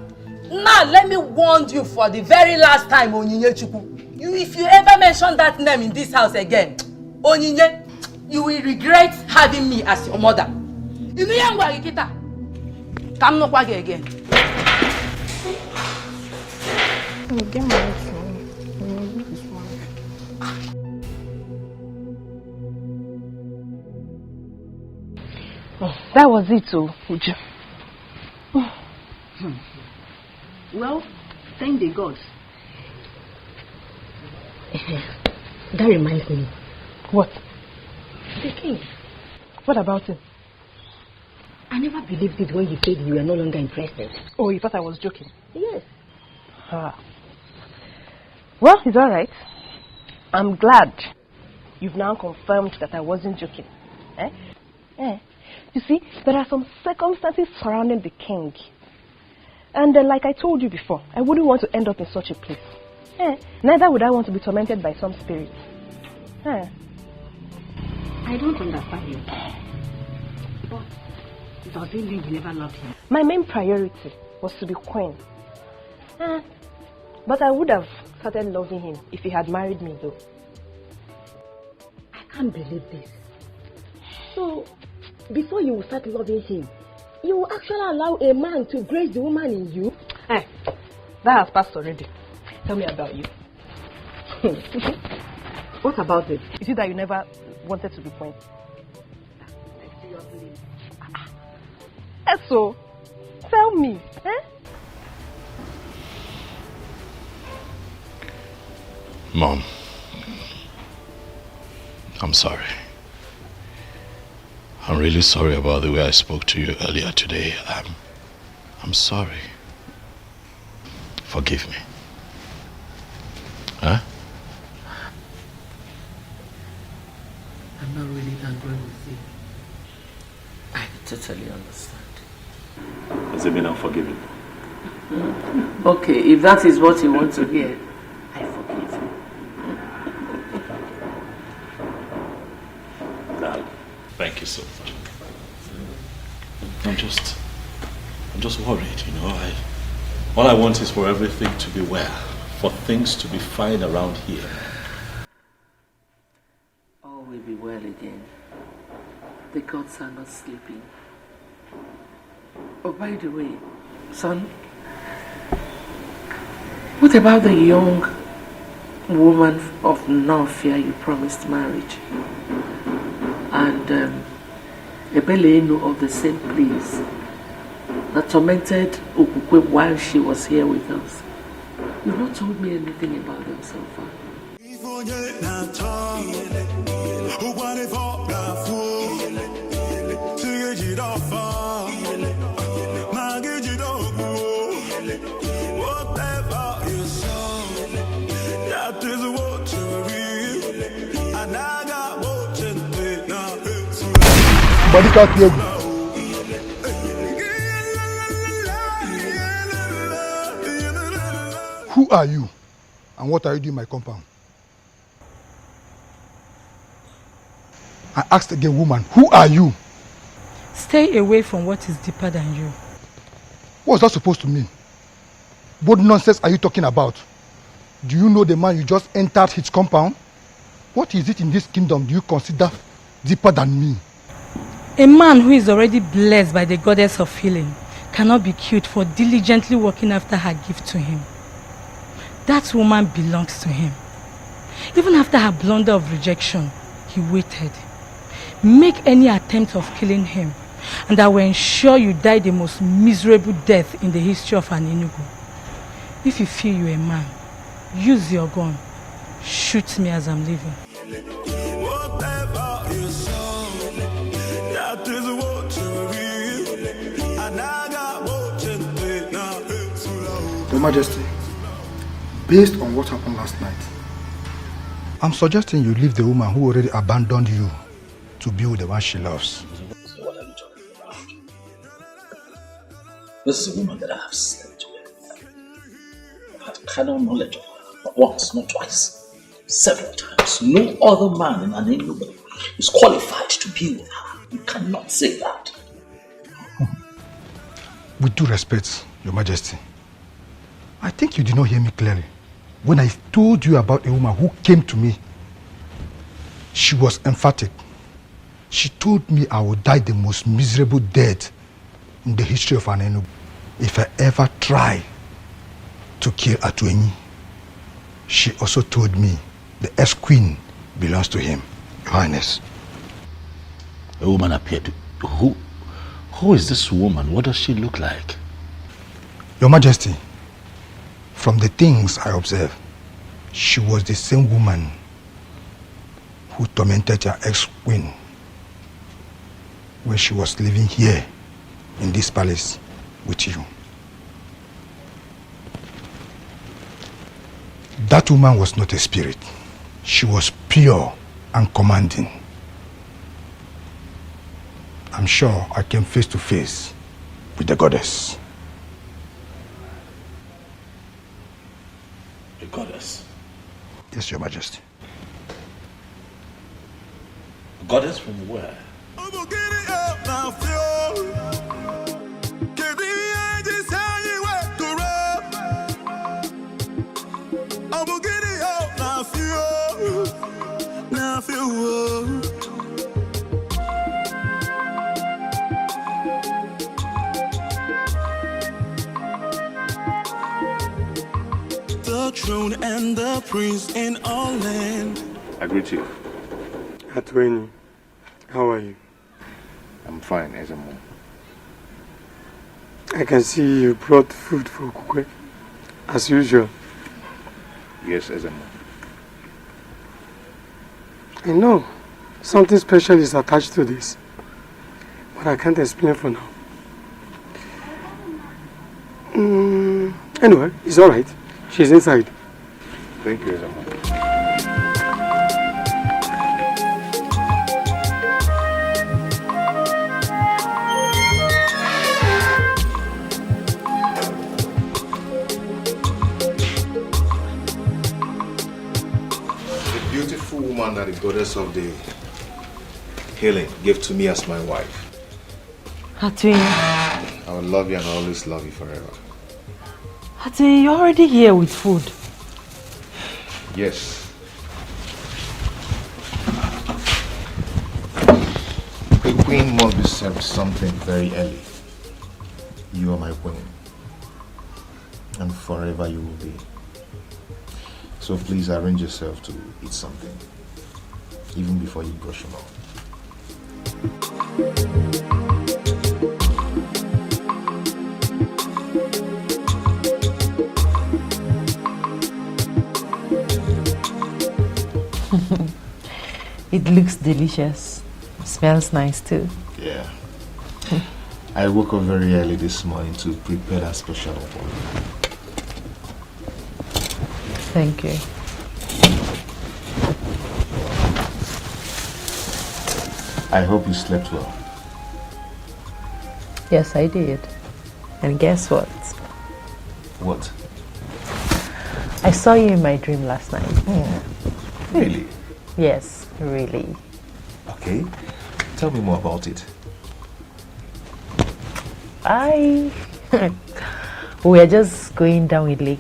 Now let me warn you for the very last time, Onyinye Chukwu. If you ever mention that name in this house again, Onyinye, you will regret having me as your mother. You know young Wagikita. Come no kwage again. Get married to me. Oh, that was it, Uju. Well, thank the gods. That reminds me. What? The king. What about him? I never believed it when you said you were no longer interested. Oh, you thought I was joking? Yes. Well, it's all right. I'm glad you've now confirmed that I wasn't joking. You see, there are some circumstances surrounding the king. And like I told you before, I wouldn't want to end up in such a place. Neither would I want to be tormented by some spirit. I don't understand you. But does it mean you never loved him? My main priority was to be queen. But I would have started loving him if he had married me, though. I can't believe this. So, before you will start loving him, you will actually allow a man to grace the woman in you? That has passed already. Tell me about you. What about it? Is it that you never wanted to be queen? Seriously? So, tell me. Mom, I'm sorry. I'm really sorry about the way I spoke to you earlier today. I'm sorry. Forgive me. Huh? I'm not really angry with you. I totally understand. Does it mean I'm forgiven? Okay, if that is what you want to hear, I forgive you. Dad, thank you so much. I'm just worried, you know. All I want is for everything to be well, for things to be fine around here. All will be well again. The gods are not sleeping. Oh, by the way, son, what about the young woman of no fear you promised marriage? And Ebelenu of the same place that tormented Ukukwe while she was here with us. You've not told me anything about them so far. Who are you? And what are you doing in my compound? I asked again, woman, who are you? Stay away from what is deeper than you. What's that supposed to mean? What nonsense are you talking about? Do you know the man you just entered his compound? What is it in this kingdom do you consider deeper than me? A man who is already blessed by the goddess of healing cannot be killed for diligently working after her gift to him. That woman belongs to him. Even after her blunder of rejection, he waited. Make any attempt of killing him, and I will ensure you die the most miserable death in the history of an Enugu. If you feel you're a man, use your gun. Shoot me as I'm leaving. Your Majesty, based on what happened last night, I'm suggesting you leave the woman who already abandoned you to be with the one she loves. So what are you talking about? This is a woman that I have slept with. I've had carnal knowledge of her, not once, not twice, several times. No other man in an Enugu is qualified to be with her. You cannot say that. With due respect, Your Majesty, I think you did not hear me clearly. When I told you about a woman who came to me, she was emphatic. She told me I would die the most miserable death in the history of Anenu if I ever try to kill Atuenyi. She also told me the ex-queen belongs to him, Your Highness. A woman appeared to... Who is this woman? What does she look like? Your Majesty, from the things I observed, she was the same woman who tormented your ex-queen when she was living here in this palace with you. That woman was not a spirit. She was pure and commanding. I'm sure I came face to face with the goddess. The goddess? Yes, Your Majesty. A goddess from where? The throne and the prince in all land. I greet you. Atweni, how are you? I'm fine, Ezemo. I can see you brought food for Kukwe, as usual. Yes, Ezemo. I know something special is attached to this, but I can't explain for now. Anyway, it's alright. She's inside. Thank you, Ezemo. Woman that the goddess of the healing gave to me as my wife. Atweni. I will love you and always love you forever. Atweni, you're already here with food. Yes. A queen must be served something very early. You are my queen. And forever you will be. So please arrange yourself to eat something, even before you brush your mouth. It looks delicious. Smells nice too. Yeah. I woke up very early this morning to prepare that special one. Thank you. I hope you slept well. Yes, I did. And guess what? What? I saw you in my dream last night. Really? Yes, really. Okay. Tell me more about it. We are just going down a lake.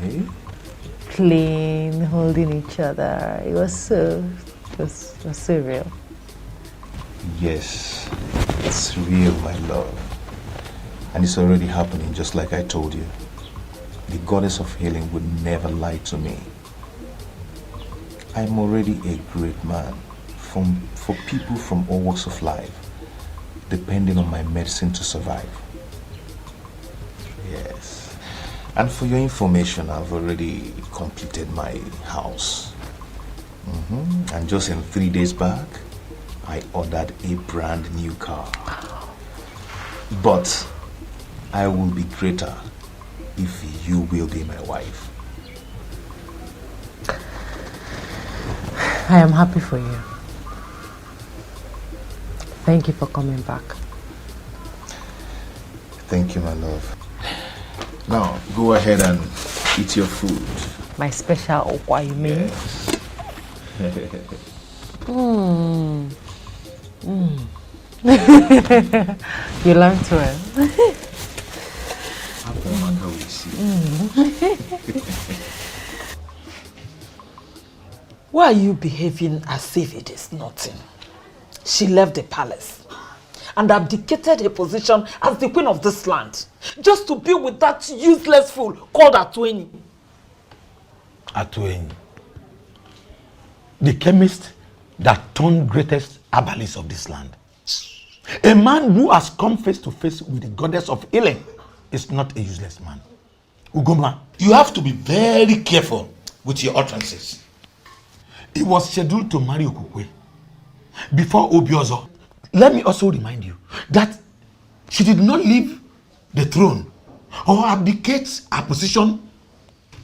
Okay. Playing, holding each other. It was so real. Yes, it's real, my love. And it's already happening, just like I told you. The goddess of healing would never lie to me. I'm already a great man for people from all walks of life, depending on my medicine to survive. Yes. And for your information, I've already completed my house. And just in 3 days back, I ordered a brand new car. But I will be greater if you will be my wife. I am happy for you. Thank you for coming back. Thank you, my love. Now, go ahead and eat your food. My special okwa, you mean? Yes. You learned well. Why are you behaving as if it is nothing? She left the palace and abdicated her position as the queen of this land just to be with that useless fool called Atueni. Atueni. The chemist that turned greatest herbalist of this land. A man who has come face to face with the goddess of healing is not a useless man. Ugoma, you have to be very careful with your utterances. He was scheduled to marry Okukwe before Obiozo. Let me also remind you that she did not leave the throne or abdicate her position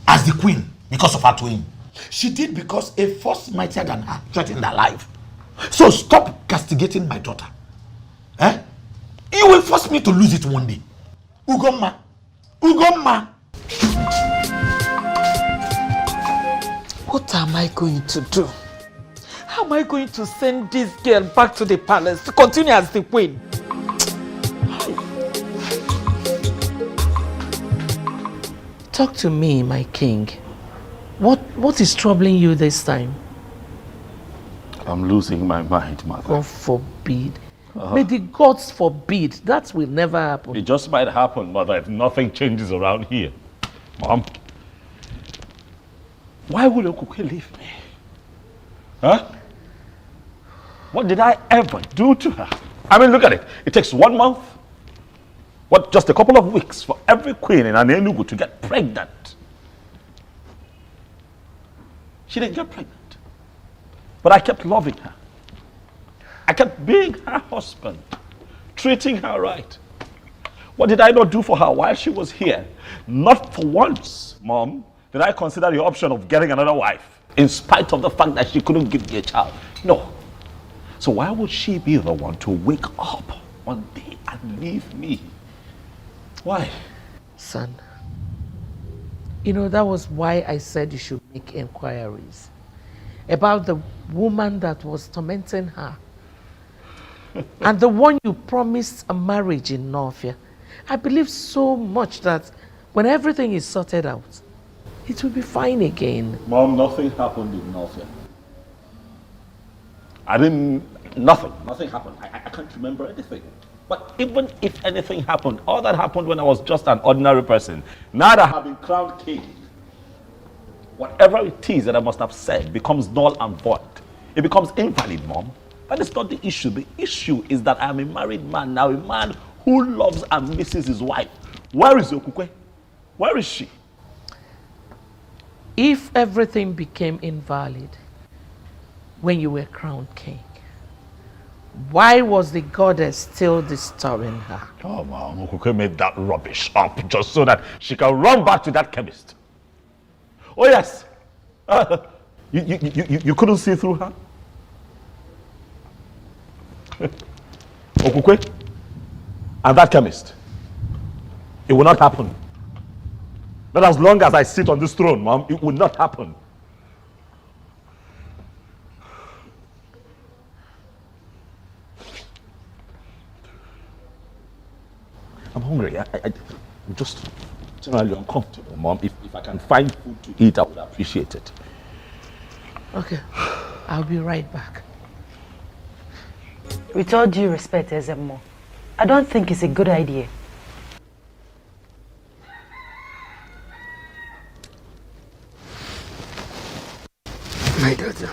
as the queen because of her twin. She did because a force mightier than her threatened her life. So stop castigating my daughter. Eh? You will force me to lose it one day. Ugoma. Ugoma. What am I going to do? How am I going to send this girl back to the palace to continue as the queen? Talk to me, my king. What is troubling you this time? I'm losing my mind, mother. God forbid. May the gods forbid. That will never happen. It just might happen, mother, if nothing changes around here. Mom, why would Okukwe leave me? Huh? What did I ever do to her? I mean, look at it. It takes 1 month, just a couple of weeks for every queen in Enugu to get pregnant. She didn't get pregnant. But I kept loving her. I kept being her husband, treating her right. What did I not do for her while she was here? Not for once, Mom, did I consider the option of getting another wife, in spite of the fact that she couldn't give me a child. No. So why would she be the one to wake up one day and leave me? Why? Son, you know, that was why I said you should make inquiries about the woman that was tormenting her. And the one you promised a marriage in Northia. I believe so much that when everything is sorted out, it will be fine again. Mom, nothing happened in Northia. Nothing happened. I can't remember anything. But even if anything happened, all that happened when I was just an ordinary person. Now that I have been crowned king, whatever it is that I must have said becomes null and void. It becomes invalid, Mom. That is not the issue. The issue is that I am a married man now, a man who loves and misses his wife. Where is Okukwe? Where is she? If everything became invalid when you were crowned king, why was the goddess still disturbing her? Oh, Mom, Okukwe made that rubbish up just so that she can run back to that chemist. Oh, yes. You couldn't see through her? Okukwe and that chemist. It will not happen. Not as long as I sit on this throne, Mom. It will not happen. I'm hungry. I'm just generally uncomfortable, Mom. If I can find food to eat, I would appreciate it. Okay, I'll be right back. With all due respect, Ezemo, I don't think it's a good idea. My daughter,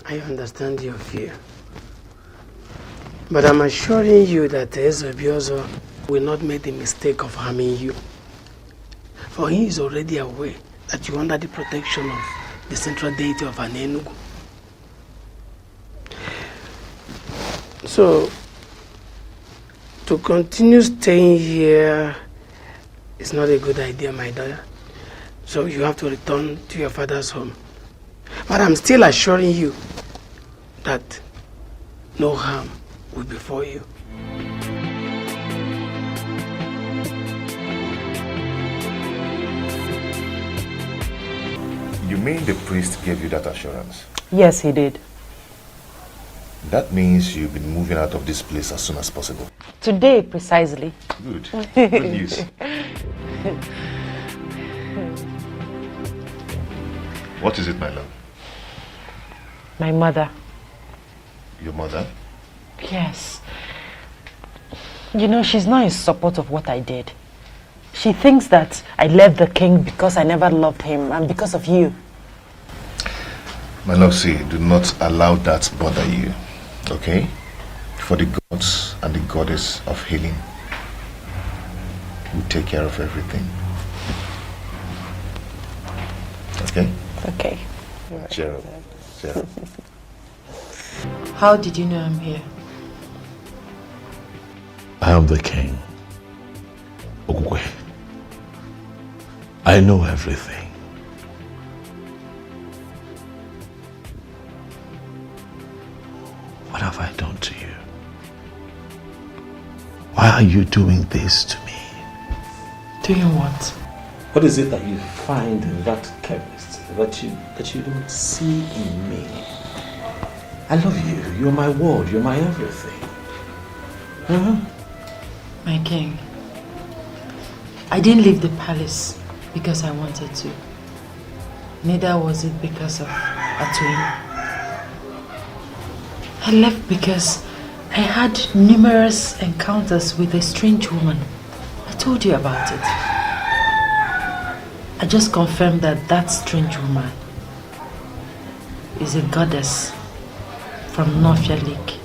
I understand your fear. But I'm assuring you that Ezebiozo will not make the mistake of harming you. For he is already aware that you are under the protection of the central deity of Enugu. So, to continue staying here is not a good idea, my daughter. So you have to return to your father's home. But I'm still assuring you that no harm will befall you. You mean the priest gave you that assurance? Yes, he did. That means you'll be moving out of this place as soon as possible. Today, precisely. Good. Good news. What is it, my love? My mother. Your mother? Yes. You know, she's not in support of what I did. She thinks that I left the king because I never loved him and because of you. My love, see, do not allow that bother you, okay? For the gods and the goddess of healing will take care of everything. Okay? Okay. Cheer up. Cheer up. How did you know I'm here? I am the king. Ogugwe. I know everything. What have I done to you? Why are you doing this to me? Doing what? What is it that you find in that chemist that you don't see in me? I love you. You're my world. You're my everything. My king, I didn't leave the palace because I wanted to. Neither was it because of Atoyin. I left because I had numerous encounters with a strange woman. I told you about it. I just confirmed that that strange woman is a goddess from Nofia Lake.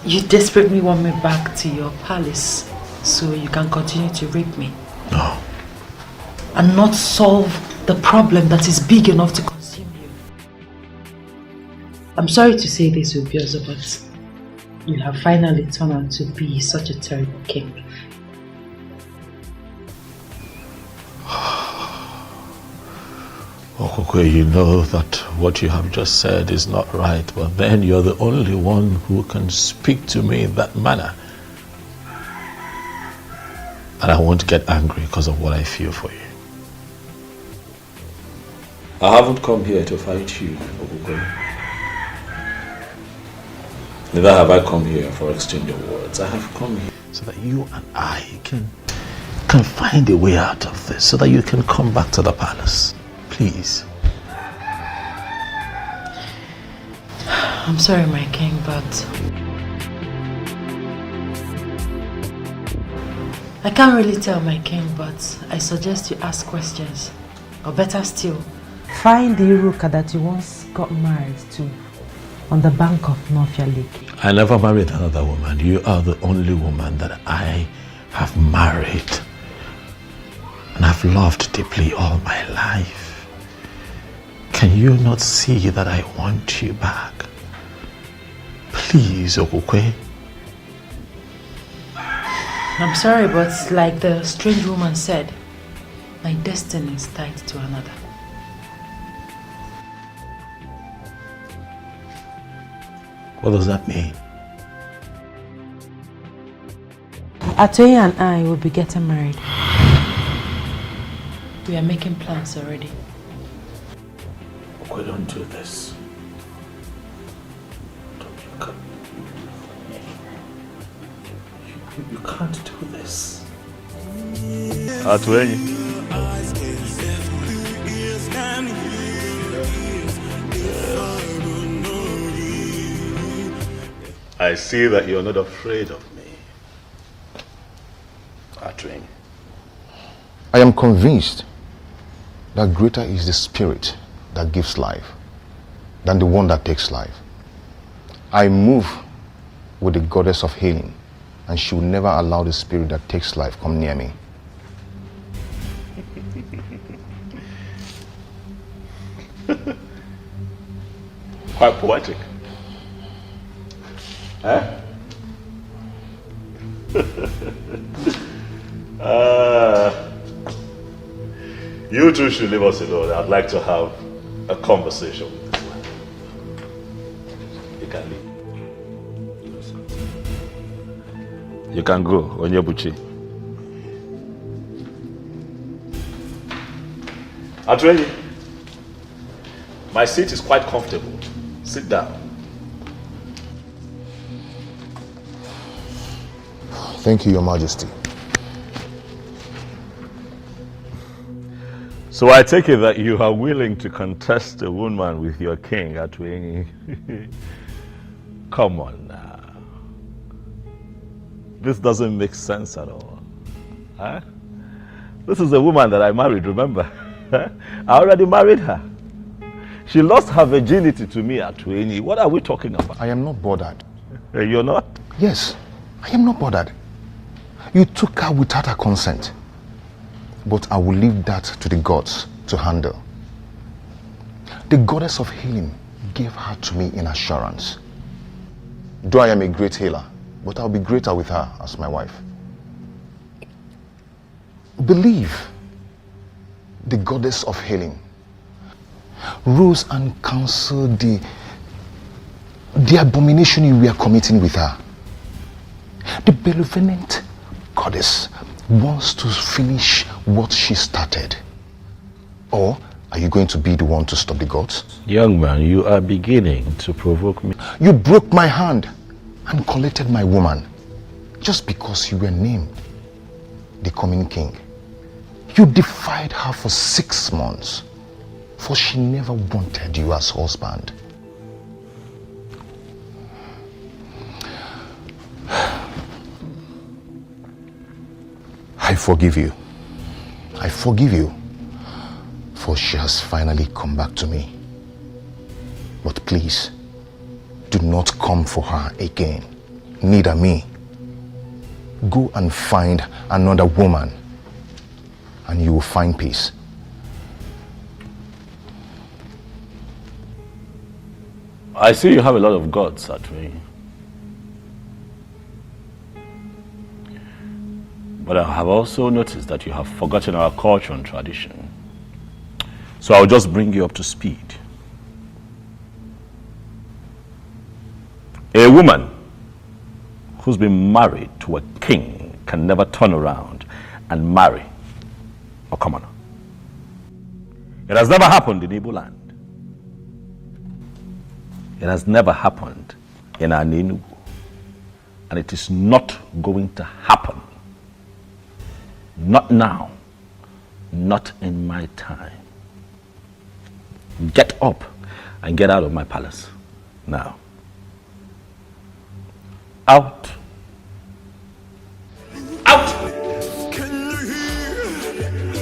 You desperately want me back to your palace so you can continue to rape me. No. And not solve the problem that is big enough to consume you. I'm sorry to say this, Ubiozo, but you have finally turned out to be such a terrible king. Okokwe, you know that what you have just said is not right, but then you're the only one who can speak to me in that manner. And I won't get angry because of what I feel for you. I haven't come here to fight you, Okokwe. Neither have I come here for exchange of words. I have come here so that you and I can find a way out of this, so that you can come back to the palace. Please. I'm sorry, my king, but I can't really tell, my king, but I suggest you ask questions. Or better still, find the Iruka that you once got married to on the bank of Nofia Lake. I never married another woman. You are the only woman that I have married and I've loved deeply all my life. Can you not see that I want you back? Please, Okokwe. I'm sorry, but like the strange woman said, my destiny is tied to another. What does that mean? Atoye and I will be getting married. We are making plans already. We don't do this. You can't do this. I see that you're not afraid of me. Atwing. I am convinced that greater is the spirit that gives life than the one that takes life. I move with the goddess of healing, and she will never allow the spirit that takes life come near me. Quite poetic. Eh? You two should leave us alone. I'd like to have a conversation with this man. You can leave. You can go, Onyebuchi. Atweye, my seat is quite comfortable. Sit down. Thank you, Your Majesty. So I take it that you are willing to contest a woman with your king at Wing. Come on now. This doesn't make sense at all. Huh? This is a woman that I married, remember? I already married her. She lost her virginity to me at Wing. What are we talking about? I am not bothered. You're not? Yes, I am not bothered. You took her without her consent. But I will leave that to the gods to handle. The goddess of healing gave her to me in assurance. Though I am a great healer, but I'll be greater with her as my wife. Believe the goddess of healing rose and counseled the abomination you were committing with her. The benevolent goddess wants to finish what she started. Or are you going to be the one to stop the gods? Young man, you are beginning to provoke me. You broke my hand and collected my woman just because you were named the coming king. You defied her for 6 months, for she never wanted you as husband. I forgive you. I forgive you, for she has finally come back to me. But please, do not come for her again, neither me. Go and find another woman, and you will find peace. I see you have a lot of gods at me. But I have also noticed that you have forgotten our culture and tradition. So I'll just bring you up to speed. A woman who's been married to a king can never turn around and marry a commoner. It has never happened in Igbo land. It has never happened in Enugu. And it is not going to happen. Not now. Not in my time. Get up and get out of my palace now. Out. Out! Can you hear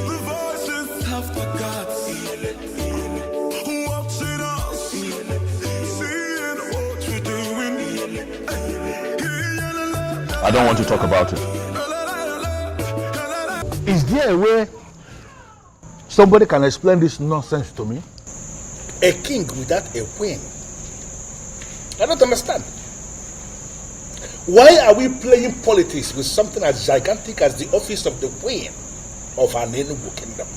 the voices of the gods watching us, seeing what we're doing? I don't want to talk about it. Is there a way somebody can explain this nonsense to me? A king without a queen? I don't understand. Why are we playing politics with something as gigantic as the office of the queen of an Enugu kingdom?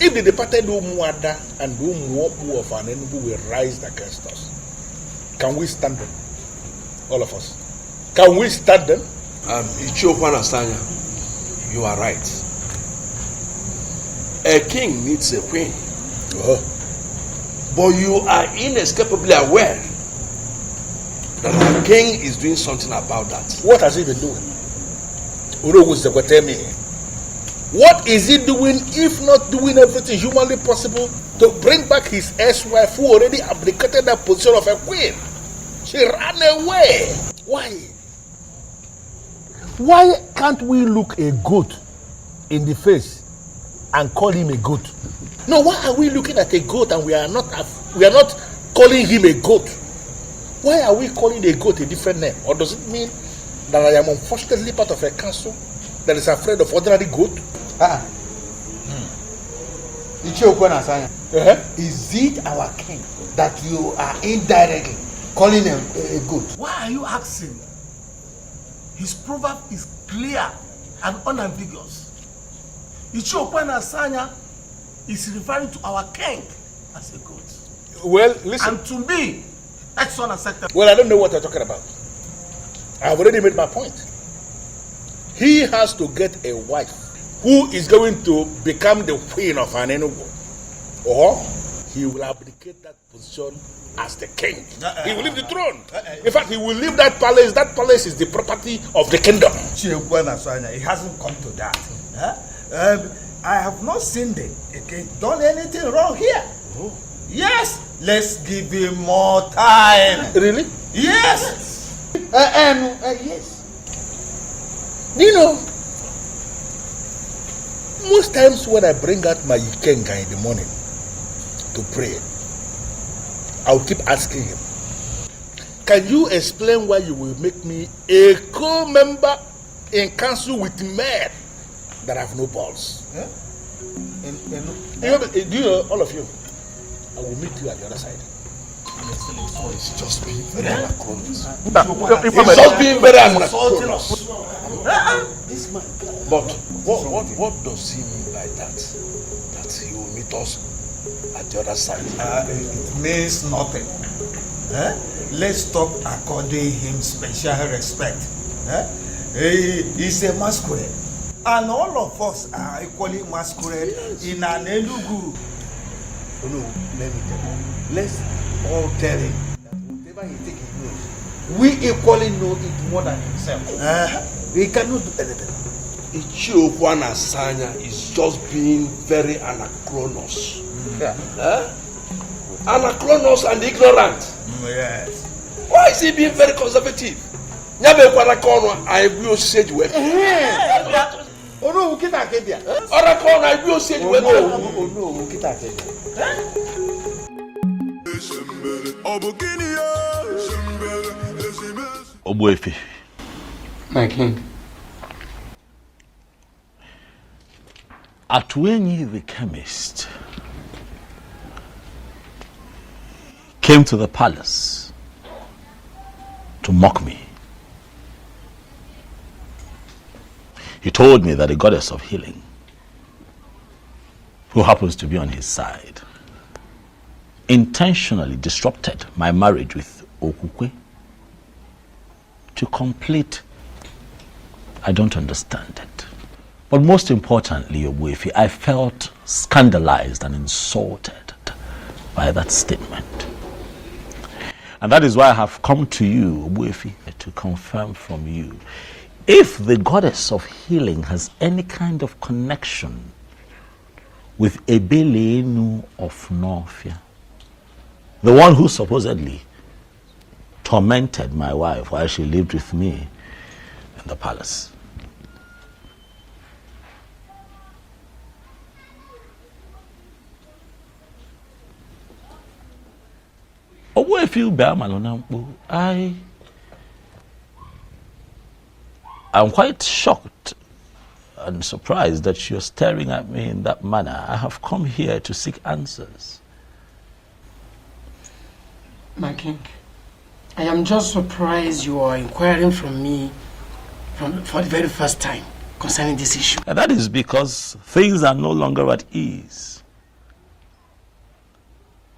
If the departed Umuada and Umuopu of an Enugu will rise against us, can we stand them? All of us. Can we stand them? Ichokwana Sanya, you are right. A king needs a queen. But you are inescapably aware that our king is doing something about that. What has he been doing? What is he doing if not doing everything humanly possible to bring back his ex-wife who already abdicated that position of a queen? She ran away. Why? Why can't we look a goat in the face and call him a goat? No, why are we looking at a goat and we are not calling him a goat? Why are we calling a goat a different name? Or does it mean that I am unfortunately part of a council that is afraid of ordinary goat? Is it our king that you are indirectly calling a goat? Why are you asking? His proverb is clear and unambiguous. Ichiokwana Sanya is referring to our king as a goat. Well, listen. And to me, that's unacceptable. Well, I don't know what you're talking about. I've already made my point. He has to get a wife who is going to become the queen of an Enugu. Or he will abdicate that position as the king. He will leave the throne. In fact, he will leave that palace. That palace is the property of the kingdom. It hasn't come to that. I have not seen the king done anything wrong here. Oh. Yes, let's give him more time. Really? Yes. Yes. You know, most times when I bring out my Ikenga in the morning to pray, I'll keep asking him, can you explain why you will make me a co-member in council with men that have no balls? Huh? Do you know, all of you, I will meet you at the other side. It's just being very anachronous. It's just being very anachronous. But what does he mean by that? That he will meet us at the other side? It means nothing. Let's stop according him special respect. He's a masquerade. And all of us are equally masquerade in an Elugu. Oh no, let me tell you. Let's all tell him that whatever he thinks he knows, we equally know it more than himself. We cannot do anything. Ichiokwana Sanya is just being very anachronous. Anachronous and ignorant. Yes. Why is he being very conservative? I will say you. Oh no, kita Akebia. Orakona, I will say you. Oh no, kita Akebia. Obuefi. My king. Atwenyi the chemist came to the palace to mock me. He told me that a goddess of healing, who happens to be on his side, intentionally disrupted my marriage with Okukwe to complete. I don't understand it. But most importantly, Obuefi, I felt scandalized and insulted by that statement. And that is why I have come to you, Obuefi, to confirm from you if the goddess of healing has any kind of connection with Ebelenu of Norfia, the one who supposedly tormented my wife while she lived with me in the palace. I'm quite shocked and surprised that you're staring at me in that manner. I have come here to seek answers. My king, I am just surprised you are inquiring from me for the very first time concerning this issue. And that is because things are no longer at ease.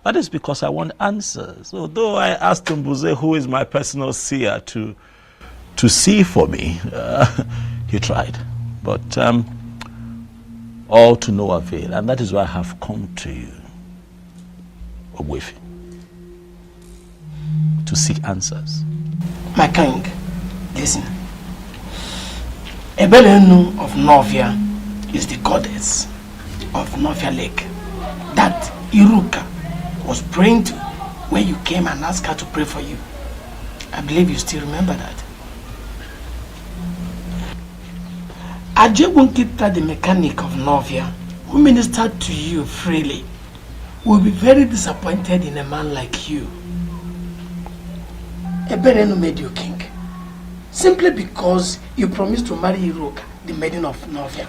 That is because I want answers. Although I asked Mbuze, who is my personal seer, to see for me, he tried. But all to no avail. And that is why I have come to you, Ogwefi, to seek answers. My king, listen. Ebelenu of Novia is the goddess of Novia Lake that Iruka was praying to when you came and asked her to pray for you. I believe you still remember that. Ajebunkita, the mechanic of Novia, who ministered to you freely, will be very disappointed in a man like you. Eberenu made you king, simply because you promised to marry Iruka, the maiden of Novia.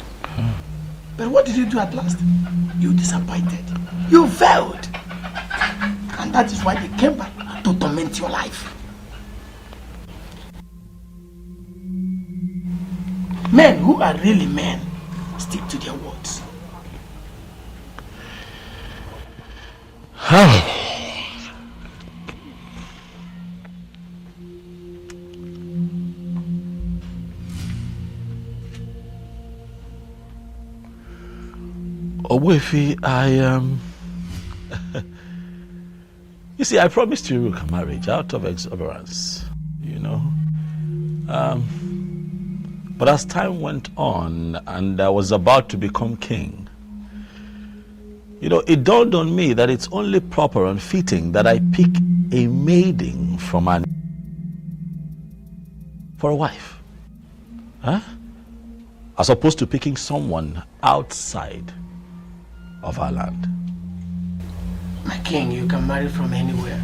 But what did you do at last? You disappointed. You failed. And that is why they came back to torment your life. Men who are really men stick to their words. Ogwefi, I am You see, I promised you a marriage out of exuberance, you know. But as time went on and I was about to become king, you know, it dawned on me that it's only proper and fitting that I pick a maiden from an for a wife. Huh? As opposed to picking someone outside of our land. My king, you can marry from anywhere.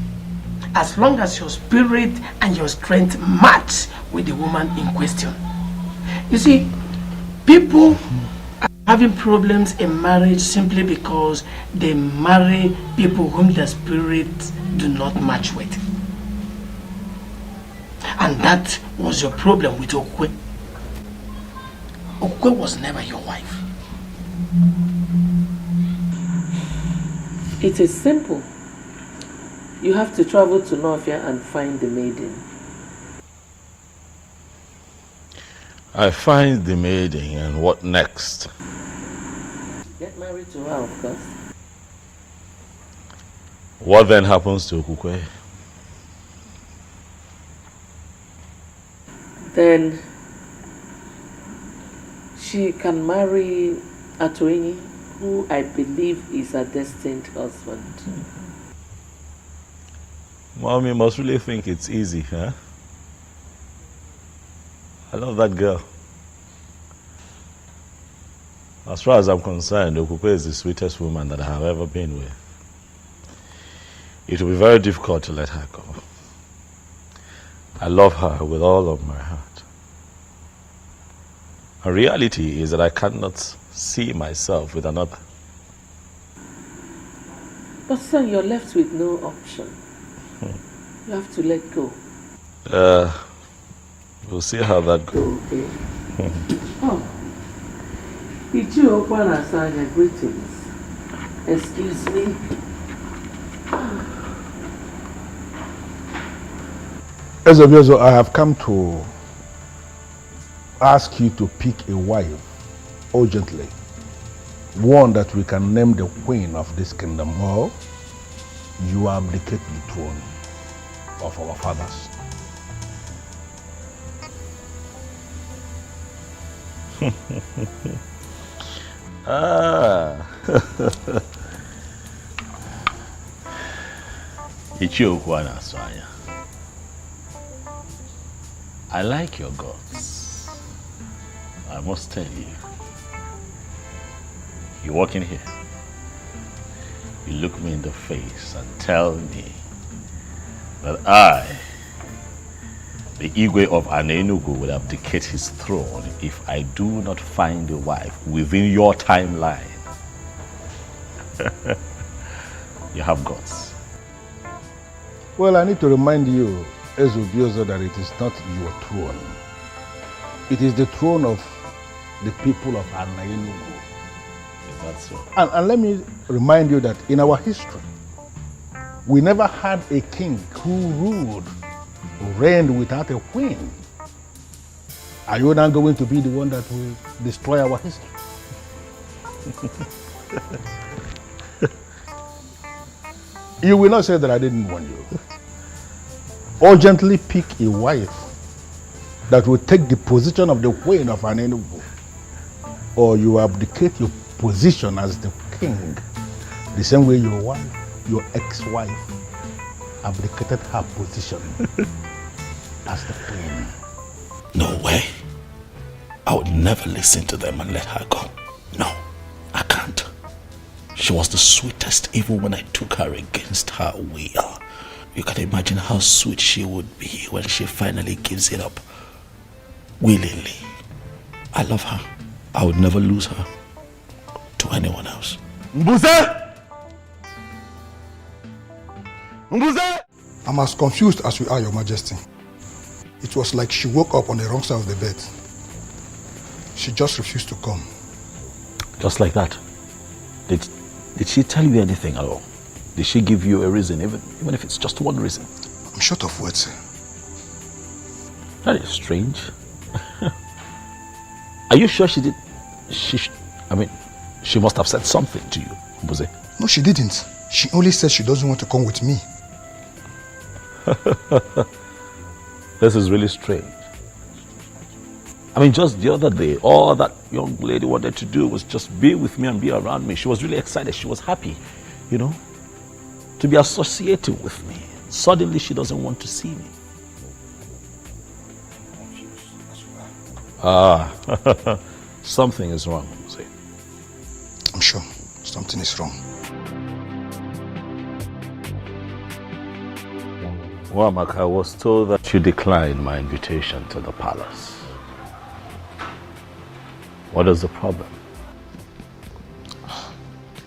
As long as your spirit and your strength match with the woman in question. You see, people are having problems in marriage simply because they marry people whom their spirits do not match with. And that was your problem with Okwe. Okwe was never your wife. It is simple. You have to travel to Nofia and find the maiden. I find the maiden, and what next? Get married to her, of course. What then happens to Okukwe? Then she can marry Atoini, who I believe is a destined husband. Mom, you must really think it's easy, huh? I love that girl. As far as I'm concerned, Okukwe is the sweetest woman that I have ever been with. It will be very difficult to let her go. I love her with all of my heart. The reality is that I cannot see myself with another. But son, you're left with no option. You have to let go. We'll see how that goes. Okay. Oh. Ichio Okwana Sanya, greetings. Excuse me. Ezobiozo, I have come to ask you to pick a wife urgently. One that we can name the queen of this kingdom, or you abdicate the throne of our fathers. Ichiokwana Swanya. I like your guts. I must tell you. You walk in here, you look me in the face and tell me that I, the Igwe of Anenugu, will abdicate his throne if I do not find a wife within your timeline. You have guts. Well, I need to remind you, Ezobiozo, that it is not your throne. It is the throne of the people of Anenugu. Is that so? And let me remind you that in our history, we never had a king who ruled or reigned without a queen. Are you now going to be the one that will destroy our history? You will not say that I didn't warn you. Urgently pick a wife that will take the position of the queen of Anenugu, or you abdicate your position as the king, the same way your wife, your ex-wife, abdicated her position as the queen. No way. I would never listen to them and let her go. No, I can't. She was the sweetest even when I took her against her will. You can imagine how sweet she would be when she finally gives it up willingly. I love her. I would never lose her to anyone else. Mbuze! Mbuze! I'm as confused as you are, Your Majesty. It was like she woke up on the wrong side of the bed. She just refused to come. Just like that? Did she tell you anything at all? Did she give you a reason, even if it's just one reason? I'm short of words, sir. That is strange. Are you sure she did? She must have said something to you, Mbuze. No, she didn't. She only said she doesn't want to come with me. This is really strange. I mean, just the other day, all that young lady wanted to do was just be with me and be around me. She was really excited. She was happy, you know, to be associated with me. Suddenly, she doesn't want to see me. Something is wrong, Jose. I'm sure something is wrong. Well, Mark, I was told that you declined my invitation to the palace. What is the problem?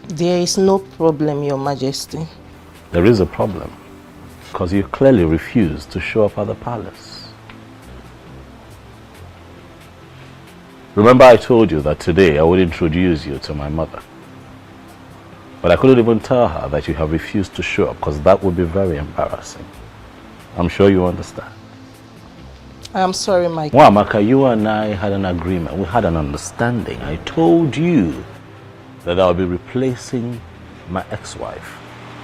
There is no problem, Your Majesty. There is a problem, because you clearly refused to show up at the palace. Remember I told you that today I would introduce you to my mother. But I couldn't even tell her that you have refused to show up, because that would be very embarrassing. I'm sure you understand. I am sorry, my Well, Amaka, you and I had an agreement. We had an understanding. I told you that I'll be replacing my ex-wife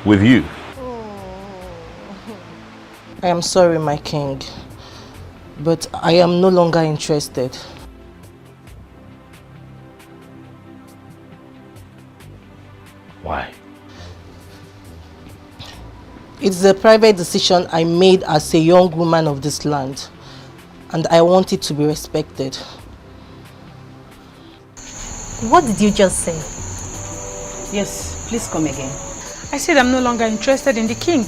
with you. I am sorry, my king, but I am no longer interested. Why? It's a private decision I made as a young woman of this land, and I want it to be respected. What did you just say? Yes, please come again. I said I'm no longer interested in the king.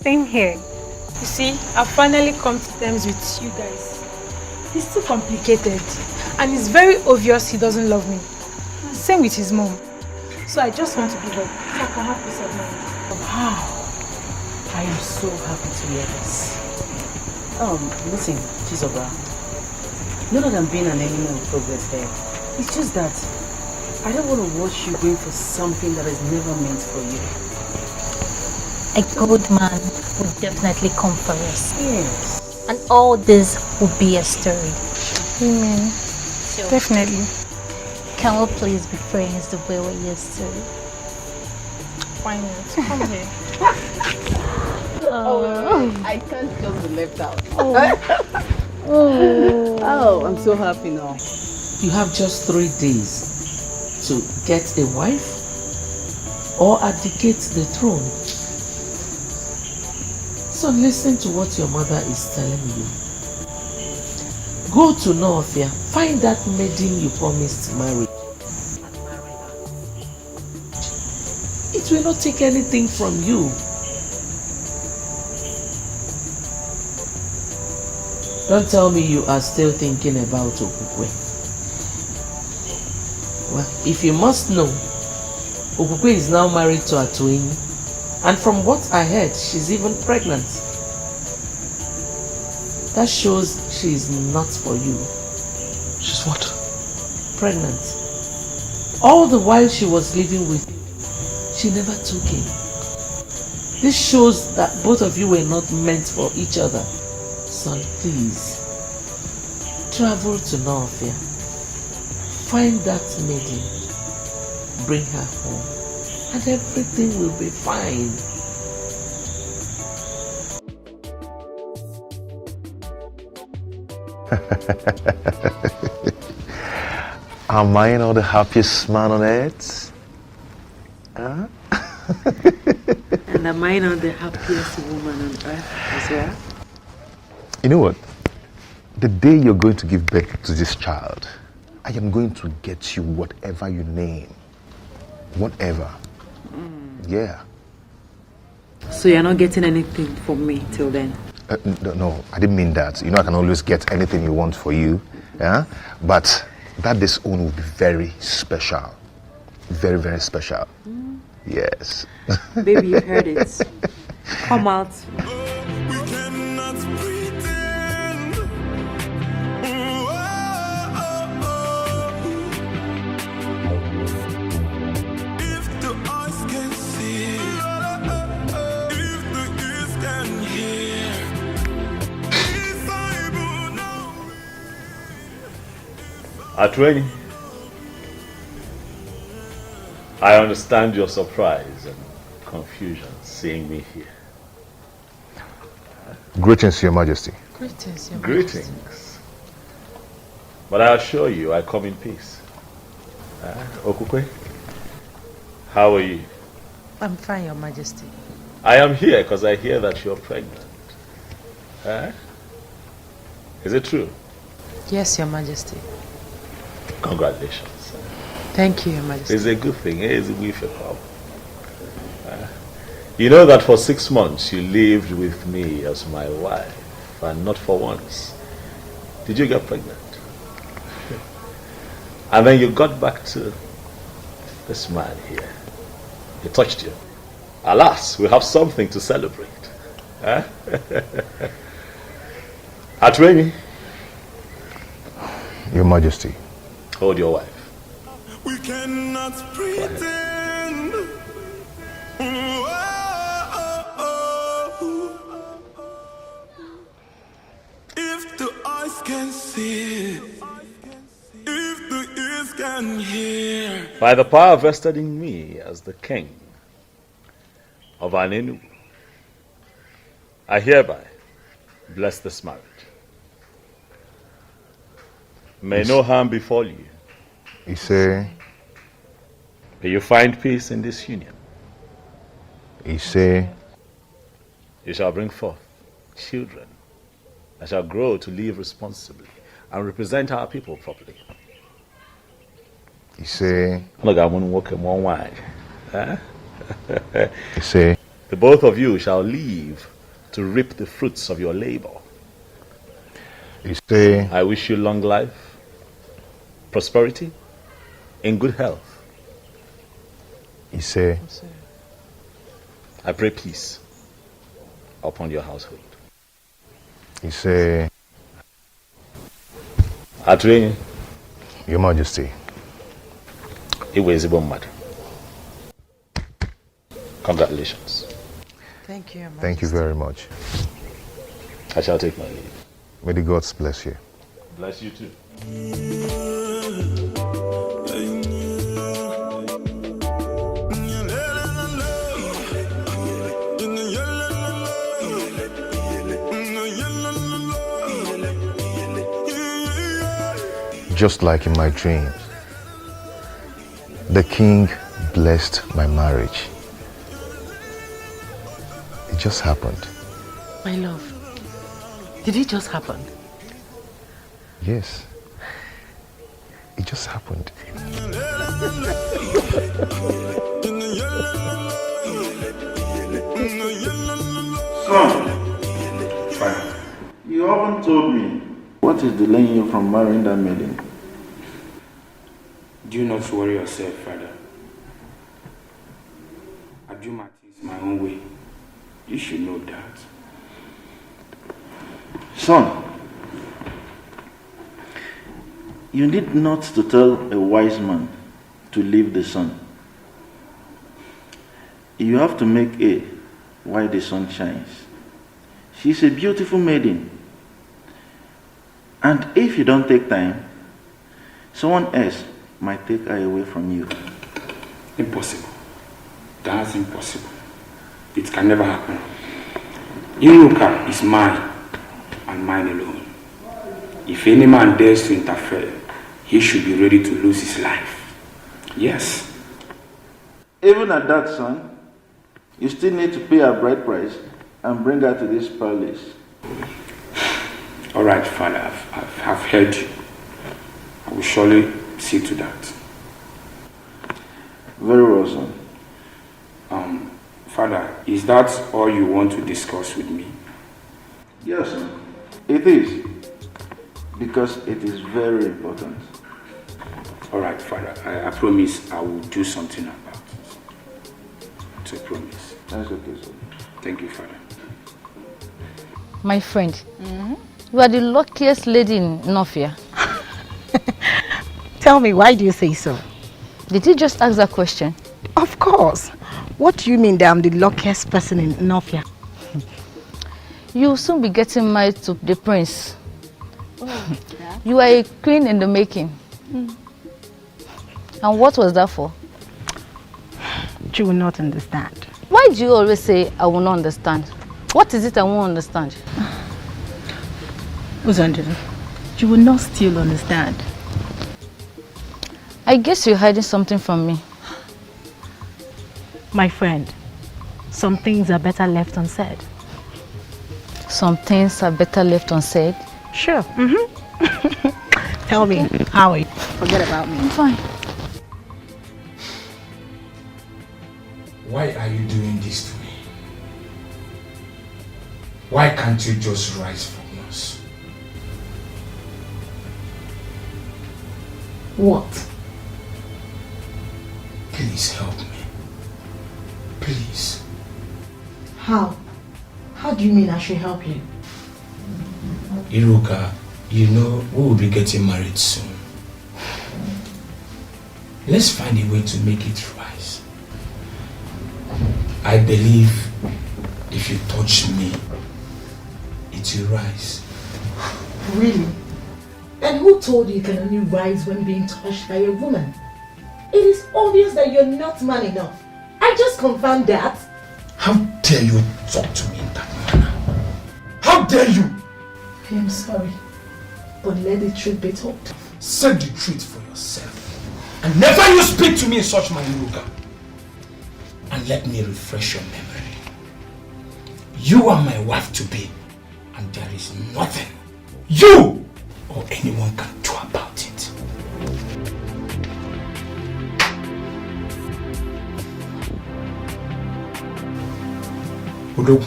Same here. You see, I've finally come to terms with you guys. It's too complicated, and it's very obvious he doesn't love me. Same with his mom. So I just want to give up, so I can have peace of mind. Wow. I am so happy to hear this. Listen, Chizoba. Not that I'm being an enemy of progress there. It's just that I don't want to watch you going for something that is never meant for you. A good man would definitely come for us. Yes. And all this will be a story. Amen. So, Definitely. can we please be friends the way we used to? Why not? Come here. I can't just be left out. Oh, I'm so happy now. You have just 3 days to get a wife or abdicate the throne. So listen to what your mother is telling you. Go to Northia, find that maiden you promised to marry. It will not take anything from you. Don't tell me you are still thinking about Okukwe. Well, if you must know, Okukwe is now married to Atuenyi, and from what I heard, she's even pregnant. That shows she is not for you. She's what? Pregnant. All the while she was living with you, she never took him. This shows that both of you were not meant for each other. Son, please, travel to Northia. Find that maiden. Bring her home. And everything will be fine. Am I not the happiest man on earth? Huh? And am I not the happiest woman on earth as well? You know what? The day you're going to give birth to this child, I am going to get you whatever you name. Whatever. Yeah. So you're not getting anything from me till then? No, I didn't mean that. You know, I can always get anything you want for you. Yeah? But that this own will be very special. Very, very special. Yes. Baby, you heard it. Come out. Atuenyi, I understand your surprise and confusion seeing me here. Greetings, Your Majesty. Greetings, Your Greetings. Majesty. But I assure you, I come in peace. Okukwe, how are you? I'm fine, Your Majesty. I am here because I hear that you're pregnant. Is it true? Yes, Your Majesty. Congratulations. Thank you, Your Majesty. It's a good thing. It's a good thing. You know that for 6 months you lived with me as my wife, and not for once did you get pregnant. And then you got back to this man here. He touched you. Alas, we have something to celebrate. Atwini. Your Majesty. Hold your wife. We cannot pretend. If the eyes can see, if the ears can hear. By the power vested in me as the king of Anenu, I hereby bless this marriage. May no harm befall you. He say. May you find peace in this union. He say. You shall bring forth children that shall grow to live responsibly and represent our people properly. He say. Look, I'm going to walk in one way. He say. The both of you shall live to reap the fruits of your labor. He say. I wish you long life, prosperity, in good health. He say. I pray peace upon your household. He say. Atwini. Your Majesty. Congratulations. Thank you, Your Majesty. Thank you very much. I shall take my leave. May the gods bless you. Bless you too. Just like in my dreams, the king blessed my marriage. It just happened. My love, did it just happen? Yes. It just happened. Son, you haven't told me what is delaying you from marrying that maiden. Do not worry yourself, Father. I do my things my own way. You should know that. Son, you need not to tell a wise man to leave the sun. You have to make hay while the sun shines. She's a beautiful maiden. And if you don't take time, someone else might take her away from you. Impossible. That's impossible. It can never happen. Inuka is mine and mine alone. If any man dares to interfere, he should be ready to lose his life. Yes. Even at that, son, you still need to pay her bride price and bring her to this palace. All right, Father, I've heard you. I will surely see to that. Very well, son. Father, is that all you want to discuss with me? Yes, son. It is. Because it is very important. All right, Father, I promise I will do something about it. It's a promise. That's okay, sir. Thank you, Father. My friend, you are the luckiest lady in Nofia. Tell me, why do you say so? Did you just ask that question? Of course. What do you mean that I'm the luckiest person in Nofia? You'll soon be getting married to the prince. You are a queen in the making. And what was that for? You will not understand. Why do you always say I will not understand? What is it I won't understand? Uzandira, you will not still understand. I guess you're hiding something from me. My friend, some things are better left unsaid. Some things are better left unsaid? Sure. Tell me, how are you? Forget about me. I'm fine. Why are you doing this to me? Why can't you just rise from us? What? Please help me. Please. How? How do you mean I should help you? Iruka, you know we will be getting married soon. Let's find a way to make it rise. I believe if you touch me, it will rise. Really? And who told you can only rise when being touched by a woman? It is obvious that you're not man enough. I just confirmed that. How dare you talk to me in that manner? How dare you? I am sorry, but let the truth be told. Say the truth for yourself. And never you speak to me in such manner, Iruka. And let me refresh your memory. You are my wife to be, and there is nothing you or anyone can do about it. Udo,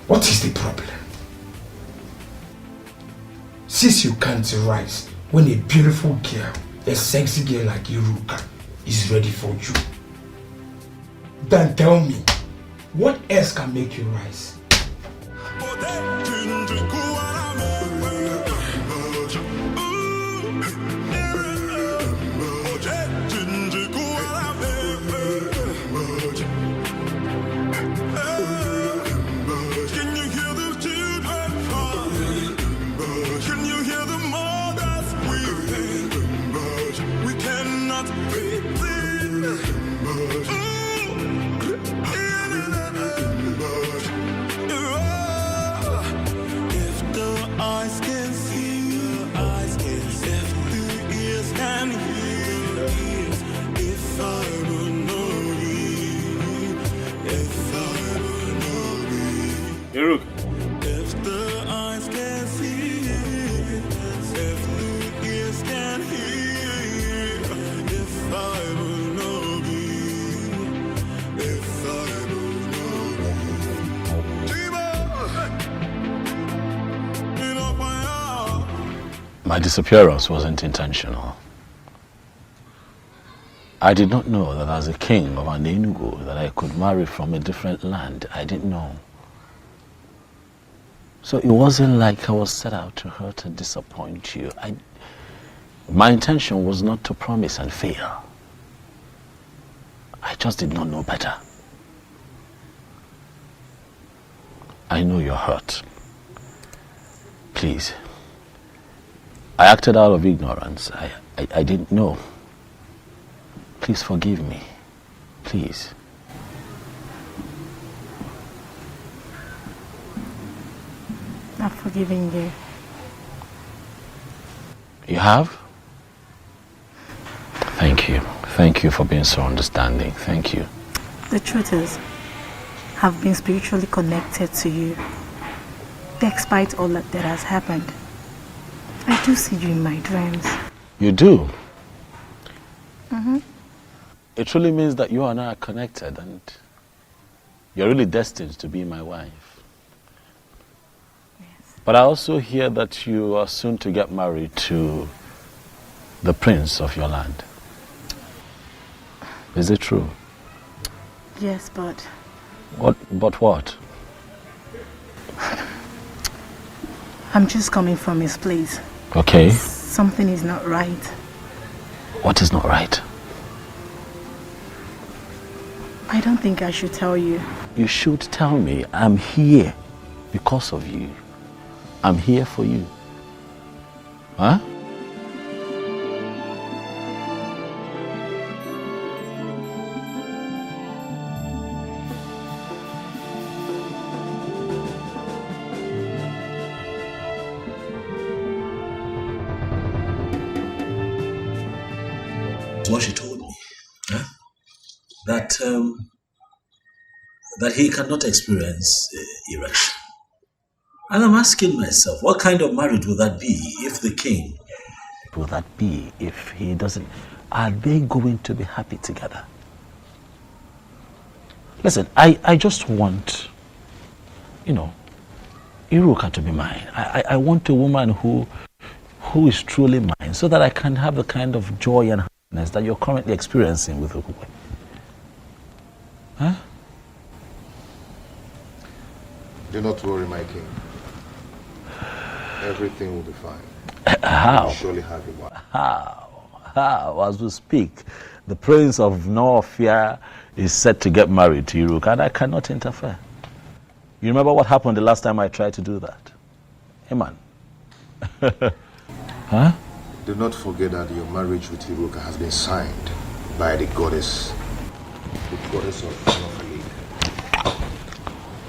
what is the problem? Since you can't rise when a beautiful girl, a sexy girl like Iruka, is ready for you, then tell me, what else can make you rise? My disappearance wasn't intentional. I did not know that as a king of an Enugu that I could marry from a different land. I didn't know. So it wasn't like I was set out to hurt and disappoint you. My intention was not to promise and fail. I just did not know better. I know you're hurt. Please. I acted out of ignorance. I didn't know. Please forgive me. Please. I've forgiven you. You have? Thank you. Thank you for being so understanding. Thank you. The truth is, I've been spiritually connected to you, despite all that has happened. I do see you in my dreams. You do? Mm-hmm. It truly means that you and I are connected and you're really destined to be my wife. Yes. But I also hear that you are soon to get married to the prince of your land. Is it true? Yes, but... But what? I'm just coming from his place. Okay. Something is not right. What is not right? I don't think I should tell you. You should tell me. I'm here because of you. I'm here for you. Huh? what she told me. Huh? That he cannot experience erection. And I'm asking myself, what kind of marriage would that be if the king... Will that be if he doesn't... Are they going to be happy together? Listen, I just want, Iruka to be mine. I want a woman who is truly mine, so that I can have the kind of joy and happiness that you're currently experiencing with Ukwe. Huh? Do not worry, my king. Everything will be fine. How? You'll surely have a wife. How? As we speak, the prince of Northia is set to get married to Iruka, and I cannot interfere. You remember what happened the last time I tried to do that? Hey, man. Huh? Do not forget that your marriage with Iruka has been signed by the goddess of Northia.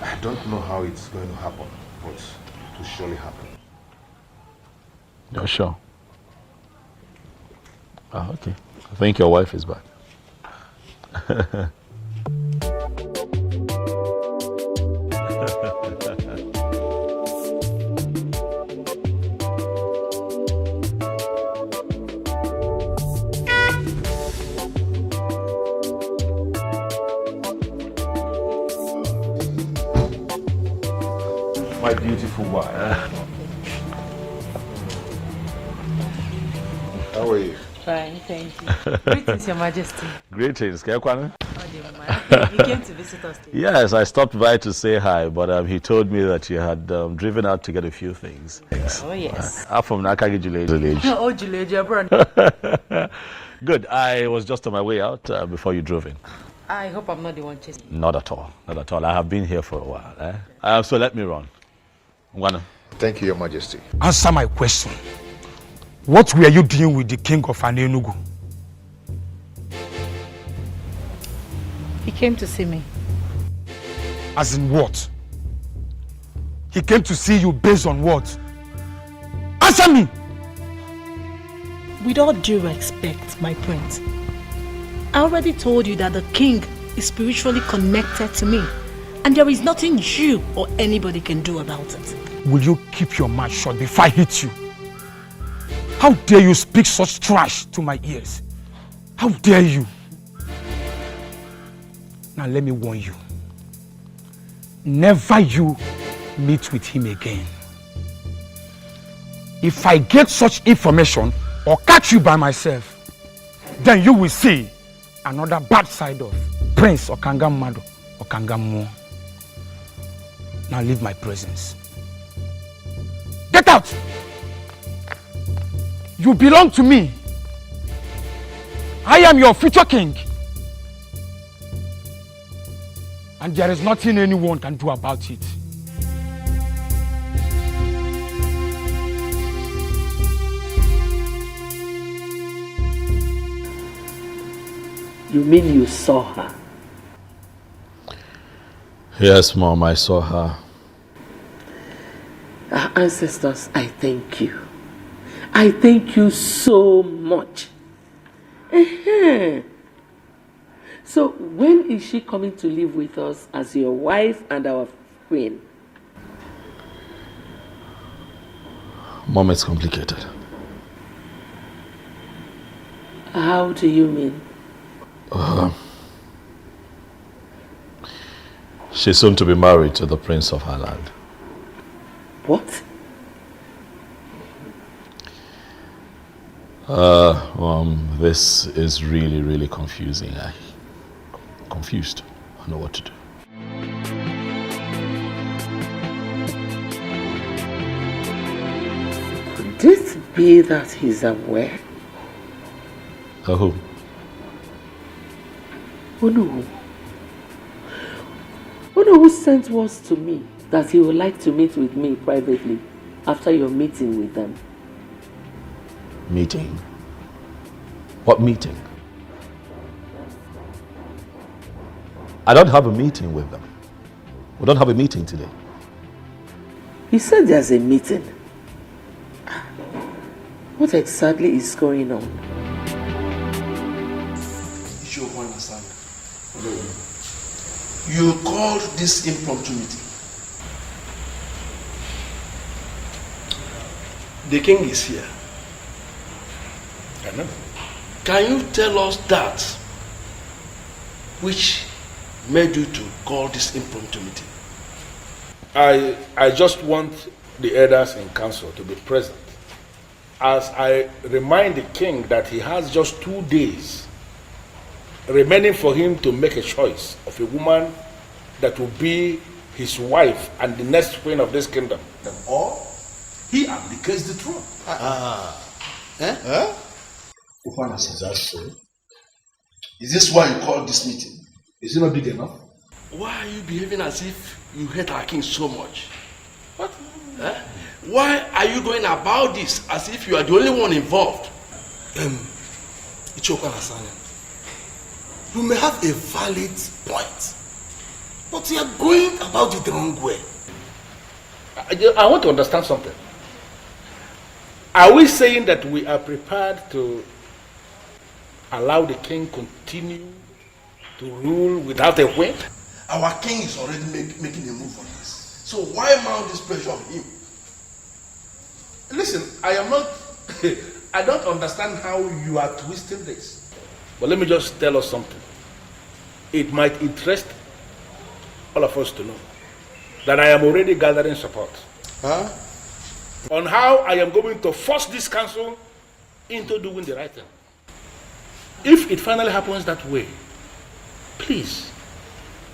I don't know how it's going to happen, but it will surely happen. You're sure? Oh, okay. I think your wife is back. My beautiful wife. How are you? Fine, thank you. Greetings, Your Majesty. Greetings. You came to visit us today. Yes, I stopped by to say hi, but he told me that you had driven out to get a few things. Oh, yes. I'm from Nakagi village. Oh, Juleja, brother. Good. I was just on my way out before you drove in. I hope I'm not the one chasing. Not at all. Not at all. I have been here for a while. So let me run. Thank you, Your Majesty. Answer my question. What were you doing with the king of Anenugu? He came to see me. As in what? He came to see you based on what? Answer me! With all due respect, my prince, I already told you that the king is spiritually connected to me, and there is nothing you or anybody can do about it. Will you keep your mouth shut before I hit you? How dare you speak such trash to my ears? How dare you? Now let me warn you. Never you meet with him again. If I get such information or catch you by myself, then you will see another bad side of Prince Okangamado Okangamu. Now leave my presence. Get out! You belong to me. I am your future king. And there is nothing anyone can do about it. You mean you saw her? Yes, Mom, I saw her. Our ancestors, I thank you. I thank you so much. So when is she coming to live with us as your wife and our queen? Mom, it's complicated. How do you mean? She's soon to be married to the prince of her land. What? This is really, really confusing. I'm confused. I don't know what to do. Could this be that he's aware? Who? Who who sent words to me that he would like to meet with me privately after your meeting with them? Meeting? What meeting? I don't have a meeting with them. We don't have a meeting today. You said there's a meeting. What exactly is going on? You called this impromptu meeting. The king is here. I know. Can you tell us that which made you to call this impromptu meeting? I just want the elders in council to be present as I remind the king that he has just 2 days remaining for him to make a choice of a woman that will be his wife and the next queen of this kingdom. Or he abdicates the throne. Is that so? Is this why you called this meeting? Is it not big enough? Why are you behaving as if you hate our king so much? What? Why are you going about this as if you are the only one involved? You may have a valid point, but you are going about it the wrong way. I want to understand something. Are we saying that we are prepared to allow the king continue to rule without a whip? Our king is already making a move on this. So why mount this pressure on him? Listen, I am not, I don't understand how you are twisting this. But let me just tell us something. It might interest all of us to know that I am already gathering support on how I am going to force this council into doing the right thing. If it finally happens that way, please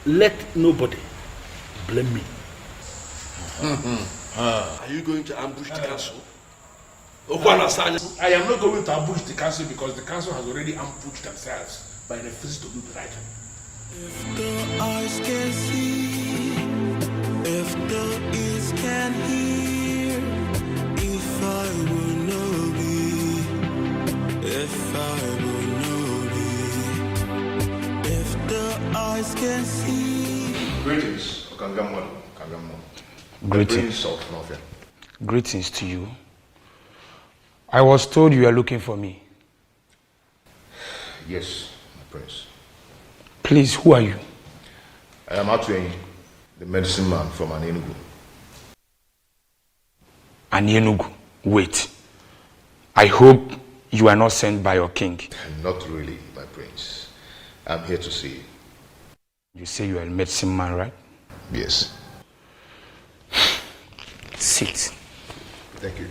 let nobody blame me. Are you going to ambush the council? I am not going to ambush the council because the council has already ambushed themselves by refusing to do the right thing. If the eyes can see, if the ears can hear, if I will know be, if I will know be, if the eyes can see. Greetings, Okangamon. Greetings. Greetings to you. I was told you are looking for me. Yes, my prince. Please, who are you? I am Atweng, the medicine man from Enugu. Enugu? Wait. I hope you are not sent by your king. Not really, my prince. I'm here to see you. You say you are a medicine man, right? Yes. Sit. Thank you.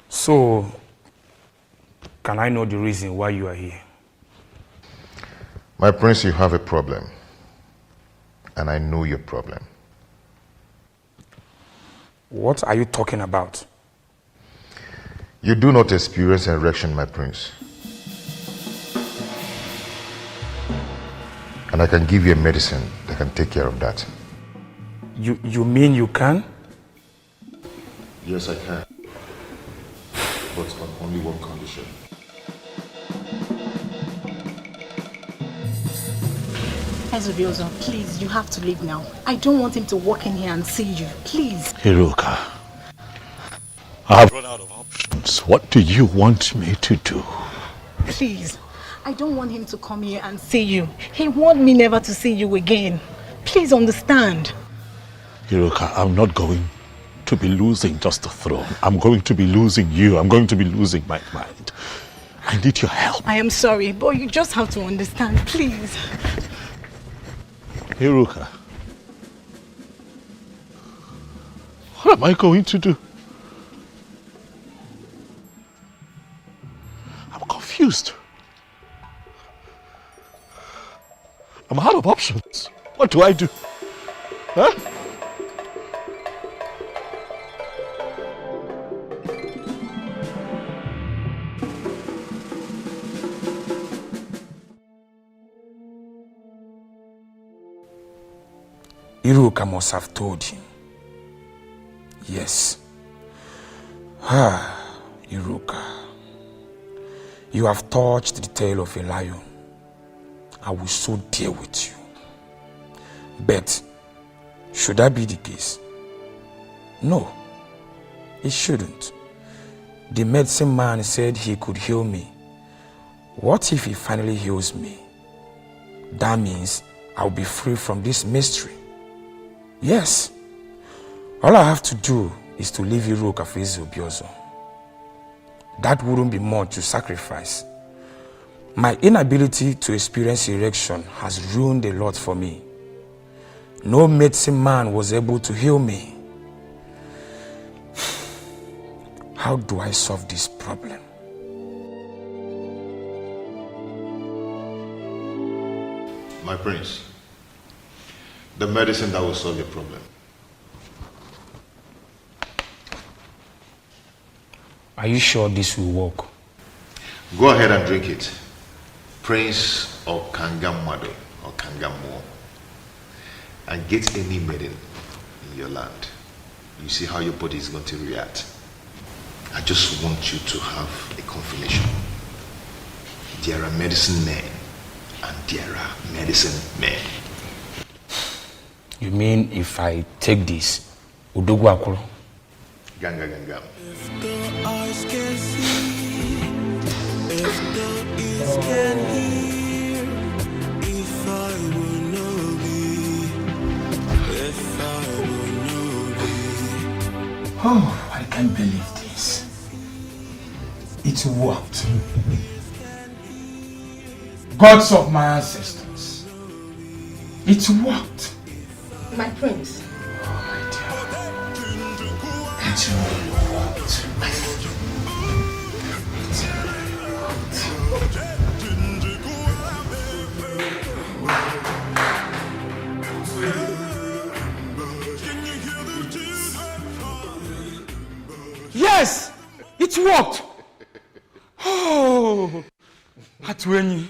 So, can I know the reason why you are here? My prince, you have a problem. And I know your problem. What are you talking about? You do not experience erection, my prince. And I can give you a medicine that can take care of that. You mean you can? Yes, I can. But on only one condition. Ezebiozo, please, you have to leave now. I don't want him to walk in here and see you. Please. Hiruka, I've run out of options. What do you want me to do? Please. I don't want him to come here and see you. He wants me never to see you again. Please understand. Hiruka, I'm not going to be losing just the throne. I'm going to be losing you. I'm going to be losing my mind. I need your help. I am sorry, but you just have to understand, please. Hiruka, what am I going to do? I'm confused. I'm out of options. What do I do? Huh? Iruka must have told him. Yes. Iruka. You have touched the tail of a lion. I will so deal with you. But should that be the case? No, it shouldn't. The medicine man said he could heal me What if he finally heals me? That means I'll be free from this mystery. Yes. All I have to do is to leave Iruka for Obiozo. That wouldn't be much to sacrifice. My inability to experience erection has ruined a lot for me. No medicine man was able to heal me. How do I solve this problem? My prince, the medicine that will solve your problem. Are you sure this will work? Go ahead and drink it. Prince or Kangamado or Kangamo. And get any maiden in your land. You see how your body is going to react. I just want you to have a confirmation. There are medicine men and there are medicine men. You mean if I take this, Udogu Akuro? Ganga Ganga. If the eyes can see, if the ears can hear, if I will know thee, if I will know thee. Oh, I can't believe this. It worked. Gods of my ancestors. It worked. My prince. Oh my dear. It really worked. Yes! It worked! Oh! Atwenyi.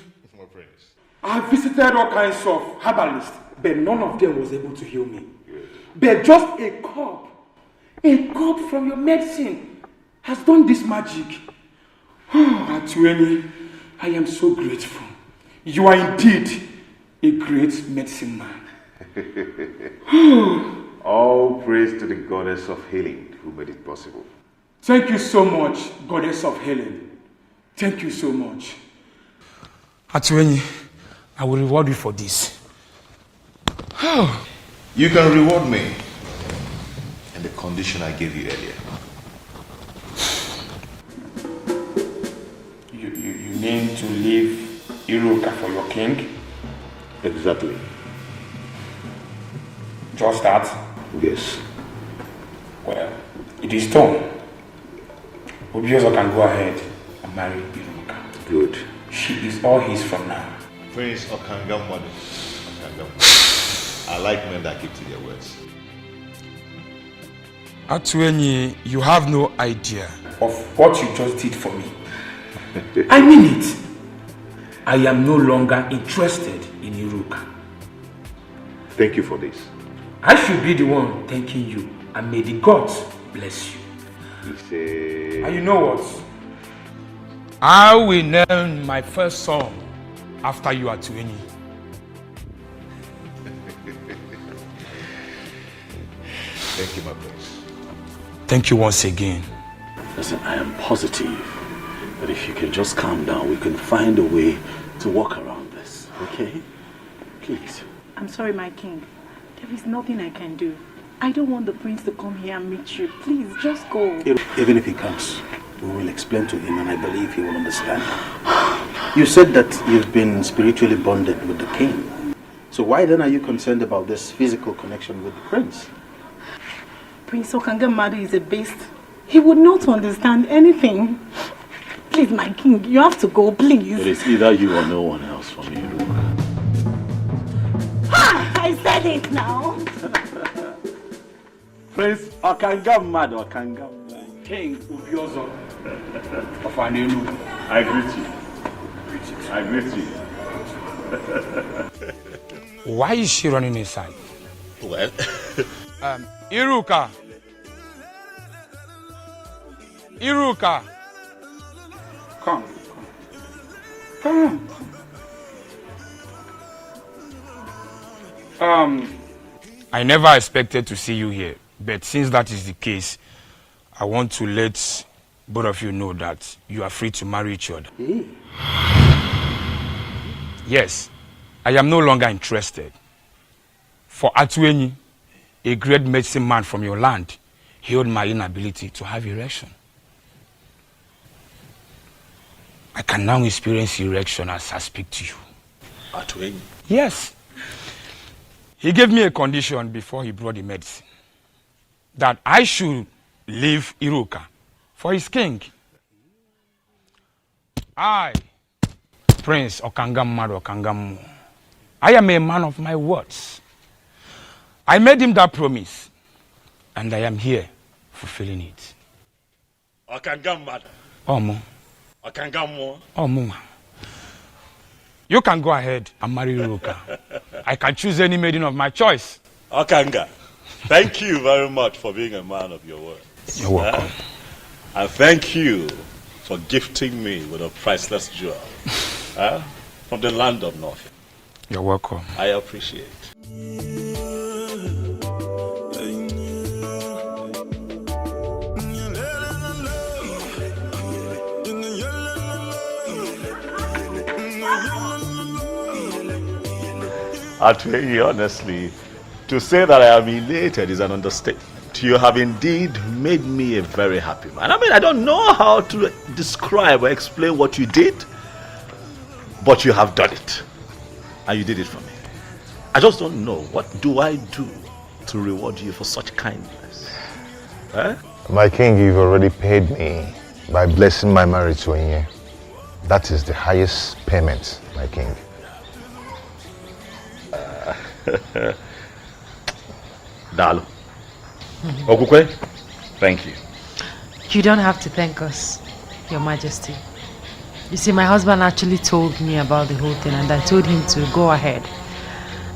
I visited all kinds of herbalists, but none of them was able to heal me. But just a cup from your medicine has done this magic. Oh, Atwenyi, I am so grateful. You are indeed a great medicine man. All praise to the goddess of healing who made it possible. Thank you so much, goddess of healing. Thank you so much. Atwenyi, I will reward you for this. You can reward me in the condition I gave you earlier. You mean to leave Iruka for your king? Exactly. Just that? Yes. Well, it is done. Obiozo can go ahead and marry Iruka. Good. She is all his from now. Prince Okangamwadu. I like men that keep to their words. Atwenyi, you have no idea of what you just did for me. I mean it. I am no longer interested in Iruka. Thank you for this. I should be the one thanking you, and may the gods bless you. And you know what? I will name my first son after you, Atwenyi. Thank you, my prince. Thank you once again. Listen, I am positive that if you can just calm down, we can find a way to work around this, okay? Please. I'm sorry, my king. There is nothing I can do. I don't want the prince to come here and meet you. Please, just go. Even if he comes, we will explain to him and I believe he will understand. You said that you've been spiritually bonded with the king. So why then are you concerned about this physical connection with the prince? Prince Okangamadu is a beast. He would not understand anything. Please, my king, you have to go, please. It is either you or no one else for me, Luke. I said it now. Prince Okangamadu, Okangamadu. King Obiozo of Anenu. I greet you. I greet you. Why is she running inside? Well, Iruka. Iruka. Come. I never expected to see you here, but since that is the case, I want to let both of you know that you are free to marry each other. Hey. Yes, I am no longer interested. For Atuenyi, a great medicine man from your land, healed my inability to have erection. I can now experience erection as I speak to you. Atuenyi? Yes. He gave me a condition before he brought the medicine. That I should leave Iruka for his king. I, Prince Okangamadu Okangamu, I am a man of my words. I made him that promise, and I am here fulfilling it. Okangamadu. Omo. Okangamu. Omo. You can go ahead and marry Iruka. I can choose any maiden of my choice. Okanga, thank you very much for being a man of your word. You're welcome. And thank you for gifting me with a priceless jewel from the land of North. You're welcome. I appreciate. Atuenyi, honestly, to say that I am elated is an understatement. You have indeed made me a very happy man. I mean, I don't know how to describe or explain what you did, but you have done it. And you did it for me. I just don't know, what do I do to reward you for such kindness? My king, you've already paid me by blessing my marriage to Onye. That is the highest payment, my king. Dalo. Okukwe, thank you. You don't have to thank us, Your Majesty. You see, my husband actually told me about the whole thing, and I told him to go ahead.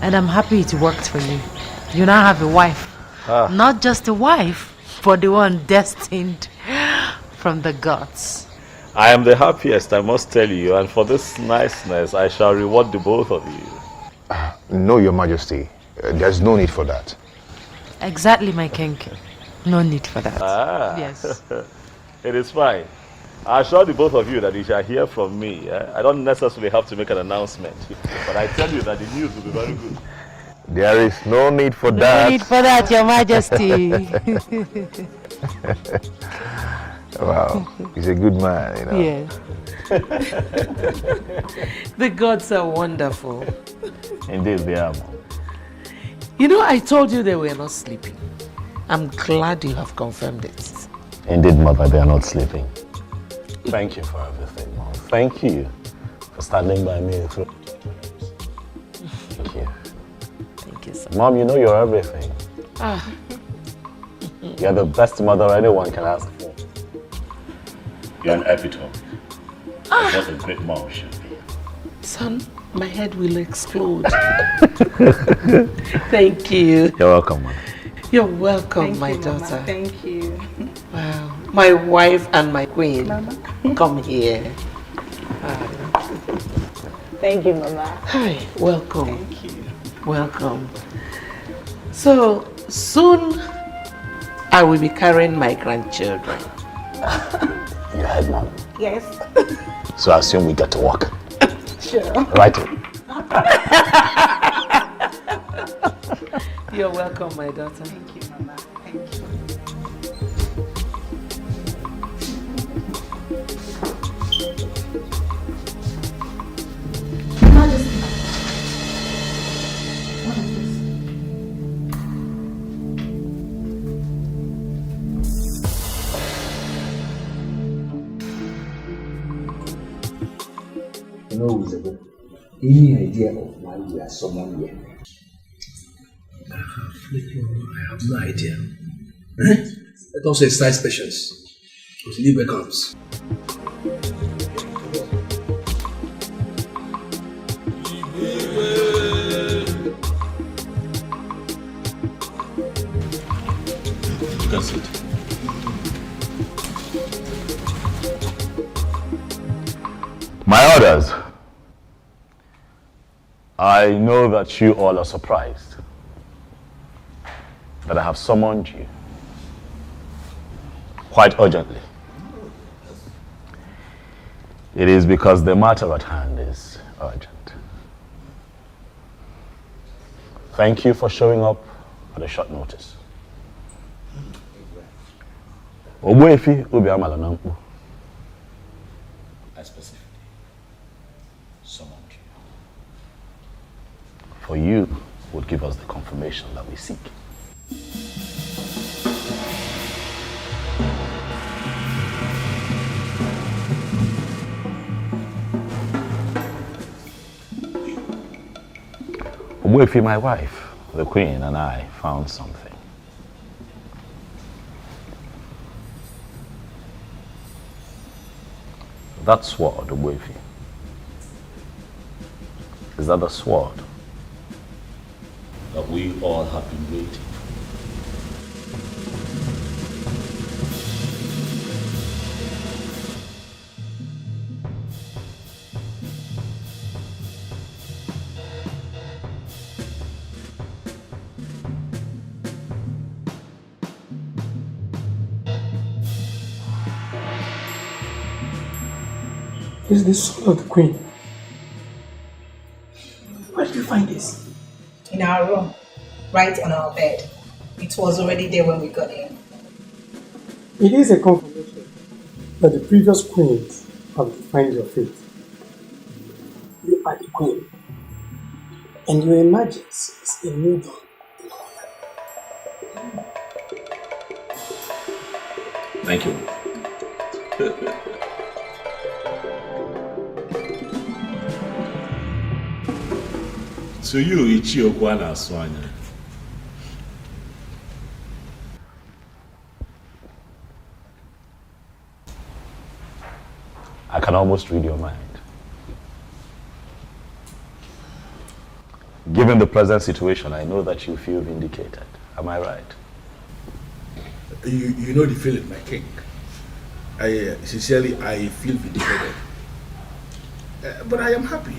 And I'm happy it worked for you. You now have a wife. Not just a wife, but the one destined from the gods. I am the happiest, I must tell you, and for this niceness, I shall reward the both of you. No, Your Majesty. There's no need for that. Exactly, my king. No need for that. Yes. It is fine. I assure the both of you that you shall hear from me. I don't necessarily have to make an announcement, but I tell you that the news will be very good. There is no need for that. No need for that, Your Majesty. Wow, he's a good man, you know. Yes. The gods are wonderful. Indeed, they are. You know, I told you they were not sleeping. I'm glad you have confirmed it. Indeed, Mother, they are not sleeping. Thank you for everything, Mom. Thank you for standing by me through. Thank you. Thank you, sir. Mom, you know you're everything. You're the best mother anyone can ask for. You're an epitome of what a great mom should be. Son, my head will explode. Thank you. You're welcome, Mom. You're welcome, my daughter. Mama. Thank you. Wow. My wife and my queen. Mama. Come here. Thank you, Mama. Hi, welcome. Thank you. Welcome. So, soon I will be carrying my grandchildren. You heard, Mom? Yes. So I assume we get to work. Sure. Right. You're welcome, my daughter. Thank you, Mama. Thank you. No, Isabel. Any idea of why we are summoned here? I have no idea. Let us exercise patience until Neva comes. That's it. My orders. I know that you all are surprised that I have summoned you quite urgently. It is because the matter at hand is urgent. Thank you for showing up at a short notice. Ogbuefi Obiamala Nankwu. I specifically summoned you. For you would give us the confirmation that we seek. Ogbuefi, my wife, the Queen, and I found something. That sword, Ogbuefi, is that the sword that we all have been waiting for? This is the soul of the Queen. Where did you find this? In our room, right on our bed. It was already there when we got in. It is a confirmation that the previous queens have defined your fate. You are the queen, and your emergence is a new dawn. Thank you. So you, Ichiokwu na-asụ anya. I can almost read your mind. Given the present situation, I know that you feel vindicated. Am I right? You know the feeling, my king. I sincerely feel vindicated. But I am happy.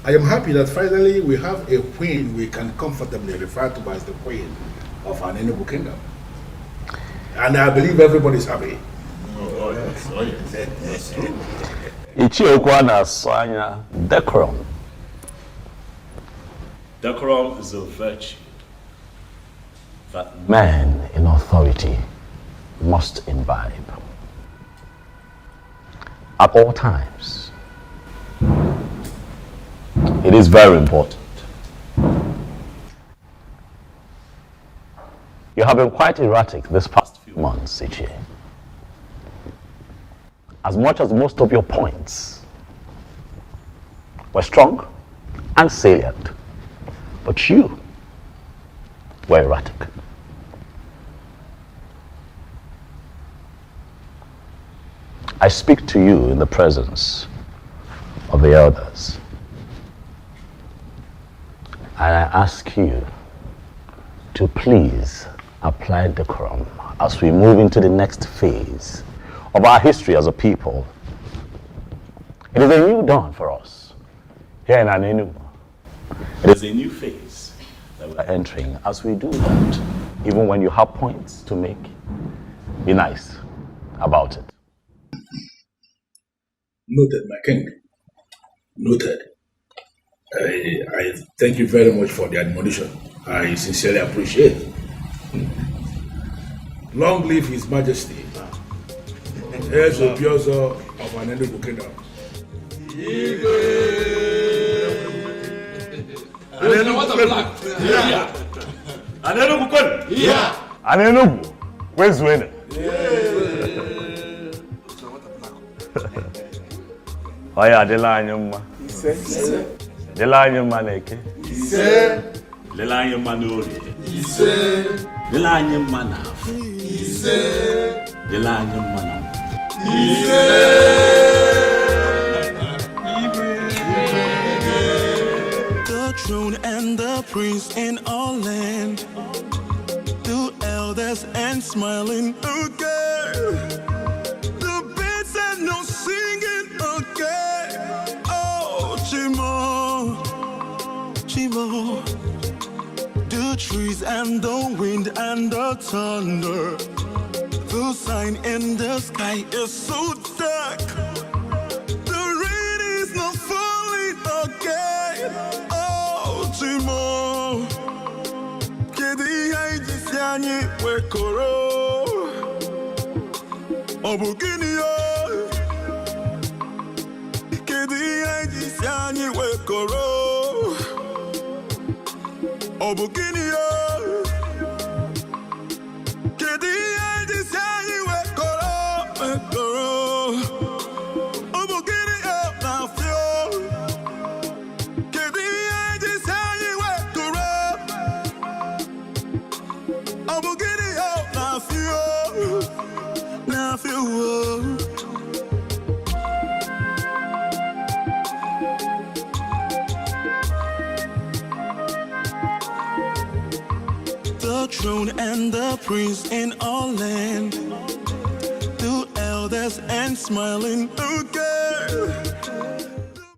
I am happy that finally we have a queen we can comfortably refer to as the queen of an Enugu kingdom. And I believe everybody is happy. Oh, yes. Oh, yes. Ichiokwu na-asụ anya, decorum. Decorum is a virtue that Man in authority must imbibe. At all times. It is very important. You have been quite erratic this past few months, Ichie. As much as most of your points were strong and salient, but you were erratic. I speak to you in the presence of the elders. And I ask you to please apply decorum as we move into the next phase of our history as a people. It is a new dawn for us here in Anenu. It is a new phase that we're entering. As we do that, even when you have points to make, be nice about it. Noted, my king. Noted. I thank you very much for the admonition. I sincerely appreciate it. Long live His Majesty. Here's the Biozo of an Enugu kingdom. Anenugu, where's winning? Oya, adịla anyị mma. Dịla anyị mma n'eke. Dịla anyị mma n'orie. Dịla anyị mma n'afọ. Dịla anyị mma na The throne and the prince in our land, the elders and smiling again. The birds and no singing again. Oh, Chimo, Chimo. The trees and the wind and the thunder. The sign in the sky is so dark. The rain is not falling again. Oh, Chimo. anyị wekọrọ ọ bụ gịnị o kedu ihe anyị si anyị wekọrọ ọ bụ gịnị o kedu ihe anyị si anyị wekọrọ ọ bụ gịnị o na-afịọ kedu ihe anyị si anyị wekọrọ ọ bụ gịnị o na-afịọ The throne and the prince in all land, 2 elders and smiling, oh girl.